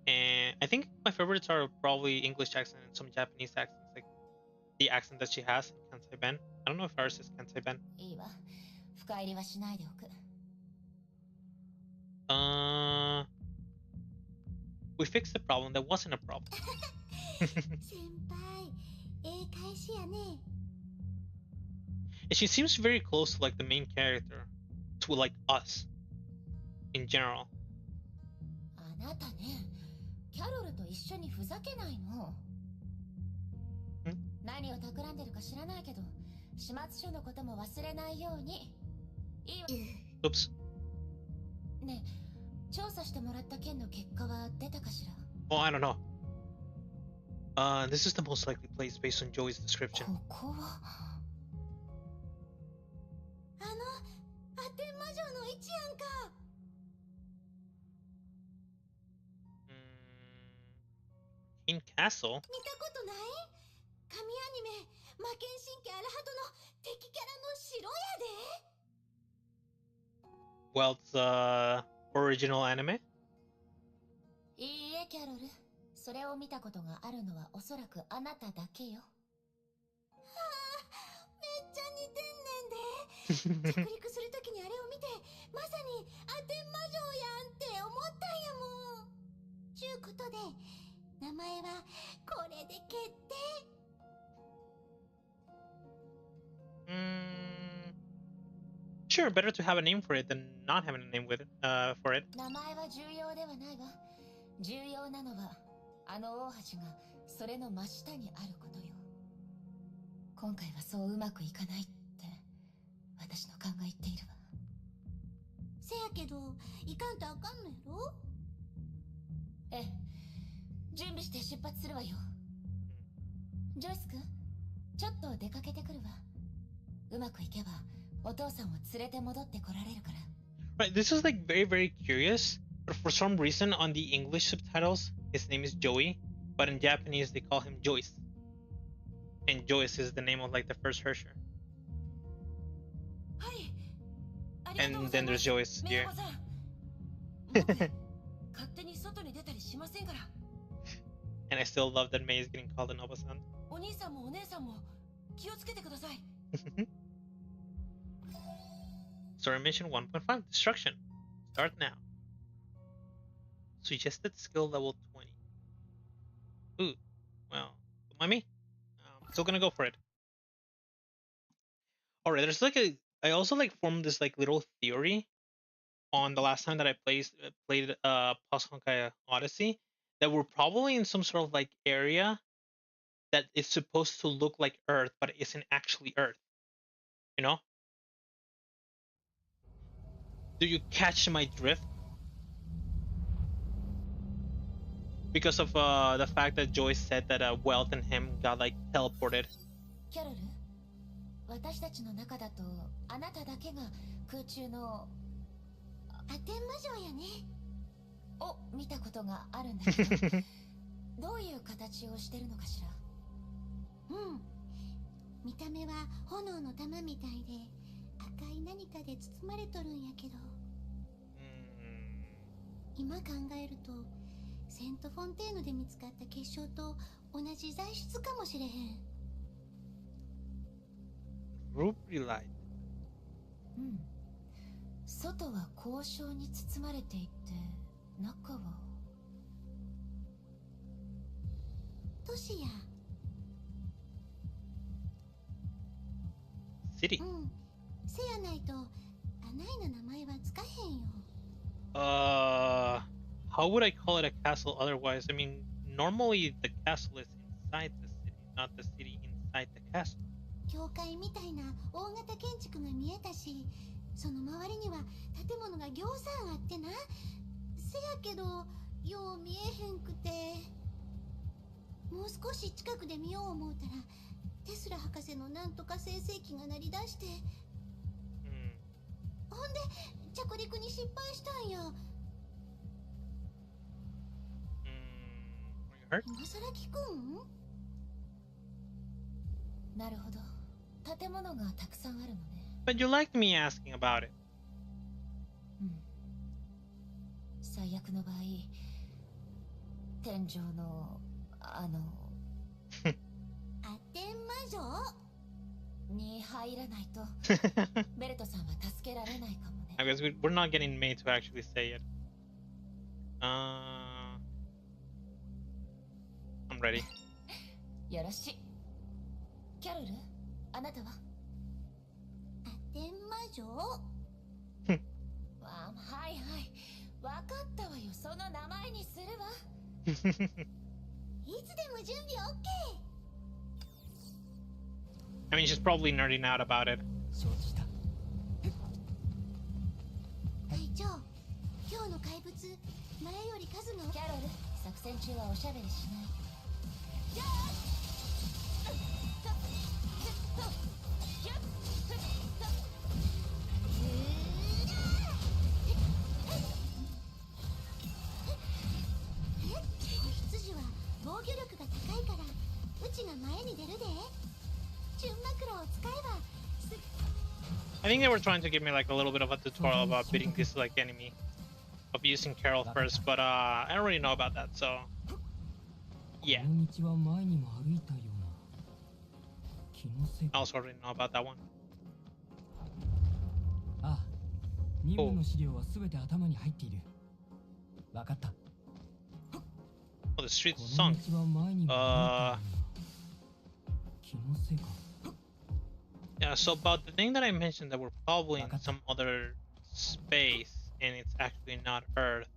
And I think my favorites are probably English accent and some Japanese accents, like the accent that she has in Kansai Ben. I don't know if ours is Kansai Ben. We fixed the problem that wasn't a problem. And she seems very close to like the main character, to like us in general. Oops. Oh, I don't know. This is the most likely place based on Joey's description. In Castle? Well, it's original anime? いいえ、キャロル。それを見たことがあるのはおそらくあなただけよ。はあ、めっちゃ似てんねんで。着陸するときにあれを見て、まさにアテン魔女やんって思ったんやもん。ちゅうことで、名前はこれで決定。Sure, better to have a name for it than not having a name with it, for it. 名前は重要ではないわ。重要なのは、あの大橋がそれの真下にあることよ。今回はそううまくいかないって私の勘が言っているわ。せやけど、いかんとあかんのやろ？ええ、準備して出発するわよ。ジョイス君、ちょっと出かけてくるわ。うまくいけば、お父さんを連れて戻ってこられるから。Right, this is like very curious, but for some reason on the English subtitles, his name is Joey, but in Japanese they call him Joyce. And Joyce is the name of like the first Herrscher. And then there's Joyce here. And I still love that May is getting called an Obasan. Story mission 1.5, Destruction. Start now. Suggested skill level 20. Ooh, well, don't mind me. Still gonna go for it. Alright, there's like I also like formed this like little theory on the last time that I played post Honkai Odyssey, that we're probably in some sort of like area that is supposed to look like Earth, but it isn't actually Earth. You know? Do you catch my drift? Because of the fact that Joyce said that Wealth and him got like teleported. キャロル、私たちの中だとあなただけが空中のアテン魔女やねを見たことがあるんだけどどういう形をしてるのかしら。うん、見た目は炎の玉みたいで赤い何かで包まれとるんやけど、今考えるとセントフォンテーヌで見つかった結晶と同じ材質かもしれへん。Ruby light. うん。外は交渉に包まれていて、中は都市や。City. うん。せやないとあないの名前はつかへんよ。How would I call it a castle otherwise? I mean, normally the castle is inside the city, not the city inside the castle. 教会みたいな大型建築が見えたし、その周りには建物がぎょうさんあってな。せやけどよう見えへんくて、もう少し近くで見よう思うたらテスラ博士のなんとか生成器が鳴り出して、ほんで着陸に失敗したんや。今さら聞くん？なるほど。建物がたくさんあるのね。But you liked me asking about it. うん。最悪の場合、天井のアテン魔女に入らないとベルトさんは助けられないかもね。I guess we're not getting May to actually say it. I'm ready. よろしい。キャロル、あなたは？アテン魔女？はいはい、わかったわよ。その名前にするわ。いつでも準備 OK。I mean, she's probably nerding out about it. 隊長、今日の怪物前より数が。キャロル、作戦中はおしゃべりしない。羊は防御力が高いからうちが前に出るで。純枕を使えば。I think they were trying to give me like a little bit of a tutorial about beating this like enemy, of using Carol first, but I don't really know about that, so yeah. I also already know about that one. Oh, the street song. Yeah, so about the thing that I mentioned that we're probably in some other space and it's actually not Earth.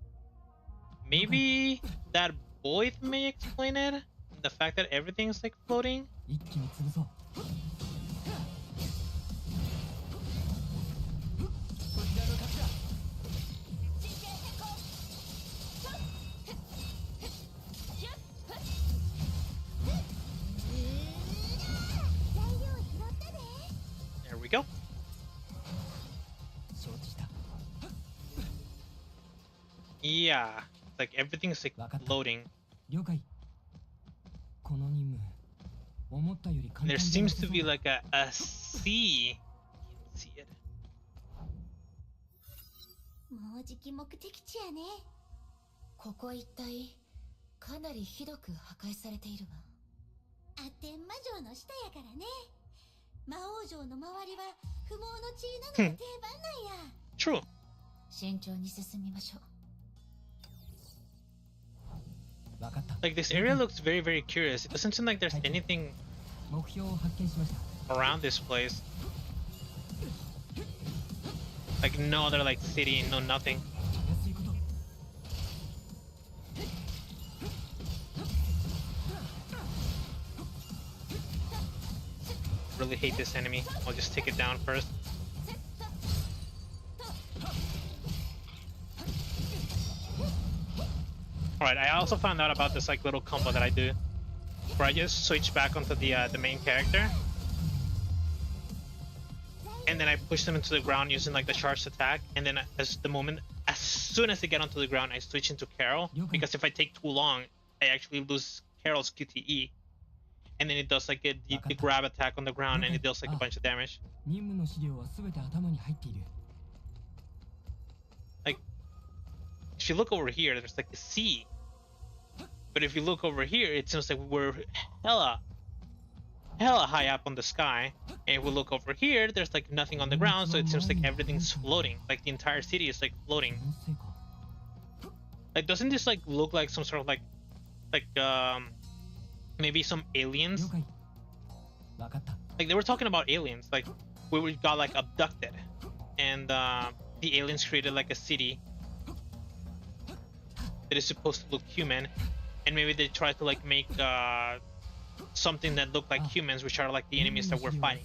Maybe that void may explain it? The fact that everything's like floating? There we go. Yeah, like everything's like floating. There seems to be like a sea. You can see it. もうじき目的地やね。ここ一帯かなりひどく破壊されているわ。アテン魔女の下やからね。魔王城の周りは不毛の地なのが定番なんや。True. 慎重に進みましょう。Like this area looks very, very curious. It doesn't seem like there's anything around this place. Like no other like city, no nothing. really hate this enemy. I'll just take it down first. Alright, I also found out about this like little combo that I do, where I just switch back onto the main character, and then I push them into the ground using like the charged attack, and then as soon as they get onto the ground, I switch into Carol, because if I take too long, I actually lose Carol's QTE, and then it does like the grab attack on the ground, and it does like a bunch of damage. Like, if you look over here, there's like a sea, but if you look over here, it seems like we're hella high up on the sky, and if we look over here, there's like nothing on the ground, so it seems like everything's floating, like the entire city is like floating. Like, doesn't this like look like some sort of like maybe some aliens? Like, they were talking about aliens, like we got like abducted, and the aliens created like a city that is supposed to look human, and maybe they tried to like make something that looked like humans, which are like the enemies that we're fighting,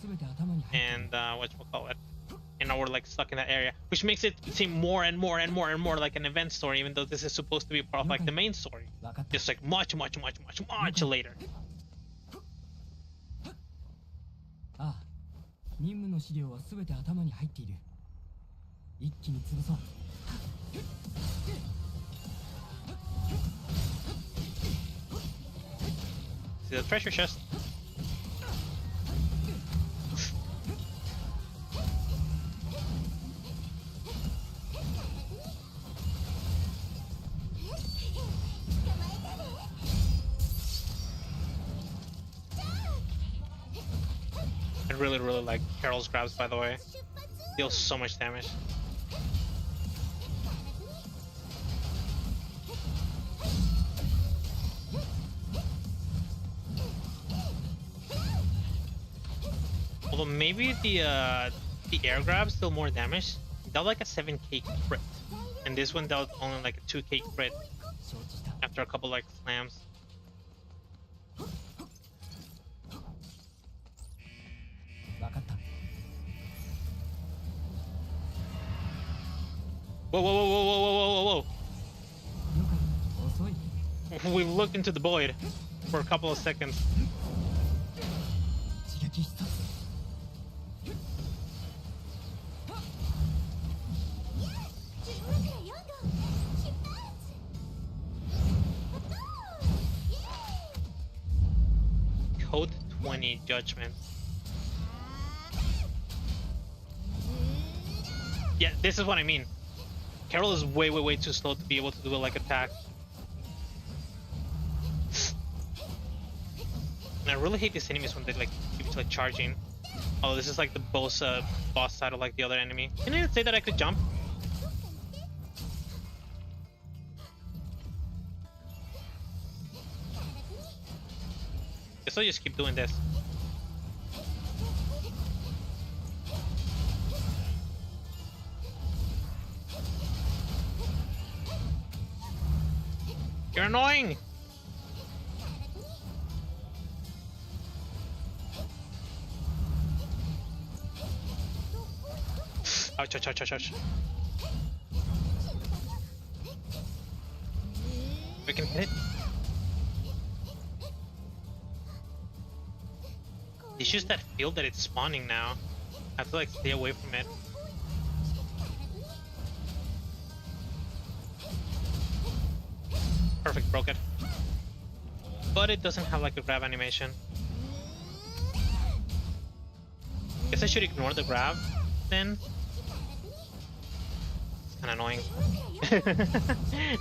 and whatchamacallit, and now we're like stuck in that area, which makes it seem more and more and more and more like an event story, even though this is supposed to be part of like the main story, just like much later. See the treasure chest. I really like Carol's grabs, by the way. Deals so much damage. Although maybe the air grabs deal more damage. It dealt like a 7k crit, and this one dealt only like a 2k crit after a couple like slams. Whoa. We looked into the void for a couple of seconds. Code 20 Judgment. Yeah, this is what I mean. Carol is way too slow to be able to do a like attack. And I really hate these enemies when they like keep like charging. Oh, this is like the boss side of like the other enemy. Can I say that I could jump? Guess I'll just keep doing this. You're annoying! Ouch. We can hit it. It's just that field that it's spawning now. I have to like stay away from it. Perfect, broke it. But it doesn't have like a grab animation. Guess I should ignore the grab then. It's kinda annoying.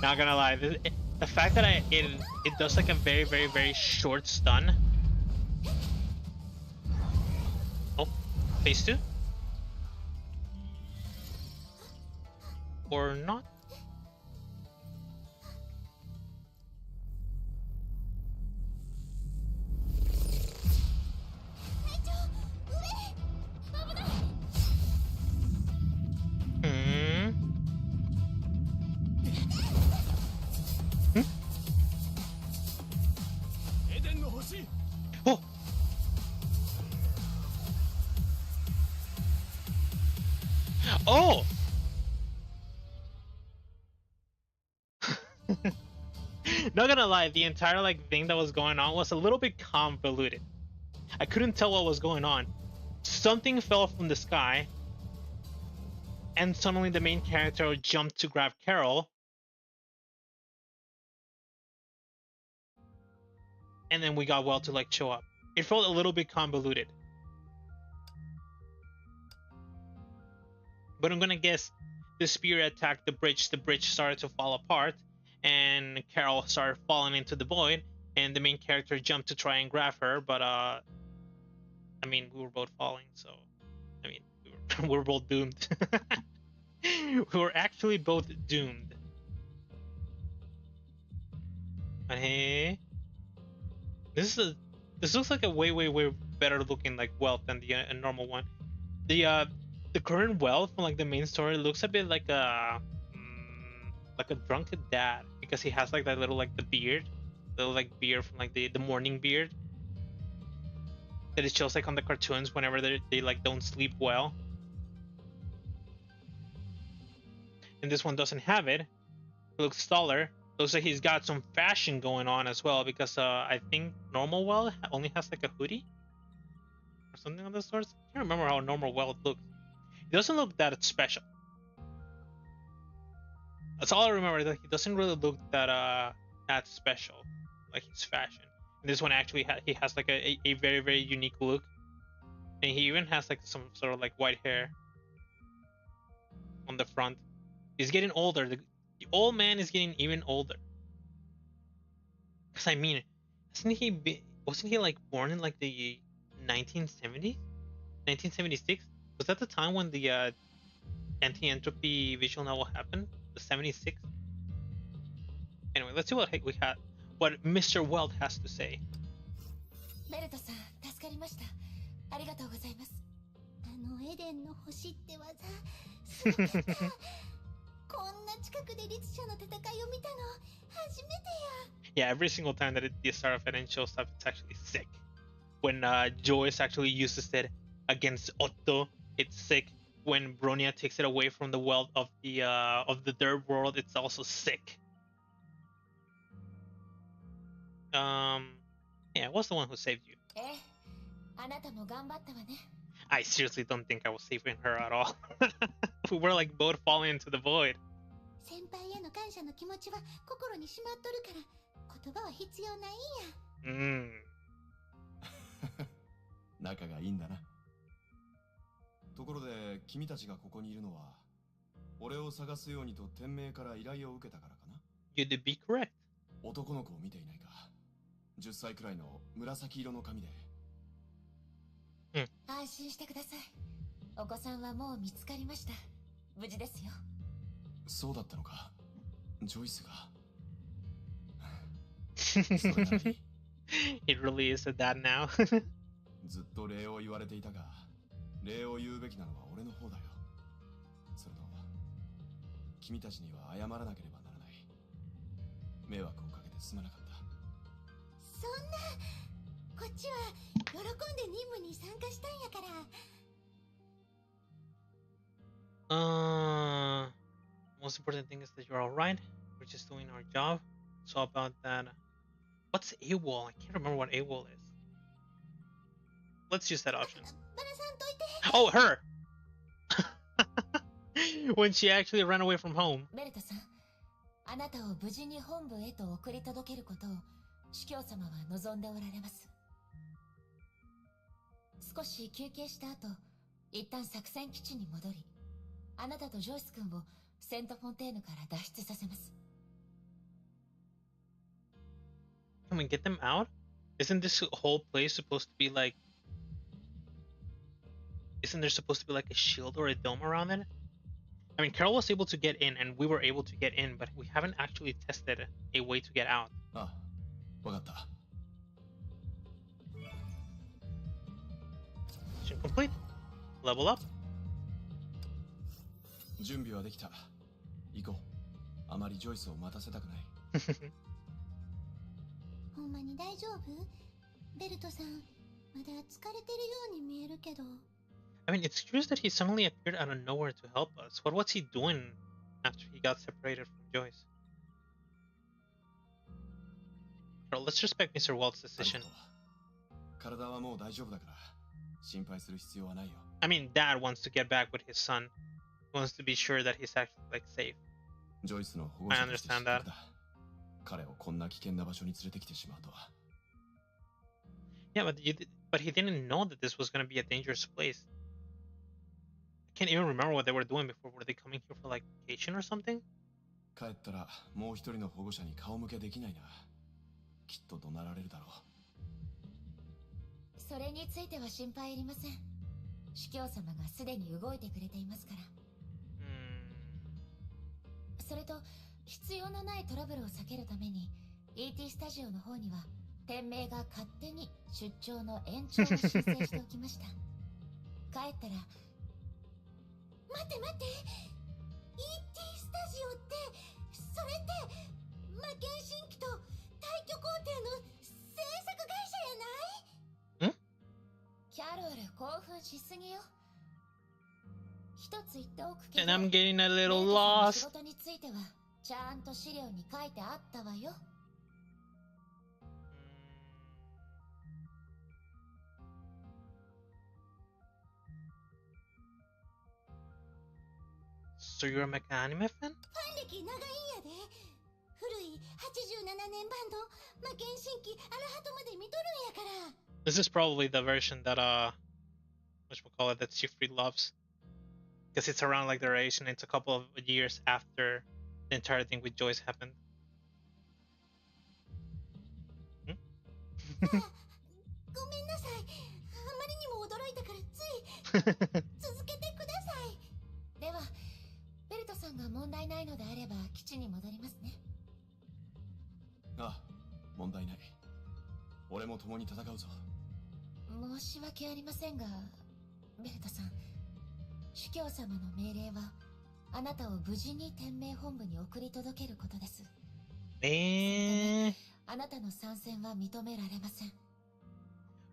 Not gonna lie, the fact that it does like a very short stun. Oh, phase 2? Or not? Oh! Not gonna lie, the entire like thing that was going on was a little bit convoluted. I couldn't tell what was going on. Something fell from the sky, and suddenly the main character jumped to grab Carol, and then we got Well to like show up. It felt a little bit convoluted. But I'm gonna guess the spear attacked the bridge started to fall apart, and Carol started falling into the void, and the main character jumped to try and grab her, but I mean, we were both falling, so I mean, we were both doomed. We were actually both doomed. But hey, this looks like a way better looking like Wealth than the normal one. The current Wealth from like the main story looks a bit like a drunken dad, because he has like that little like the beard, little like beard from like the morning beard that it shows like on the cartoons whenever they like don't sleep well. And this one doesn't have it. It looks taller. Looks like he's got some fashion going on as well, because I think normal Well only has like a hoodie or something of the sort. I can't remember how normal Well looks. It doesn't look that special. That's all I remember. That he doesn't really look that special, like his fashion. And this one actually he has like a very unique look, and he even has like some sort of like white hair on the front. He's getting older. The old man is getting even older. Cause I mean, wasn't he like born in like the 1970s, 1976? Was that the time when the anti-entropy visual novel happened? The 76. Anyway, let's see what Mr. Weld has to say. ベルトさん、助かりました。ありがとうございます。エデンの星って技、すごかった。こんな近くで律者の戦いを見たの初めてや。Yeah, every single time that the Star of Eden shows up, it's actually sick. When Joyce actually uses it against Otto, it's sick. When Bronia takes it away from the world of the third world, it's also sick. Yeah, what's the one who saved you? I seriously don't think I was saving her at all. We were like both falling into the void. 先輩への感謝の気持ちは心にしまっとるから言葉は必要ないんや。仲がいいんだな。ところで君たちがここにいるのは俺を探すようにと天命から依頼を受けたからかな。 You did be correct. 男の子を見ていないか。10歳くらいの紫色の髪で。安心してください。お子さんはもう見つかりました。無事ですよ。そうだったのか。ジョイスが。It really is a dad now. ずっと礼を言われていたが、礼を言うべきなのは俺の方だよ。それと、君たちには謝らなければならない。迷惑をかけてすまなかった。そんな、こっちは喜んで任務に参加したんやから。Most important thing is that you're all right. We're just doing our job. So about that, what's AWOL? I can't remember what AWOL is. Let's use that option. Oh, her! When she actually ran away from home. ベルトさん、あなたを無事に本部へと送り届けることを司教様は望んでおられます。少し休憩した後、一旦作戦基地に戻り、あなたとジョイス君をセントフォンテーヌから脱出させます。Can we get them out? Isn't this whole place supposed to be like... Isn't there supposed to be like a shield or a dome around it? I mean, Carol was able to get in and we were able to get in, but we haven't actually tested a way to get out. Ah, わかった。Mission complete. Level up. 準備はできた。行こう。あまりジョイスを待たせたくない。ほんまに大丈夫？ベルトさん、まだ疲れてるように見えるけど。I mean, it's curious that he suddenly appeared out of nowhere to help us. What was he doing after he got separated from Joyce? Well, let's respect Mr. Walt's decision. I mean, Dad wants to get back with his son. He wants to be sure that he's actually like safe. I understand that. Yeah, but he didn't know that this was going to be a dangerous place. I can't even remember what they were doing before. Were they coming here for like vacation or something? 帰ったらもう一人の保護者に顔向けできないな。きっと怒鳴られるだろう。それについては心配いりません。司教様がすでに動いてくれていますから。それと必要のないトラブルを避けるために ET スタジオの方には店名が勝手に出張の延長を申請しておきました。帰ったら待って ET スタジオってそれって魔剣神器と退去工程の制作会社やない？ん？キャロル興奮しすぎよ。一つ言っておくけど、 And I'm getting a little lost. 仕事についてはちゃんと資料に書いてあったわよ。So you're a manga anime fan? ファン歴長いんやで。古い87年版の魔剣神器アラハトまで見とるんやから。This is probably the version that whatchamacallit, that Siegfried loves. Because it's around like their age and it's a couple of years after the entire thing with Joyce happened. ごめんなさい。あまりにも驚いたからつい続けてください。ではベルトさんが問題ないのであれば基地に戻りますね。ああ、問題ない。俺も共に戦うぞ。申し訳ありませんが、ベルトさん、司教様の命令はあなたを無事に天命本部に送り届けることです。あなたの参戦は認められません。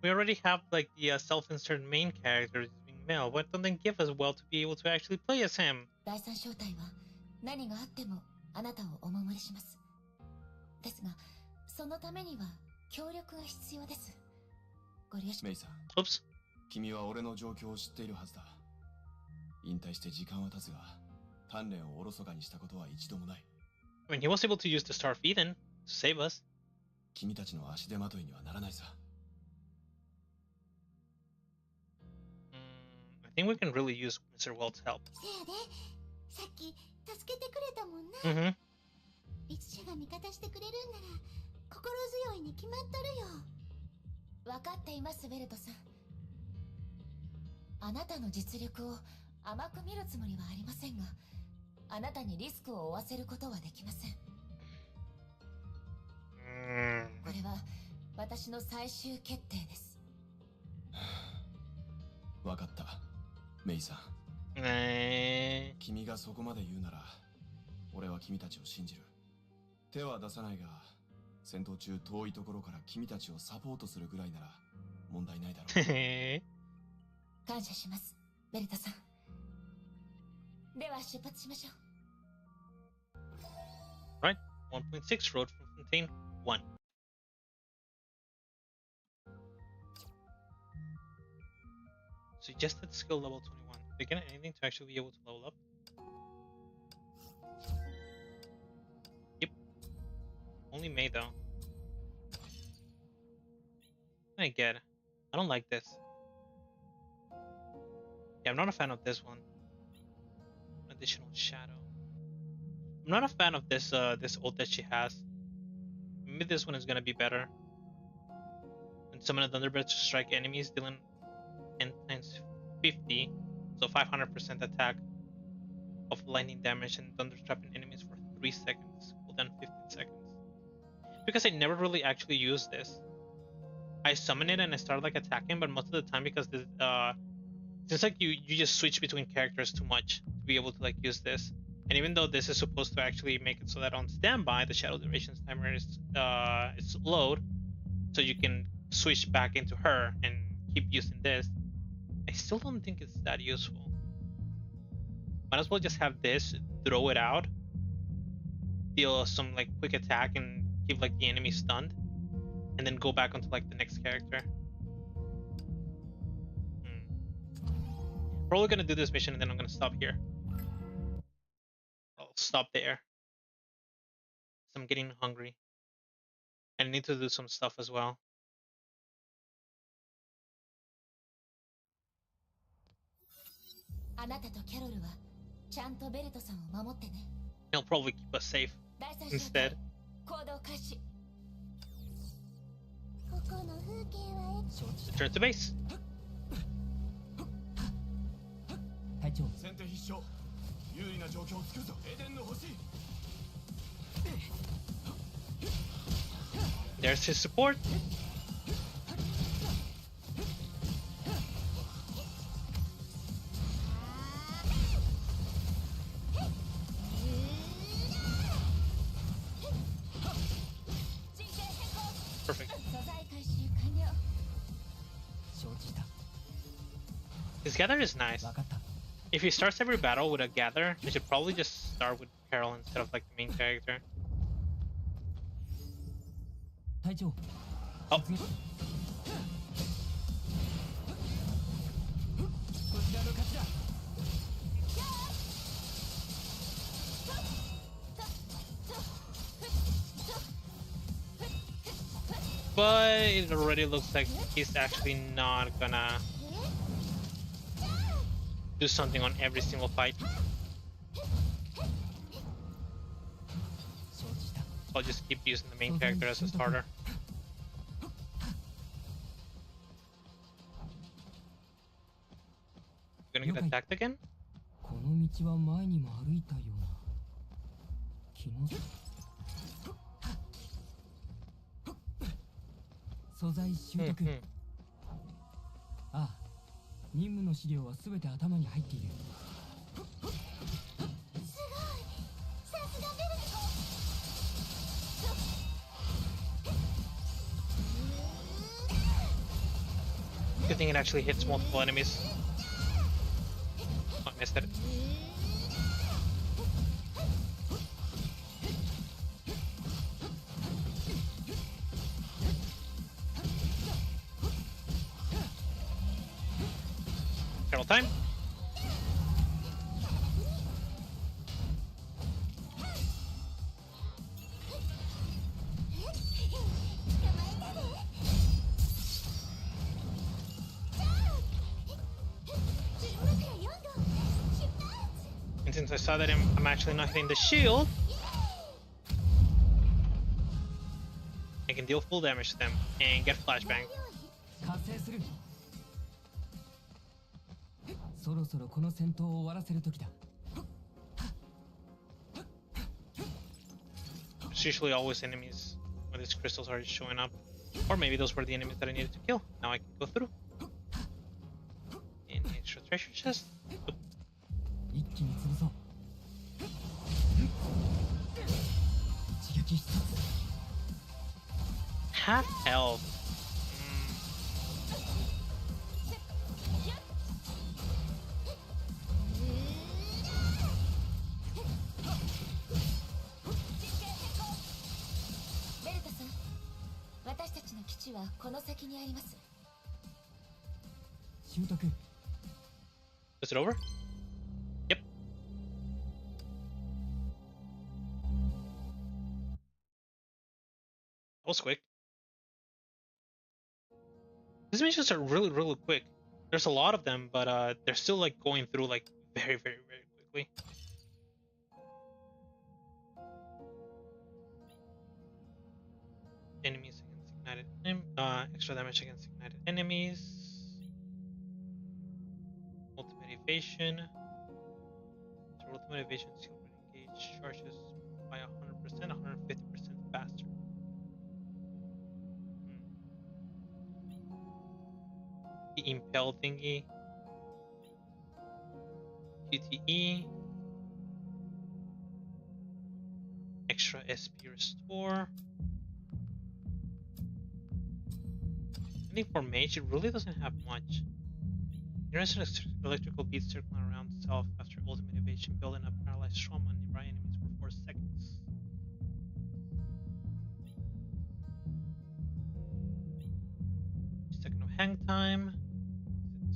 We already have like the self-insert main character being male. Why don't they give us well to be able to actually play as him? 第三小隊は何があってもあなたをお守りします。ですが、そのためには協力が必要です。ご了承。メイさん。Oops. 君は俺の状況を知っているはずだ。引退して時間は経つが、鍛錬をおろそかにしたことは一度もない。I mean, he was able to use the Star Feeden to save us. 君たちの足手まといにはならないさ。I think we can really use Mr. Walt's help. せやで、さっき助けてくれたもんな。いつしが味方してくれるんなら心強いに決まっとるよ。分かっています、ベルトさん。あなたの実力を甘く見るつもりはありませんが、あなたにリスクを負わせることはできません。これは私の最終決定です。分かった、メイさん。君がそこまで言うなら、俺は君たちを信じる。手は出さないが、戦闘中遠いところから君たちをサポートするぐらいなら問題ないだろう。感謝します、ベルトさん。では出発しましょう。Right, 1.6 road from Fontaine 1. Suggested skill level 21. Did they get anything to actually be able to level up? Yep. Only May though. I get it. I don't like this. Yeah, I'm not a fan of this one. Additional shadow. I'm not a fan of this this ult that she has. Maybe this one is gonna be better. And summon a Thunderbird to strike enemies, dealing 10 times 50, so 500% attack of lightning damage and thunder trapping enemies for 3 seconds, cooldown 15 seconds. Because I never really actually used this. I summon it and I start like attacking, but most of the time because this seems like you just switch between characters too much to be able to like use this. And even though this is supposed to actually make it so that on standby the shadow durations timer is slowed, so you can switch back into her and keep using this. I still don't think it's that useful. Might as well just have this, throw it out, deal some like quick attack and keep like the enemy stunned, and then go back onto like the next character. Probably gonna do this mission and then I'm gonna stop here. I'll stop there. I'm getting hungry. I need to do some stuff as well. He'll probably keep us safe instead. Return to base. There's his support. Perfect. His gather is nice. If he starts every battle with a gather, he should probably just start with Carol instead of like the main character. Oh. But it already looks like he's actually not gonna do something on every single fight. I'll just keep using the main character as a starter. Gonna get attacked again? Good thing it actually hits multiple enemies. Oh, I missed it. Carol time. And since I saw that I'm actually not hitting the shield, I can deal full damage to them and get flashbang. It's usually always enemies when these crystals are showing up. Or maybe those were the enemies that I needed to kill. Now I can go through. Any extra treasure chest? Nope. Half health. Is it over? Yep. That was quick. These missions are really, really quick. There's a lot of them, but they're still like going through like very, very, very quickly. Enemies against ignited extra damage against ignited enemies. Ultimate evasion. So ultimate evasion is engage charges by 100%, 150% faster. The impel thingy. QTE. Extra SP restore. I think for mage it really doesn't have much. Here's an electrical bead circling around itself after ultimate evasion, building up paralyzed trauma on nearby enemies for 4 seconds. Second of hang time,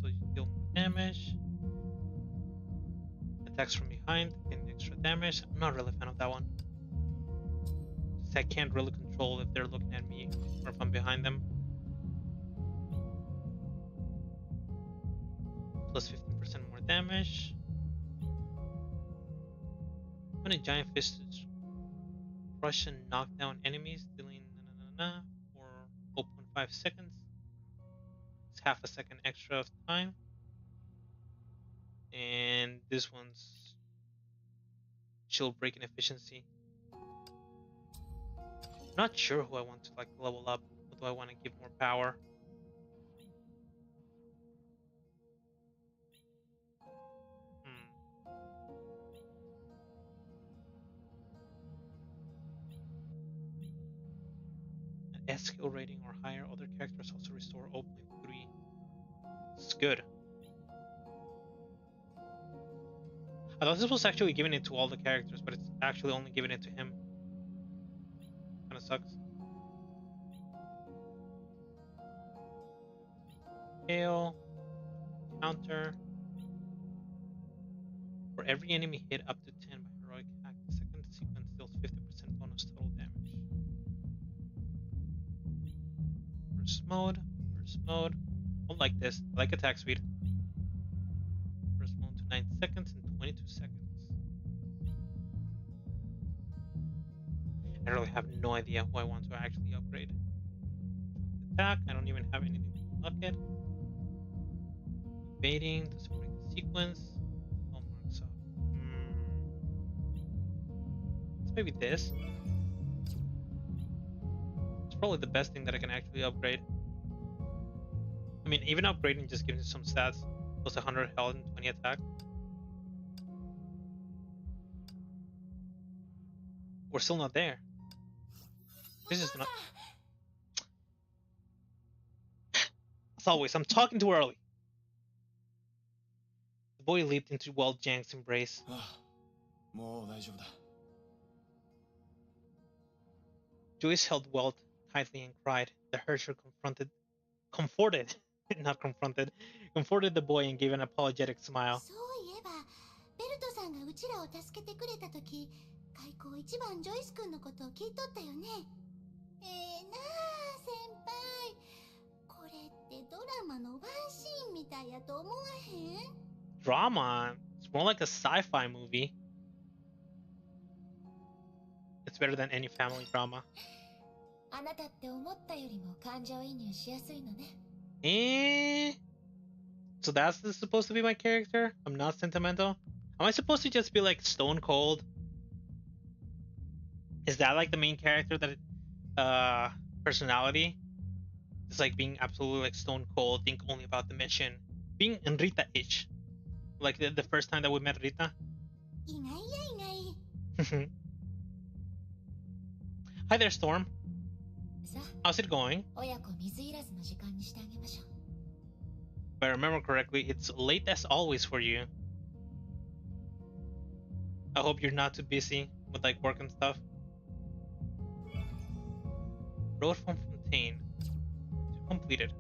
so you deal more damage. Attacks from behind, getting extra damage. I'm not really a fan of that one. I can't really control if they're looking at me or if I'm behind them. Plus 15% more damage. When a giant fist crush and knock down enemies, dealing for 0.5 seconds. It's half a second extra of time. And this one's shield breaking efficiency. I'm not sure who I want to like level up. Who do I want to give more power? An S skill rating or higher. Other characters also restore 0.3. It's good. I thought this was actually giving it to all the characters, but it's actually only giving it to him. Kinda sucks. Hail. Counter. For every enemy hit up to 10 by heroic act, the second sequence deals 50% bonus total damage. Burst mode. Burst mode. I like this. I like attack speed. Burst mode to 9 seconds and 22 seconds. I really have no idea who I want to actually upgrade. Attack, I don't even have anything to unlock it. Evading to support the sequence. All marks up. Let's maybe this. It's probably the best thing that I can actually upgrade. I mean, even upgrading just gives me some stats. Plus 100 health and 20 attack. We're still not there. This is not. As always, I'm talking too early. The boy leaped into Weld Jang's embrace. Joyce held Weld tightly and cried. The Herrscher comforted the boy and gave an apologetic smile. Drama? It's more like a sci-fi movie. It's better than any family drama. So that's supposed to be my character? I'm not sentimental? Am I supposed to just be like stone cold? Is that like the main character that personality? It's like being absolutely like stone cold, think only about the mission. Being Rita-ish. Like the first time that we met Rita. Hi there, Storm. How's it going? If I remember correctly, it's late as always for you. I hope you're not too busy with like work and stuff. Road from Fontaine. Completed.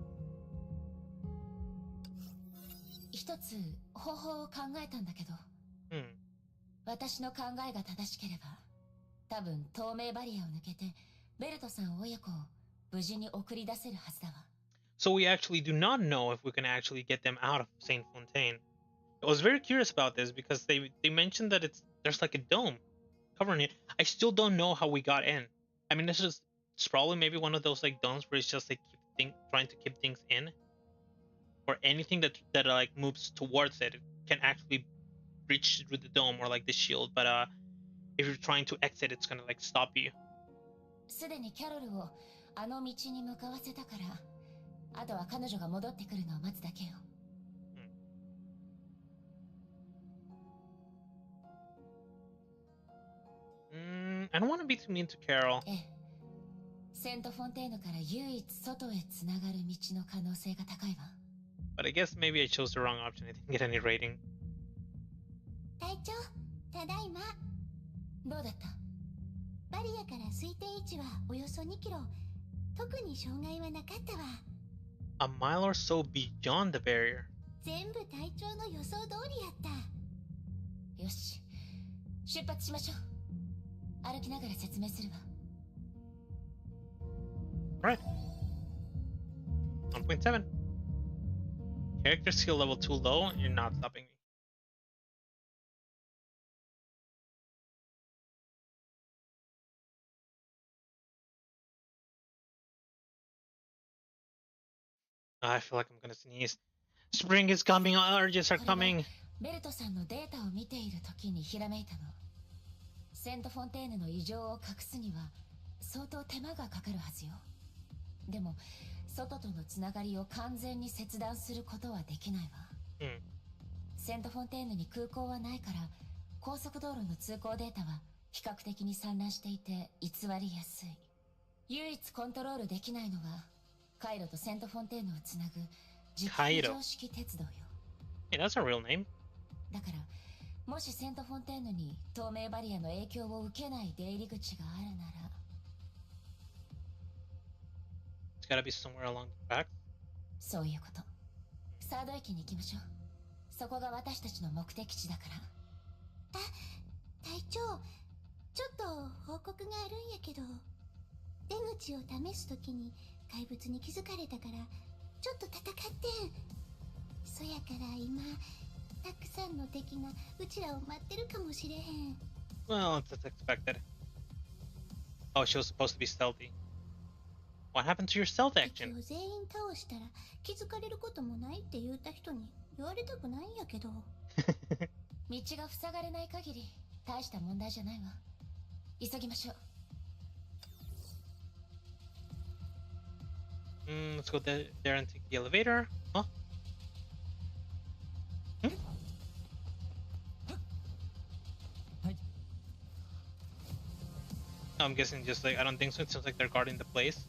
So we actually do not know if we can actually get them out of Saint Fontaine. I was very curious about this because they mentioned that there's like a dome covering it. I still don't know how we got in. I mean, it's probably maybe one of those like domes where it's just like trying to keep things in, or anything that like moves towards it can actually breach through the dome or like the shield. But if you're trying to exit, it's gonna like stop you. I don't want to be too mean to Carol. But I guess maybe I chose the wrong option. I didn't get any rating. 隊長、ただいま。どうだった？バリアから推定位置はおよそ2キロ。特に障害はなかったわ。A mile or so beyond the barrier. 全部隊長の予想通りやった。よし、出発しましょう。歩きながら説明するわ。Right. 1.7. Character skill level too low, you're not stopping me. I feel like I'm gonna sneeze. Spring is coming, urges are coming. ベルトさんのデータを見ている時にひらめいたの。セント・フォンテーヌの異常を隠すには相当手間がかかるはずよ。でも外とのつながりを完全に切断することはできないわ。セント・フォンテーヌに空港はないから高速道路の通行データは比較的に散乱していて偽りやすい。唯一コントロールできないのはカイロとセント・フォンテーヌをつなぐ軸浮上式鉄道よ。Hey, that's a real name. だからもしセント・フォンテーヌに透明バリアの影響を受けない出入り口があるなら It's gotta be somewhere along the back. そういうこと。サード駅に行きましょう。そこが私たちの目的地だから。あ、隊長、ちょっと報告があるんやけど、出口を試すときに怪物に気づかれたからちょっと戦ってん。そやから今たくさんの敵がうちらを待ってるかもしれへん。 Well, it's expected. Oh, she was supposed to be stealthy. What happened to your stealth 敵 action? を全員倒したら気づかれることもないって言った人に言われたくないんやけど。道が塞がれない限り大した問題じゃないわ。急ぎましょう。Let's go there and take the elevator. Huh? I'm guessing just like, I don't think so. It sounds like they're guarding the place.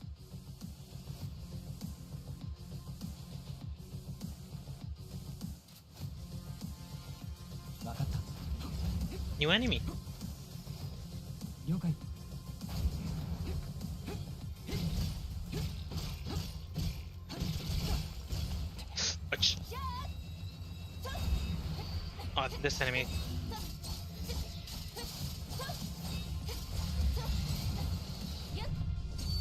New enemy. 了解。Ouch. Oh, this enemy.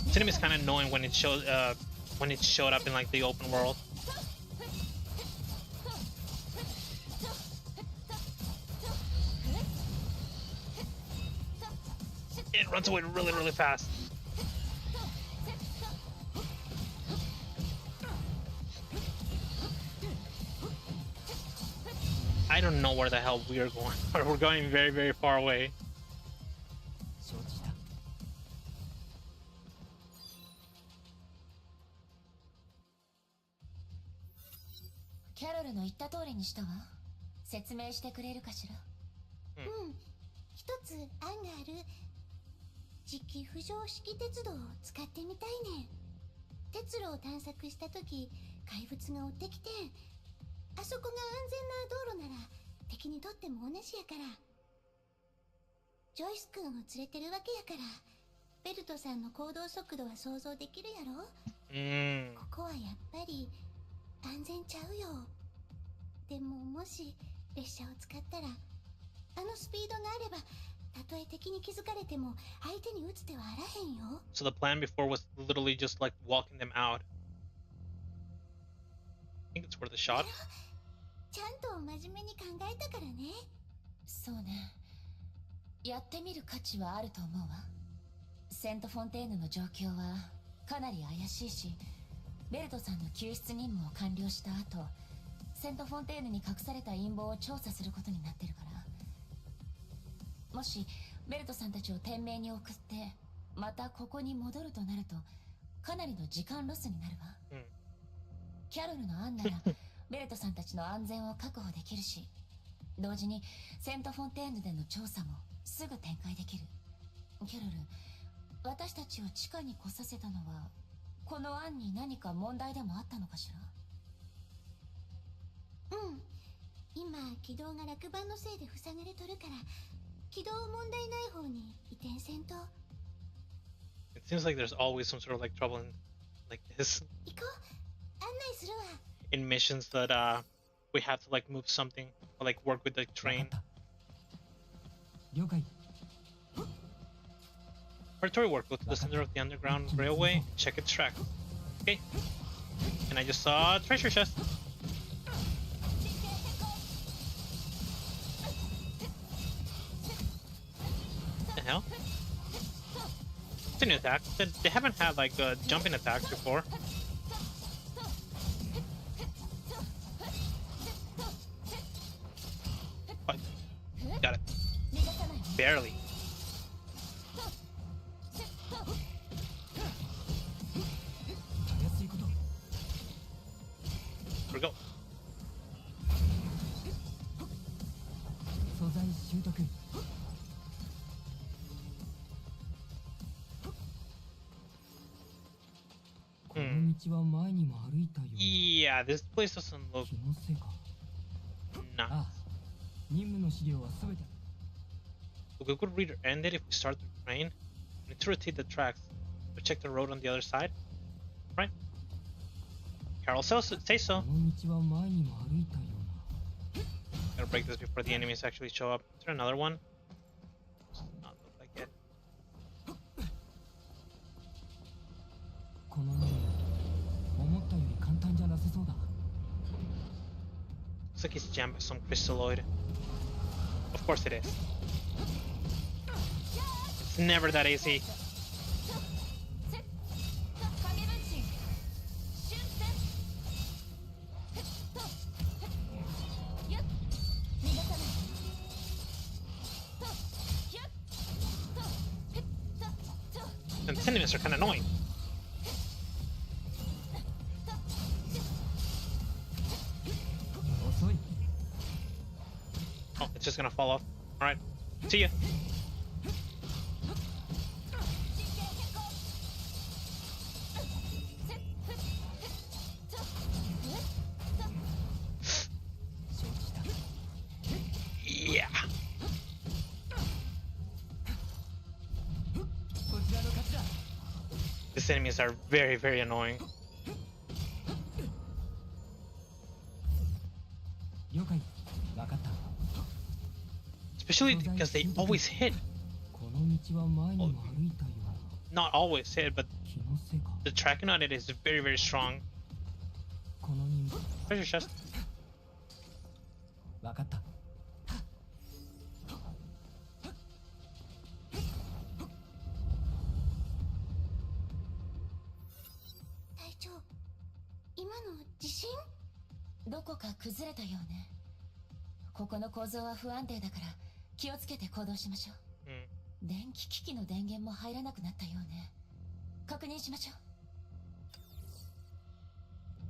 This enemy is kind of annoying when it showed up in like the open world. It runs away really, really fast. I don't know where the hell we are going, but we're going very, very far away. 承知した。キャロルの言った通りにしたわ。説明してくれるかしら。うん、一つ案がある。磁気浮上式鉄道を使ってみたいねん。鉄路を探索した時怪物が追ってきて、あそこが安全な道路なら敵にとっても同じやから。ジョイス君を連れてるわけやからベルトさんの行動速度は想像できるやろ。ここはやっぱり安全ちゃうよ。でももし列車を使ったらあのスピードがあればたとえ敵に気づかれても相手に撃つ手はあらへんよ。 So the plan before was literally just like walking them out. I think it's worth a shot. ちゃんと真面目に考えたからね。そうね。やってみる価値はあると思うわ。セント・フォンテーヌの状況はかなり怪しいし、ベルトさんの救出任務を完了した後、セント・フォンテーヌに隠された陰謀を調査することになってるから、もしベルトさんたちを天命に送ってまたここに戻るとなるとかなりの時間ロスになるわ。キャロルの案ならベルトさんたちの安全を確保できるし、同時にセント・フォンテーヌでの調査もすぐ展開できる。キャロル、私たちを地下に来させたのはこの案に何か問題でもあったのかしら。今軌道が落盤のせいで塞がれとるから軌道問題ない方に移転せんと。 It seems like there's always some sort of like trouble in like this 行こう、案内するわ。 in missions that we have to like move something or like work with the train. 了解。 Preparatory work. Go to the center of the underground railway. Check its tracks. Okay. And I just saw a treasure chest. The hell? It's a new attack. They haven't had like jumping attacks before. What? Got it. Barely. Here we go. 素材習得。この道は前にも歩いたような。Yeah, this place doesn't look 気のせいか。 nice. ああ、任務の資料はすべて。 We could read or end it if we start the train. We need to rotate the tracks to check the road on the other side. Right? Carol says say so. この道は前にも歩いたような。 Gotta break this before the enemies actually show up. Is there another one? Does not look like it. この任務、思ったより簡単じゃなさそうだ。 Looks like he's jammed by some crystalloid. Of course it is. It's never that easy. And the enemies are kind of annoying. Oh, it's just gonna fall off. Alright. See ya. Yeah. These enemies are very, very annoying. 了解。わかった。 Especially because they always hit. この道は前にも歩いたような。 Not always hit, but 気のせいか。 the tracking on it is very, very strong. この任務。 Treasure chest. わかった。 隊長、今の地震？どこか崩れたようね。ここの構造は不安定だから気をつけて行動しましょう。電気機器の電源も入らなくなったようね。確認しましょ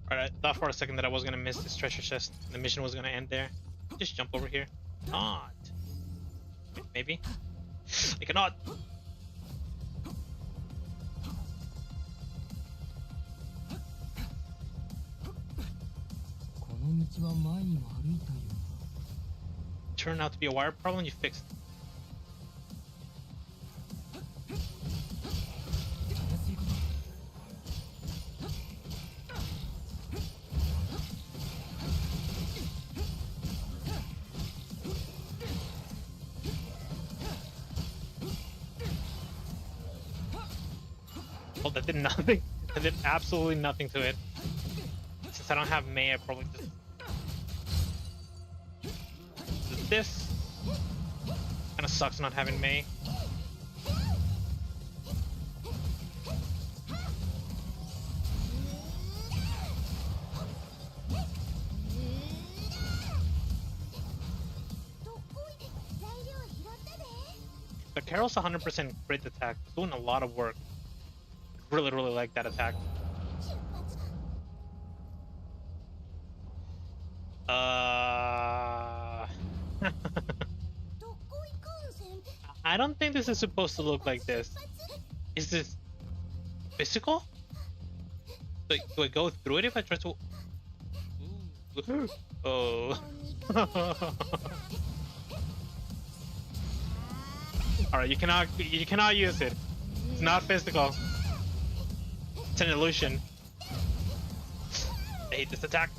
う。 Alright, I thought for a second that I was gonna miss this treasure chest. The mission was gonna end there. Just jump over here. Not. Maybe. I cannot. この道は前にも歩いたような。 Turned out to be a wire problem, you fixed it. Oh, that did nothing. That did absolutely nothing to it. Since I don't have May, I probably just did this. Kinda sucks not having May. But Carol's 100% crit attack. It's doing a lot of work. Really, really like that attack. I don't think this is supposed to look like this. Is this physical? Do I go through it if I try to? Ooh. Oh. Alright, you cannot use it. It's not physical. It's an illusion. I hate this attack.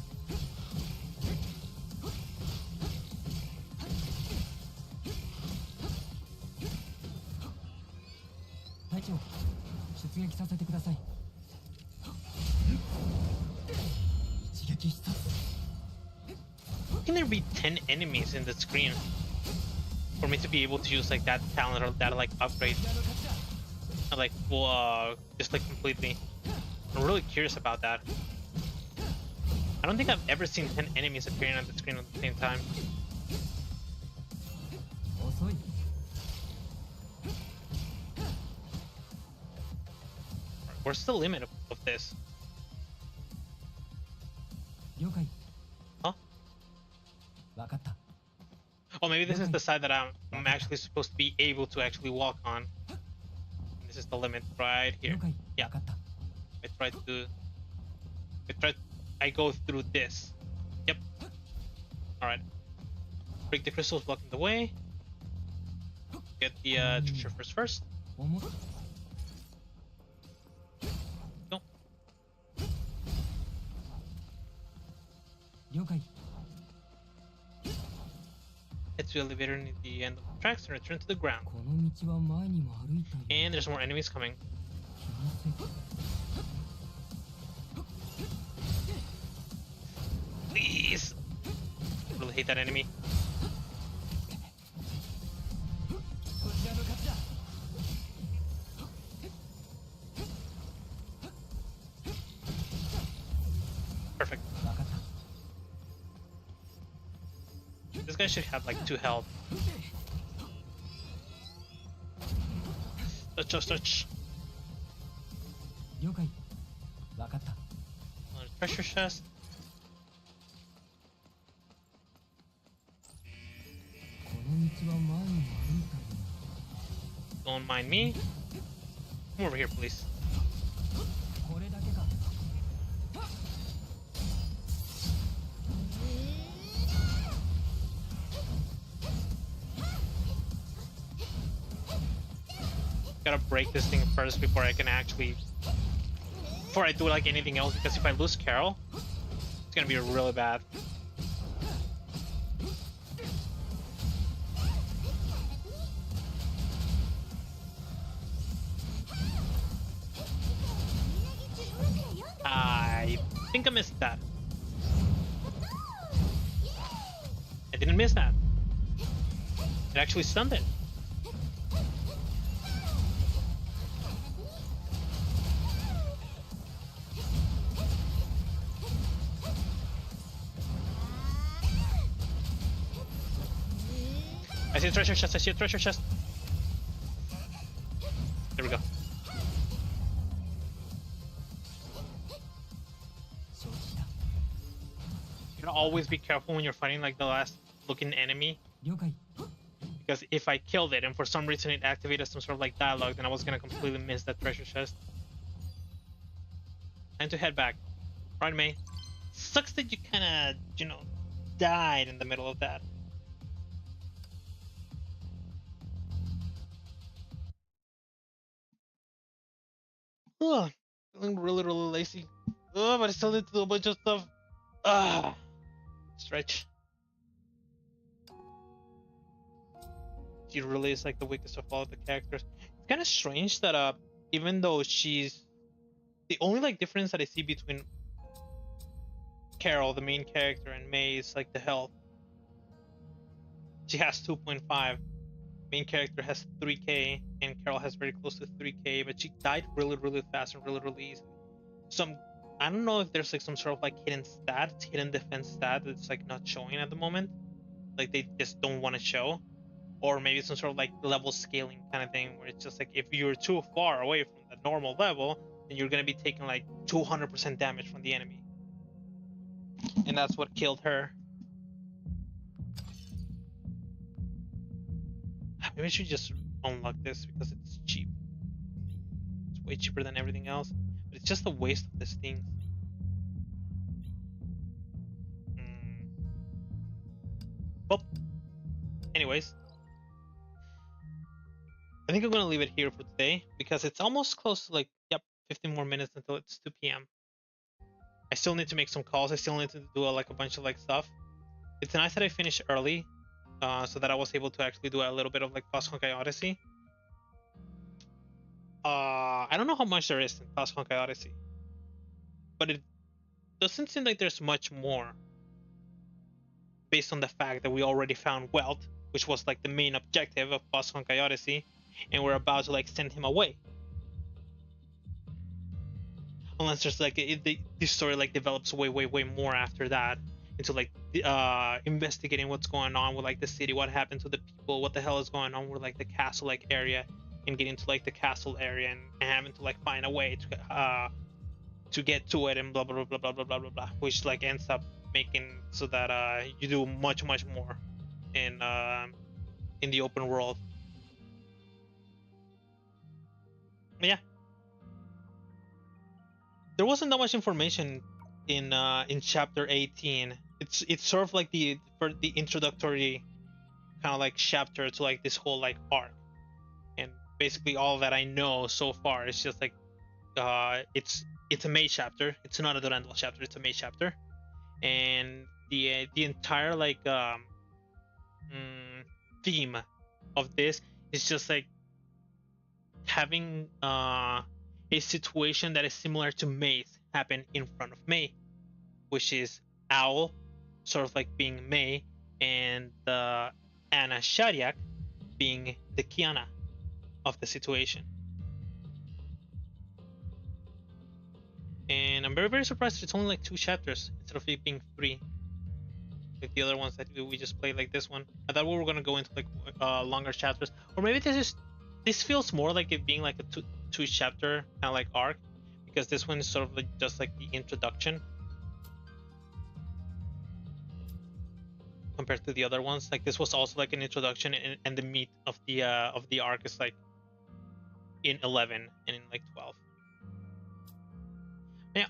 Can there be 10 enemies in the screen for me to be able to use like that talent or that like upgrade? And like just like completely. I'm really curious about that. I don't think I've ever seen 10 enemies appearing on the screen at the same time. Where's the limit of this? Huh? Oh, maybe this is the side that I'm actually supposed to be able to actually walk on. This is the limit right here. Yeah. I go through this. Yep. Alright. Break the crystals blocking the way. Get the treasure first. Go. Head to the elevator near the end of the tracks and return to the ground. And there's more enemies coming. Please! I really hate that enemy. Perfect. This guy should have like 2 health. Touch. Treasure chest. Don't mind me. Come over here, please. Gotta break this thing first before I can actually... Before I do like anything else, because if I lose Carol, it's gonna be really bad. I think I missed that. I didn't miss that. It actually stunned it. I see a treasure chest, There we go. You gotta always be careful when you're fighting like the last looking enemy. Because if I killed it and for some reason it activated some sort of like dialogue, then I was gonna completely miss that treasure chest. Time to head back. Right, May? Sucks that you kinda, died in the middle of that. Ugh, feeling really lazy. Ugh, but I still need to do a bunch of stuff. Stretch. She really is like the weakest of all the characters. It's kind of strange that even though she's the only like difference that I see between Carol, the main character, and May is like the health. She has 2.5. Main character has 3k and Carol has very close to 3k, but she died really fast and really easy. I don't know if there's like some sort of like hidden defense stat that's like not showing at the moment, like they just don't want to show, or maybe some sort of like level scaling kind of thing where it's just like if you're too far away from the normal level, then you're gonna be taking like 200% damage from the enemy, and that's what killed her. Maybe I should just unlock this because it's cheap. It's way cheaper than everything else, but it's just a waste of this thing. Well, anyways, I think I'm gonna leave it here for today because it's almost close to 15 more minutes until it's 2 p.m. I still need to make some calls. I still need to do a bunch of stuff. It's nice that I finished early, so that I was able to actually do a little bit of Post Honkai Odyssey. I don't know how much there is in Post Honkai Odyssey, but it doesn't seem like there's much more, based on the fact that we already found Welt, which was the main objective of Post Honkai Odyssey, and we're about to send him away. Unless there's this story develops way more after that into investigating what's going on with the city, what happened to the people, what the hell is going on with the castle area, and getting to the castle area and having to find a way to get to it and blah blah blah blah blah blah blah blah, which ends up making so that you do much more in the open world. But yeah, there wasn't that much information in chapter 18. It's sort of the introductory kind of chapter to this whole arc, and basically all that I know so far is just it's a May chapter. It's not a Durandal chapter. It's a May chapter, and the entire theme of this is just having a situation that is similar to May's happen in front of May, which is Owl sort of being May, and Anna Shariak being the Kiana of the situation. And I'm very surprised it's only 2 chapters instead of it being 3, like the other ones that we just played, like this one. I thought we were gonna go into longer chapters, or maybe this feels more like it being a two chapter kind of arc, because this one is sort of just the introduction compared to the other ones. This was also an introduction, and the meat of the arc is in 11 and in 12. Yeah.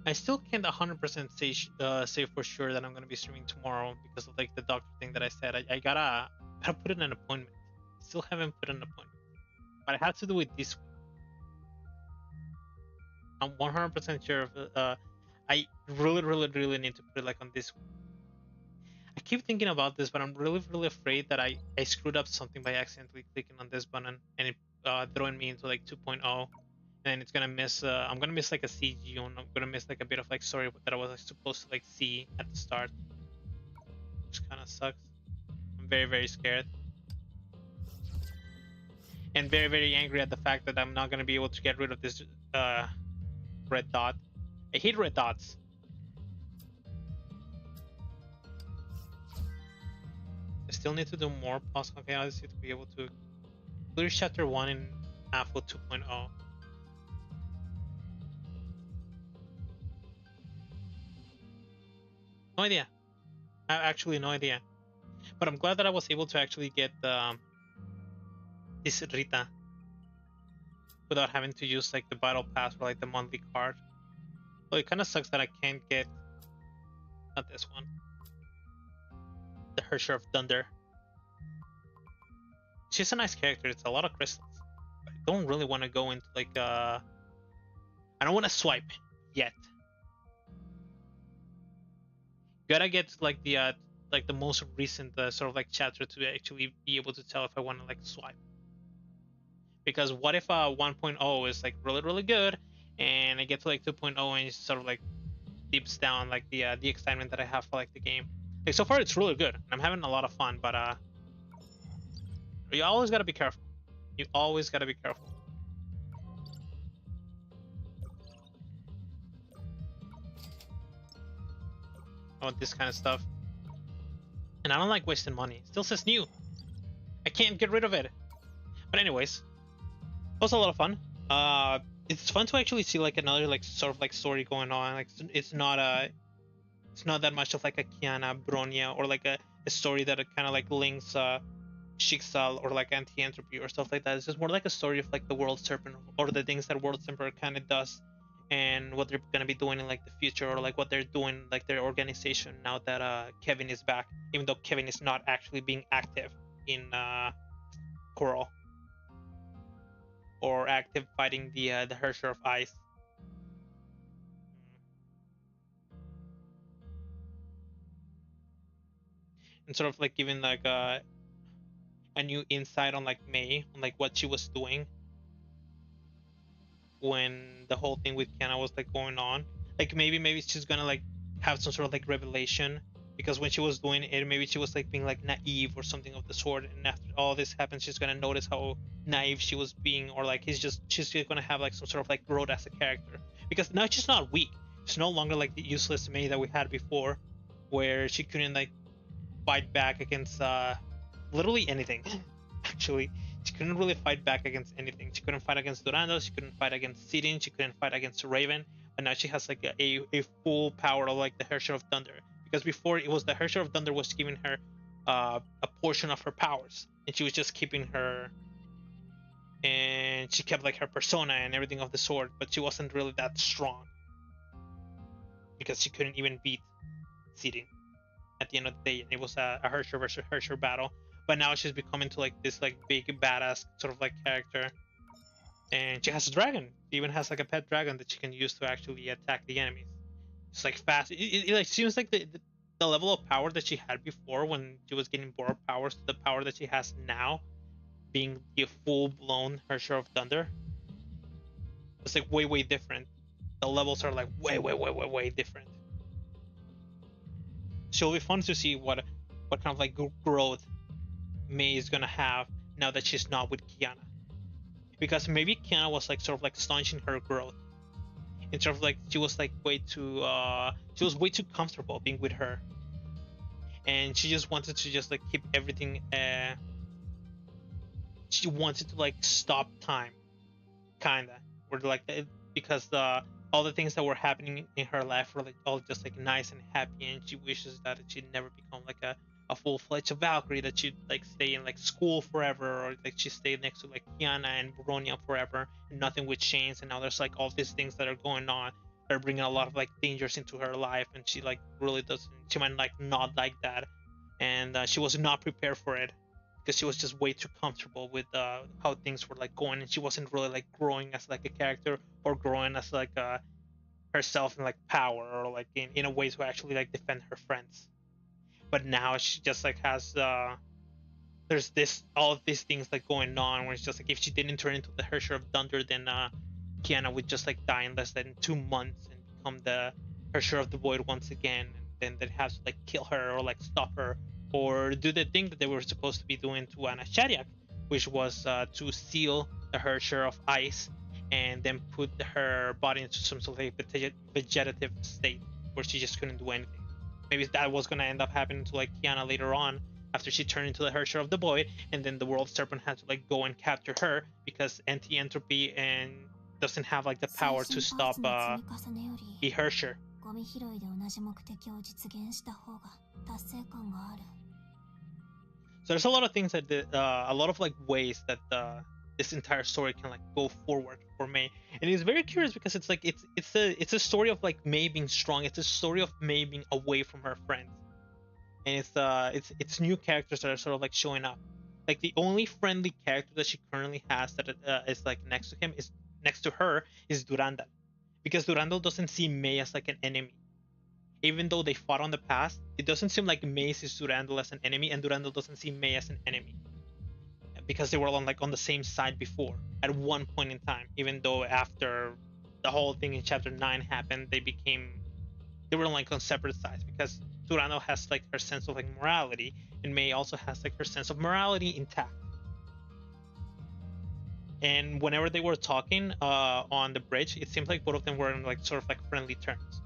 I still can't 100% say for sure that I'm gonna be streaming tomorrow because of the doctor thing that I said. I gotta put in an appointment. Still haven't put in an appointment, but I have to do it this week. I'm 100% sure of I really need to put it on this week. I keep thinking about this, but I'm really afraid that I screwed up something by accidentally clicking on this button and it throwing me into 2.0, and it's gonna miss. I'm gonna miss a CG, and I'm gonna miss a bit of story that I was supposed to see at the start, which kind of sucks. I'm very scared, and very angry at the fact that I'm not gonna be able to get rid of this red dot. I hate red dots. I still need to do more Post Honkai Odyssey to be able to clear chapter 1 in AFO 2.0. No idea. I have actually no idea. But I'm glad that I was able to actually get this Rita without having to use the battle pass or the monthly card. So it kind of sucks that I can't get, not this one, the Hersher of Thunder. She's a nice character. It's a lot of crystals. But I don't really want to go into I don't want to swipe yet. Gotta get the most recent sort of chapter to actually be able to tell if I want to swipe. Because what if 1.0 is really good, and I get to 2.0 and it sort of dips down the excitement that I have for the game. So far it's really good. I'm having a lot of fun, but you always gotta be careful. You always gotta be careful. I want this kind of stuff. And I don't like wasting money. It still says new. I can't get rid of it. But anyways, it was a lot of fun. It's fun to actually see another sort of story going on. It's not that much of a Kiana, Bronya, or a story that kind of links Schicksal or anti-entropy or stuff like that. It's just more a story of the World Serpent, or the things that World Serpent kind of does and what they're gonna be doing in like the future, or like what they're doing, like their organization now that Kevin is back, even though Kevin is not actually being active in Coral or active fighting the Herrscher of Ice. And sort of like giving like a new insight on like May, on like what she was doing when the whole thing with Kiana was like going on. Like maybe she's gonna like have some sort of like revelation, because when she was doing it, maybe she was like being like naive or something of the sort, and after all this happens, she's gonna notice how naive she was being, or like she's gonna have like some sort of like growth as a character, because now she's not weak. She's no longer like the useless May that we had before, where she couldn't like fight back against literally anything. Actually, she couldn't really fight back against anything. She couldn't fight against Durandal. She couldn't fight against Sidin. She couldn't fight against Raven. But now she has like a full power of like the Herrscher of Thunder. Because before it was the Herrscher of Thunder was giving her a portion of her powers, and she was just keeping her, and she kept like her persona and everything of the sort. But she wasn't really that strong, because she couldn't even beat Sidin at the end of the day. It was a Herrscher versus Herrscher battle. But now she's becoming to like this like big badass sort of like character, and she has a dragon. She even has like a pet dragon that she can use to actually attack the enemies. It's like fast. It like seems like the level of power that she had before, when she was getting borrowed powers, to the power that she has now, being the full blown Herrscher of Thunder. It's like way different. The levels are like way different. So it'll be fun to see what kind of like growth May is gonna have now that she's not with Kiana, because maybe Kiana was like sort of like staunching her growth, in sort of like she was way too comfortable being with her, and she just wanted to just like keep everything. She wanted to like stop time, kinda, or like because all the things that were happening in her life were like all just like nice and happy, and she wishes that she'd never become like a full-fledged Valkyrie, that she'd like stay in like school forever, or like she stayed next to like Kiana and Bronia forever, and nothing would change. And now there's like all these things that are going on that are bringing a lot of like dangers into her life, and she like really doesn't. She might like not like that, and she was not prepared for it, because she was just way too comfortable with how things were like going, and she wasn't really like growing as like a character, or growing as like herself in like power, or like in a way to actually like defend her friends. But now she just like has there's all of these things like going on, where it's just like if she didn't turn into the Herrscher of Thunder, then Kiana would just like die in less than 2 months and become the Herrscher of the Void once again, and then they'd have to like kill her, or like stop her, or do the thing that they were supposed to be doing to Anna Shariak, which was to seal the Herrscher of Ice, and then put her body into some sort of vegetative state where she just couldn't do anything. Maybe that was going to end up happening to like Kiana later on, after she turned into the Herrscher of the Void, and then the World Serpent had to like go and capture her, because anti-entropy and doesn't have like the power to stop the Herrscher. So there's a lot of things that a lot of like ways that this entire story can like go forward for May, and it's very curious, because it's like it's a story of like May being strong. It's a story of May being away from her friends, and it's new characters that are sort of like showing up. Like the only friendly character that she currently has that is like next to her is Durandal, because Durandal doesn't see May as like an enemy. Even though they fought on the past, it doesn't seem like May sees Durandal as an enemy, and Durandal doesn't see May as an enemy, because they were on the same side before at one point in time. Even though after the whole thing in chapter 9 happened, they were like on separate sides, because Durandal has like her sense of like morality, and May also has like her sense of morality intact. And whenever they were talking on the bridge, it seemed like both of them were on like sort of like friendly terms.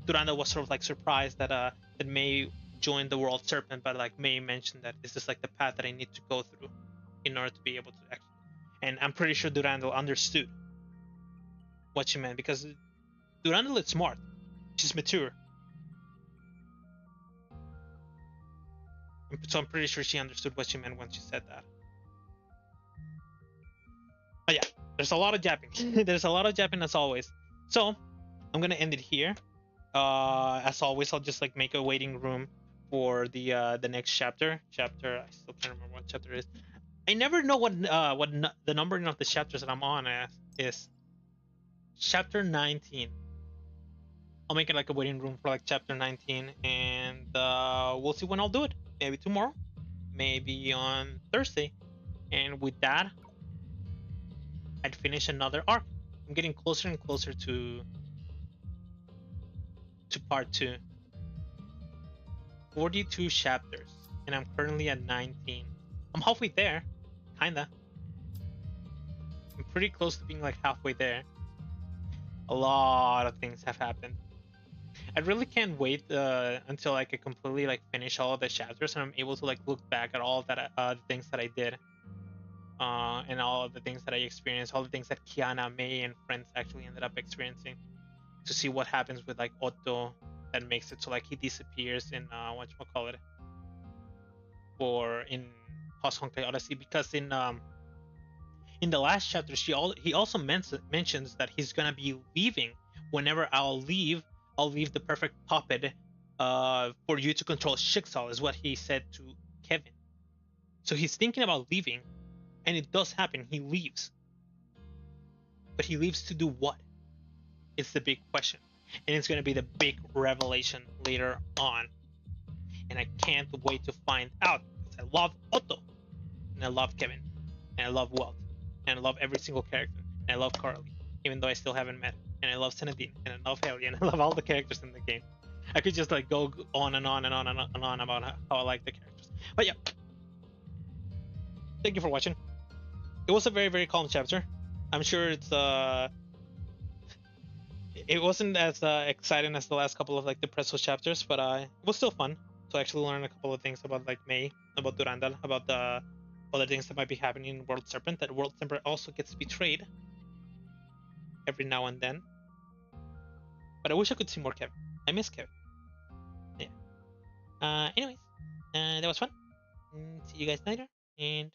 Durandal was sort of like surprised that May joined the World Serpent, but like May mentioned that this is like the path that I need to go through in order to be able to actually. And I'm pretty sure Durandal understood what she meant, because Durandal is smart. She's mature. So I'm pretty sure she understood what she meant when she said that. But yeah, there's a lot of japping. There's a lot of japping as always. So I'm gonna end it here. As always, I'll just like make a waiting room for the next chapter. Chapter, I still can't remember what chapter it is. I never know what the numbering of the chapters that I'm on is. Chapter 19. I'll make it like a waiting room for like chapter 19, and we'll see when I'll do it. Maybe tomorrow, maybe on Thursday, and with that, I'd finish another arc. I'm getting closer and closer to part 2. 42 chapters, and I'm currently at 19. I'm halfway there, kinda. I'm pretty close to being like halfway there. A lot of things have happened. I really can't wait until I can completely like finish all of the chapters and I'm able to like look back at all of that the things that I did, and all of the things that I experienced, all the things that Kiana, May, and friends actually ended up experiencing, to see what happens with like Otto that makes it so like he disappears in whatchamacallit, or in Post Honkai Odyssey, because in the last chapter he also mentions that he's gonna be leaving. Whenever I'll leave the perfect puppet for you to control Schicksal, is what he said to Kevin. So he's thinking about leaving, and it does happen. He leaves. But he leaves to do what? It's the big question. And it's going to be the big revelation later on. And I can't wait to find out, because I love Otto, and I love Kevin, and I love Walt, and I love every single character, and I love Carly, even though I still haven't met her. And I love Senadine, and I love Haley, and I love all the characters in the game. I could just like go on and on and on and on about how I like the characters. But yeah, thank you for watching. It was a very, very calm chapter. I'm sure it wasn't as exciting as the last couple of like the Presto chapters, but it was still fun to actually learn a couple of things about like May, about Durandal, about the other things that might be happening in World Serpent. That World Serpent also gets betrayed every now and then. But I wish I could see more Kevin. I miss Kevin. Yeah. Anyways, that was fun. See you guys later, and